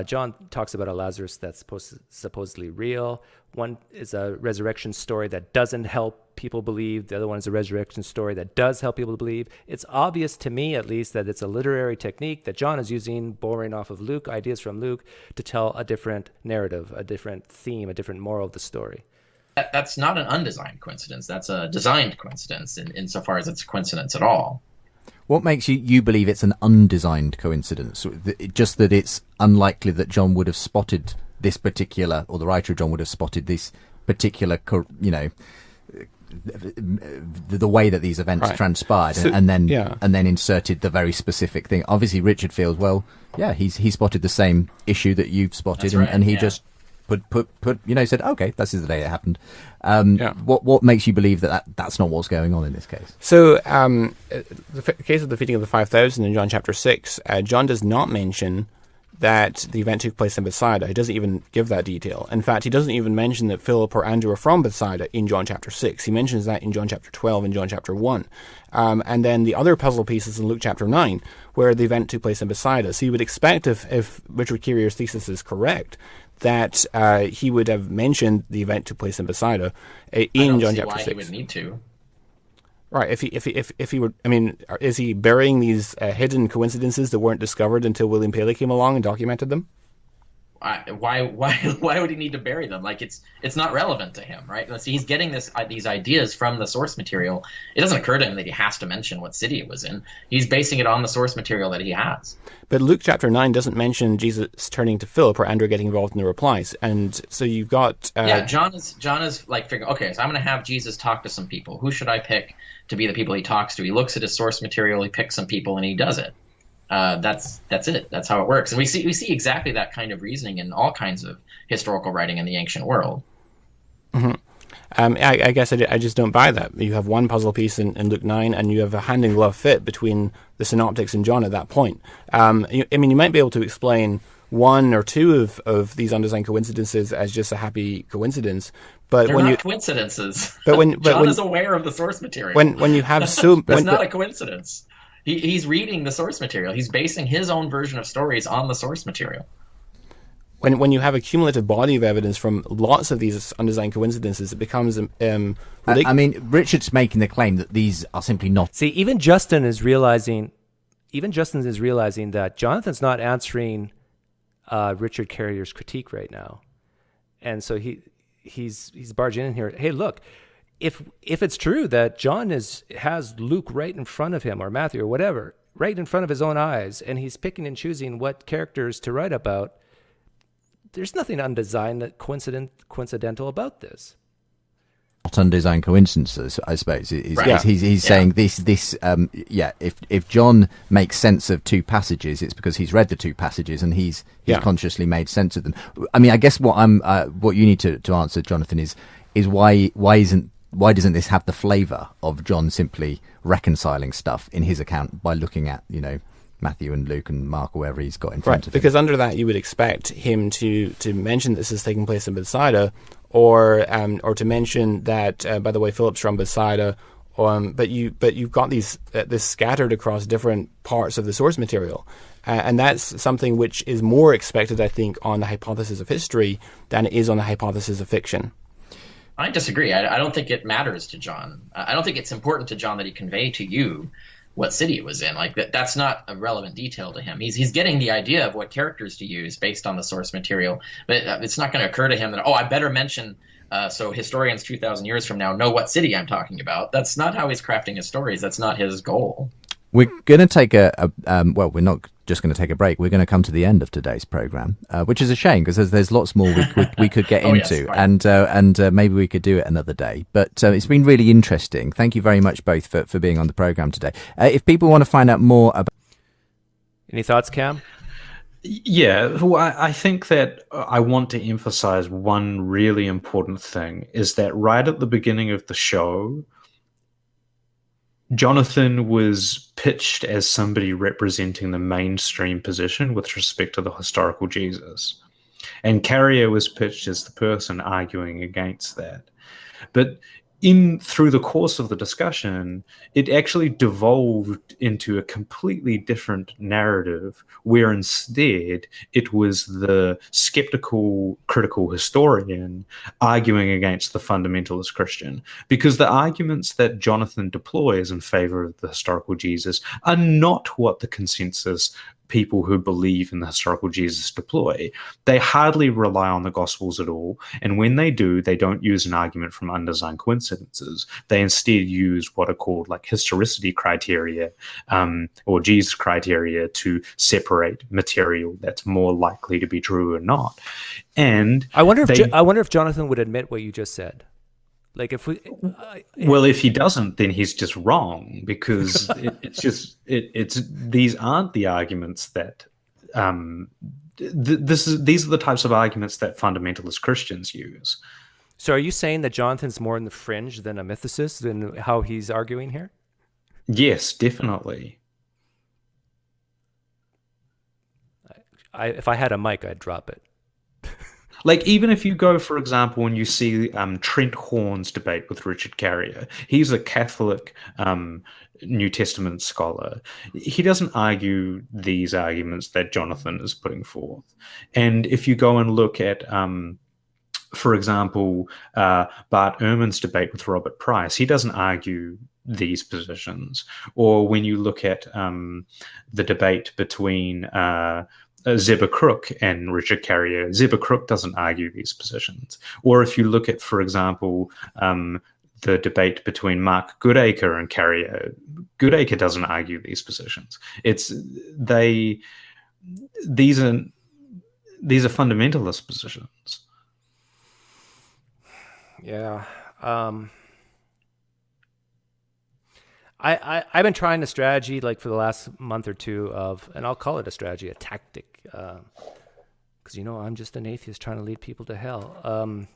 John talks about a Lazarus that's supposedly real. One is a resurrection story that doesn't help people believe. The other one is a resurrection story that does help people believe. It's obvious to me, at least, that it's a literary technique that John is using, borrowing off of Luke, ideas from Luke, to tell a different narrative, a different theme, a different moral of the story. That's not an undesigned coincidence. That's a designed coincidence insofar as it's a coincidence at all. What makes you believe it's an undesigned coincidence? Just that it's unlikely that John would have spotted this particular, or the writer of John would have spotted this particular, the way that these events transpired, and then inserted the very specific thing. Obviously, Richard feels, well, yeah, he spotted the same issue that you've spotted, and he just put said, okay, this is the day it happened. What makes you believe that's not what's going on in this case? So the case of the feeding of the 5,000 in John chapter 6, John does not mention that the event took place in Bethsaida. He doesn't even give that detail. In fact, he doesn't even mention that Philip or Andrew are from Bethsaida in John chapter 6. He mentions that in John chapter 12 and John chapter 1. And then the other puzzle pieces in Luke chapter 9, where the event took place in Bethsaida. So you would expect, if Richard Carrier's thesis is correct, that he would have mentioned the event took place in Bethsaida in John chapter 6. He would need to. Right. If he were, I mean, is he burying these hidden coincidences that weren't discovered until William Paley came along and documented them? why would he need to bury them? Like it's not relevant to him, right? So he's getting these ideas from the source material. It doesn't occur to him that he has to mention what city it was in. He's basing it on the source material that he has. But Luke chapter 9 doesn't mention Jesus turning to Philip or Andrew getting involved in the replies, and so you've got John is like figuring, okay, so I'm going to have Jesus talk to some people. Who should I pick to be the people he talks to? He looks at his source material, he picks some people, and he does it. That's it. That's how it works. And we see exactly that kind of reasoning in all kinds of historical writing in the ancient world. Mm-hmm. I guess I just don't buy that. You have one puzzle piece in Luke 9, and you have a hand-in-glove fit between the synoptics and John at that point. You might be able to explain one or two of these undesigned coincidences as just a happy coincidence, but they're not coincidences. John is aware of the source material. When you have so, that's not a coincidence. He's reading the source material. He's basing his own version of stories on the source material. When you have a cumulative body of evidence from lots of these undesigned coincidences, it becomes Richard's making the claim that these are simply not. See, even Justin is realizing that Jonathan's not answering Richard Carrier's critique right now, and so he's barging in here. Hey, look, if it's true that John has Luke right in front of him, or Matthew or whatever, right in front of his own eyes, and he's picking and choosing what characters to write about, there's nothing undesigned, coincidental about this. Not undesigned coincidences, I suppose. He's saying this. If John makes sense of two passages, it's because he's read the two passages and he's consciously made sense of them. I mean, I guess what you need to answer, Jonathan, is why doesn't this have the flavour of John simply reconciling stuff in his account by looking at Matthew and Luke and Mark or wherever he's got in front of him? Because under that you would expect him to mention this is taking place in Bethsaida, or to mention that by the way Philip's from Bethsaida, but you've got this scattered across different parts of the source material, and that's something which is more expected, I think, on the hypothesis of history than it is on the hypothesis of fiction. I disagree. I don't think it matters to John. I don't think it's important to John that he convey to you what city it was in. Like that's not a relevant detail to him. He's getting the idea of what characters to use based on the source material, but it's not going to occur to him that, I better mention so historians 2,000 years from now know what city I'm talking about. That's not how he's crafting his stories. That's not his goal. We're going to take we're not just going to take a break. We're going to come to the end of today's program, which is a shame because there's lots more we could get into, yes, and maybe we could do it another day. But it's been really interesting. Thank you very much both for being on the program today. If people want to find out more about, any thoughts, Cam? Yeah, well, I think that I want to emphasize one really important thing is that right at the beginning of the show, Jonathan was pitched as somebody representing the mainstream position with respect to the historical Jesus. And Carrier was pitched as the person arguing against that. But through the course of the discussion, it actually devolved into a completely different narrative, where instead it was the skeptical, critical historian arguing against the fundamentalist Christian. Because the arguments that Jonathan deploys in favor of the historical Jesus are not what the consensus people who believe in the historical Jesus deploy. They hardly rely on the Gospels at all, and when they do, they don't use an argument from undesigned coincidences. They instead use what are called like historicity criteria or Jesus criteria to separate material that's more likely to be true or not. And I wonder if Jonathan would admit what you just said. Like if he doesn't, then he's just wrong, because it's these aren't the arguments that these are the types of arguments that fundamentalist Christians use. So are you saying that Jonathan's more in the fringe than a mythicist than how he's arguing here? Yes, definitely. If I had a mic, I'd drop it. Like, even if you go, for example, and you see Trent Horn's debate with Richard Carrier, he's a Catholic New Testament scholar. He doesn't argue these arguments that Jonathan is putting forth. And if you go and look at, for example, Bart Ehrman's debate with Robert Price, he doesn't argue these positions. Or when you look at the debate between Zebba Crook and Richard Carrier. Zebba Crook doesn't argue these positions. Or if you look at, for example, the debate between Mark Goodacre and Carrier, Goodacre doesn't argue these positions. These are fundamentalist positions. Yeah. I've been trying a strategy like for the last month or two of, and I'll call it a strategy, a tactic, because I'm just an atheist trying to lead people to hell.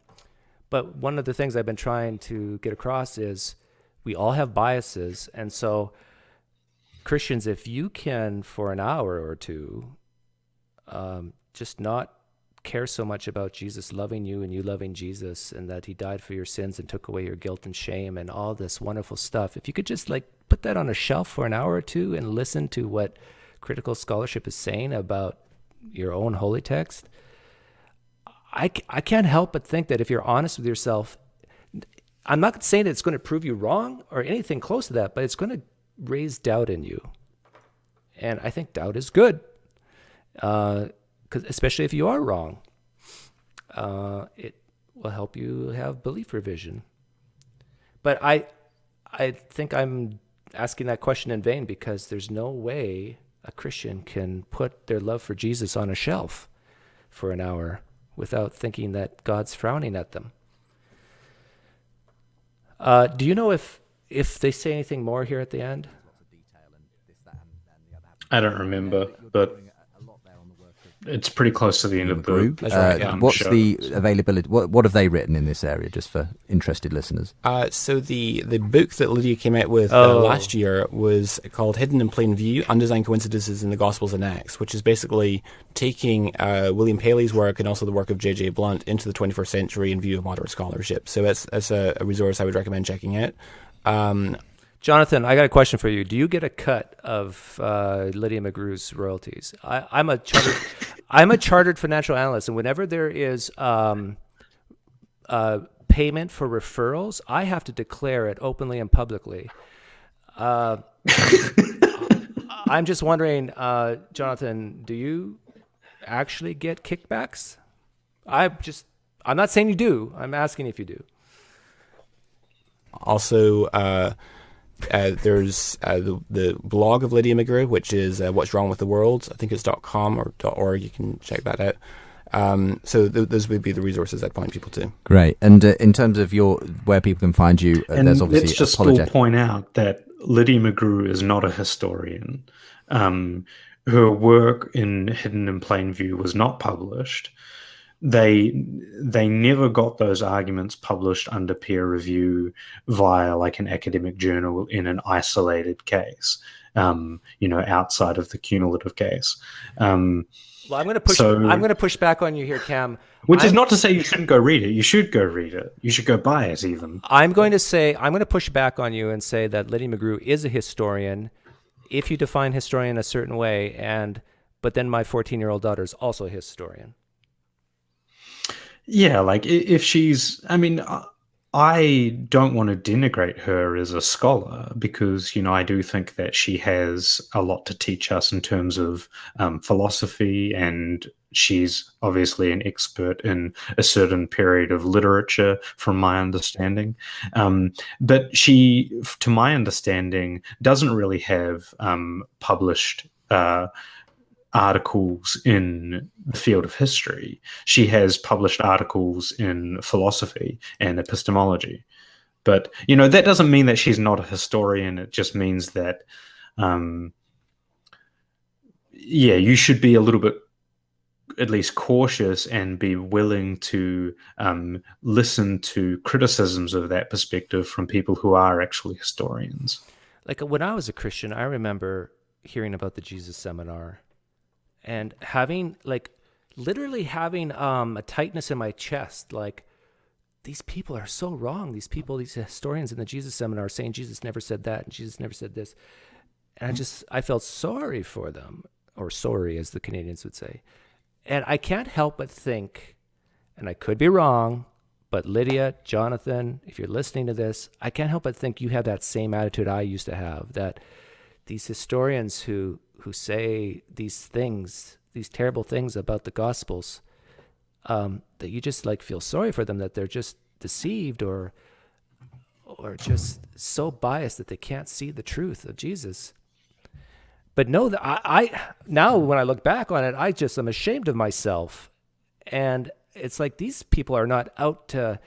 But one of the things I've been trying to get across is we all have biases, and so Christians, if you can for an hour or two, just not care so much about Jesus loving you and you loving Jesus and that he died for your sins and took away your guilt and shame and all this wonderful stuff. If you could just like put that on a shelf for an hour or two and listen to what critical scholarship is saying about your own holy text, I can't help but think that if you're honest with yourself, I'm not saying that it's going to prove you wrong or anything close to that, but it's going to raise doubt in you. And I think doubt is good. 'Cause especially if you are wrong, it will help you have belief revision. But I think I'm asking that question in vain, because there's no way a Christian can put their love for Jesus on a shelf for an hour without thinking that God's frowning at them. Do you know if they say anything more here at the end? I don't remember, but it's pretty close to the end of the Mcgrew. What's show. the availability? What have they written in this area, just for interested listeners? So the book that Lydia came out with last year was called Hidden in Plain View, Undesigned Coincidences in the Gospels and Acts, which is basically taking William Paley's work and also the work of J.J. Blunt into the 21st century in view of modern scholarship. So that's a resource I would recommend checking out. Jonathan, I got a question for you. Do you get a cut of Lydia Mcgrew's royalties? I'm a chartered financial analyst, and whenever there is payment for referrals, I have to declare it openly and publicly. I'm just wondering, Jonathan, do you actually get kickbacks? I'm not saying you do. I'm asking if you do. Also, there's the blog of Lydia Mcgrew, which is What's Wrong with the World. I think it's .com or .org. You can check that out. So those would be the resources I'd point people to. Great. And in terms of where people can find you, there's obviously let's just Apologetic. point out that Lydia Mcgrew is not a historian. Her work in Hidden in Plain View was not published. They never got those arguments published under peer review via like an academic journal in an isolated case, outside of the cumulative case. Well, I'm going to push back on you here, Cam. Which is not to say you shouldn't go read it. You should go read it. You should go buy it even. I'm going to push back on you and say that Lydia Mcgrew is a historian if you define historian a certain way, but then my 14-year-old daughter is also a historian. Yeah, like if she's, I don't want to denigrate her as a scholar because, I do think that she has a lot to teach us in terms of philosophy, and she's obviously an expert in a certain period of literature from my understanding. But she, to my understanding, doesn't really have published articles in the field of history. She has published articles in philosophy and epistemology. But, that doesn't mean that she's not a historian. It just means that, you should be a little bit at least cautious and be willing to listen to criticisms of that perspective from people who are actually historians. Like when I was a Christian, I remember hearing about the Jesus Seminar and literally having a tightness in my chest. Like, these people are so wrong. These historians in the Jesus Seminar are saying Jesus never said that and Jesus never said this. And I felt sorry for them, or sorry, as the Canadians would say. And I can't help but think, and I could be wrong, but Lydia, Jonathan, if you're listening to this, I can't help but think you have that same attitude I used to have, that these historians who say these things these terrible things about the Gospels, that you just like feel sorry for them, that they're just deceived or just so biased that they can't see the truth of Jesus. But no, I now when I look back on it, I just am ashamed of myself. And it's like these people are not out to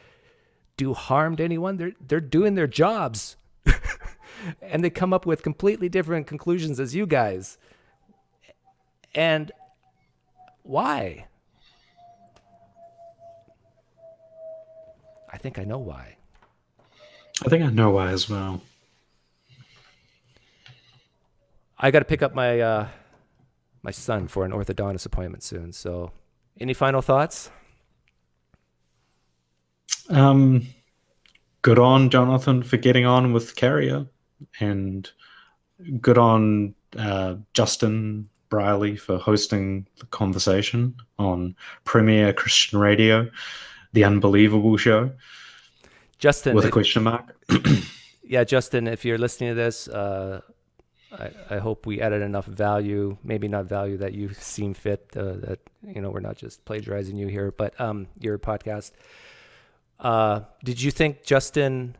do harm to anyone. They're doing their jobs. And they come up with completely different conclusions as you guys. And why? I think I know why. I think I know why as well. I got to pick up my my son for an orthodontist appointment soon. So, any final thoughts? Good on Jonathan for getting on with Carrier, and good on Justin Briley for hosting the conversation on Premier Christian Radio, the Unbelievable Show. Justin, with a question mark. Yeah, Justin, if you're listening to this, I hope we added enough value, maybe not value that you seem fit, that, we're not just plagiarizing you here, but your podcast. Did you think Justin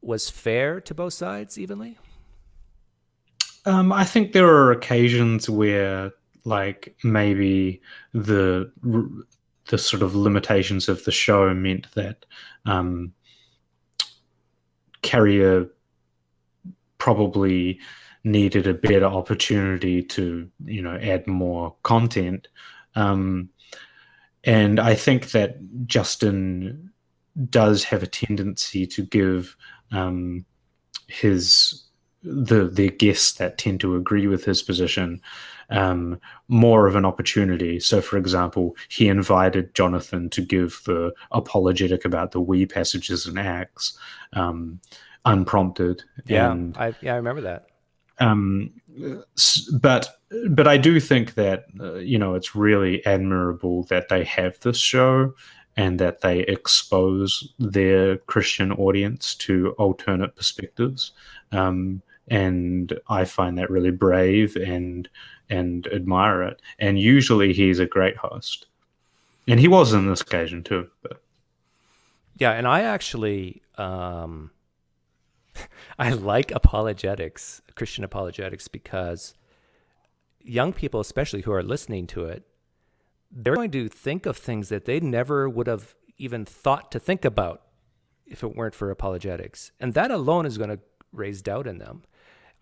was fair to both sides evenly? I think there are occasions where, like, maybe the sort of limitations of the show meant that Carrier probably needed a better opportunity to, add more content. And I think that Justin does have a tendency to give the guests that tend to agree with his position more of an opportunity. So, for example, he invited Jonathan to give the apologetic about the we passages in Acts unprompted. Yeah, and, I remember that. But I do think that it's really admirable that they have this show and that they expose their Christian audience to alternate perspectives. And I find that really brave and admire it. And usually he's a great host. And he was on this occasion too. But yeah, and I actually I like apologetics, Christian apologetics, because young people, especially who are listening to it, they're going to think of things that they never would have even thought to think about if it weren't for apologetics. And that alone is going to raise doubt in them.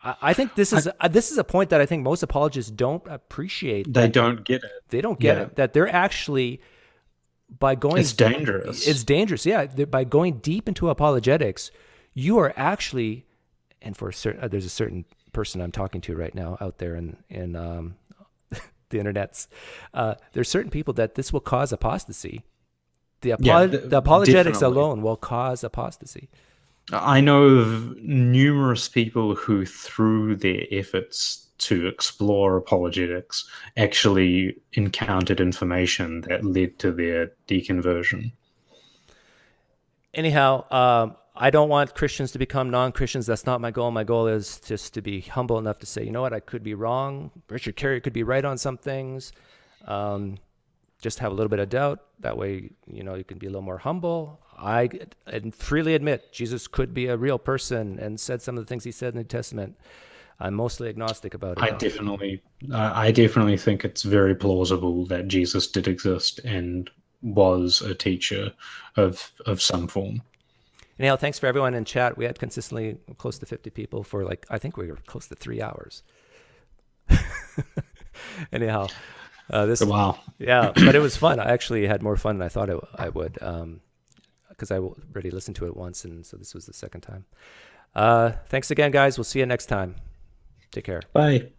I think this is a point that I think most apologists don't appreciate. They don't get it. They don't get it. That they're actually, by going... It's dangerous. It's dangerous, yeah. By going deep into apologetics, you are actually, and for certain, there's a certain person I'm talking to right now out there in the internets. There's certain people that this will cause apostasy. The apologetics definitely. alone will cause apostasy. I know of numerous people who, through their efforts to explore apologetics, actually encountered information that led to their deconversion. Anyhow, I don't want Christians to become non-Christians. That's not my goal. My goal is just to be humble enough to say, you know what, I could be wrong. Richard Carrier could be right on some things. Just have a little bit of doubt. That way, you can be a little more humble. I freely admit Jesus could be a real person and said some of the things he said in the New Testament. I'm mostly agnostic about it. I definitely think it's very plausible that Jesus did exist and was a teacher of some form. Anyhow, thanks for everyone in chat. We had consistently close to 50 people for I think we were close to 3 hours. Anyhow, wow. Yeah, but it was fun. I actually had more fun than I thought I would, because I already listened to it once, and so this was the second time. Thanks again, guys. We'll see you next time. Take care. Bye.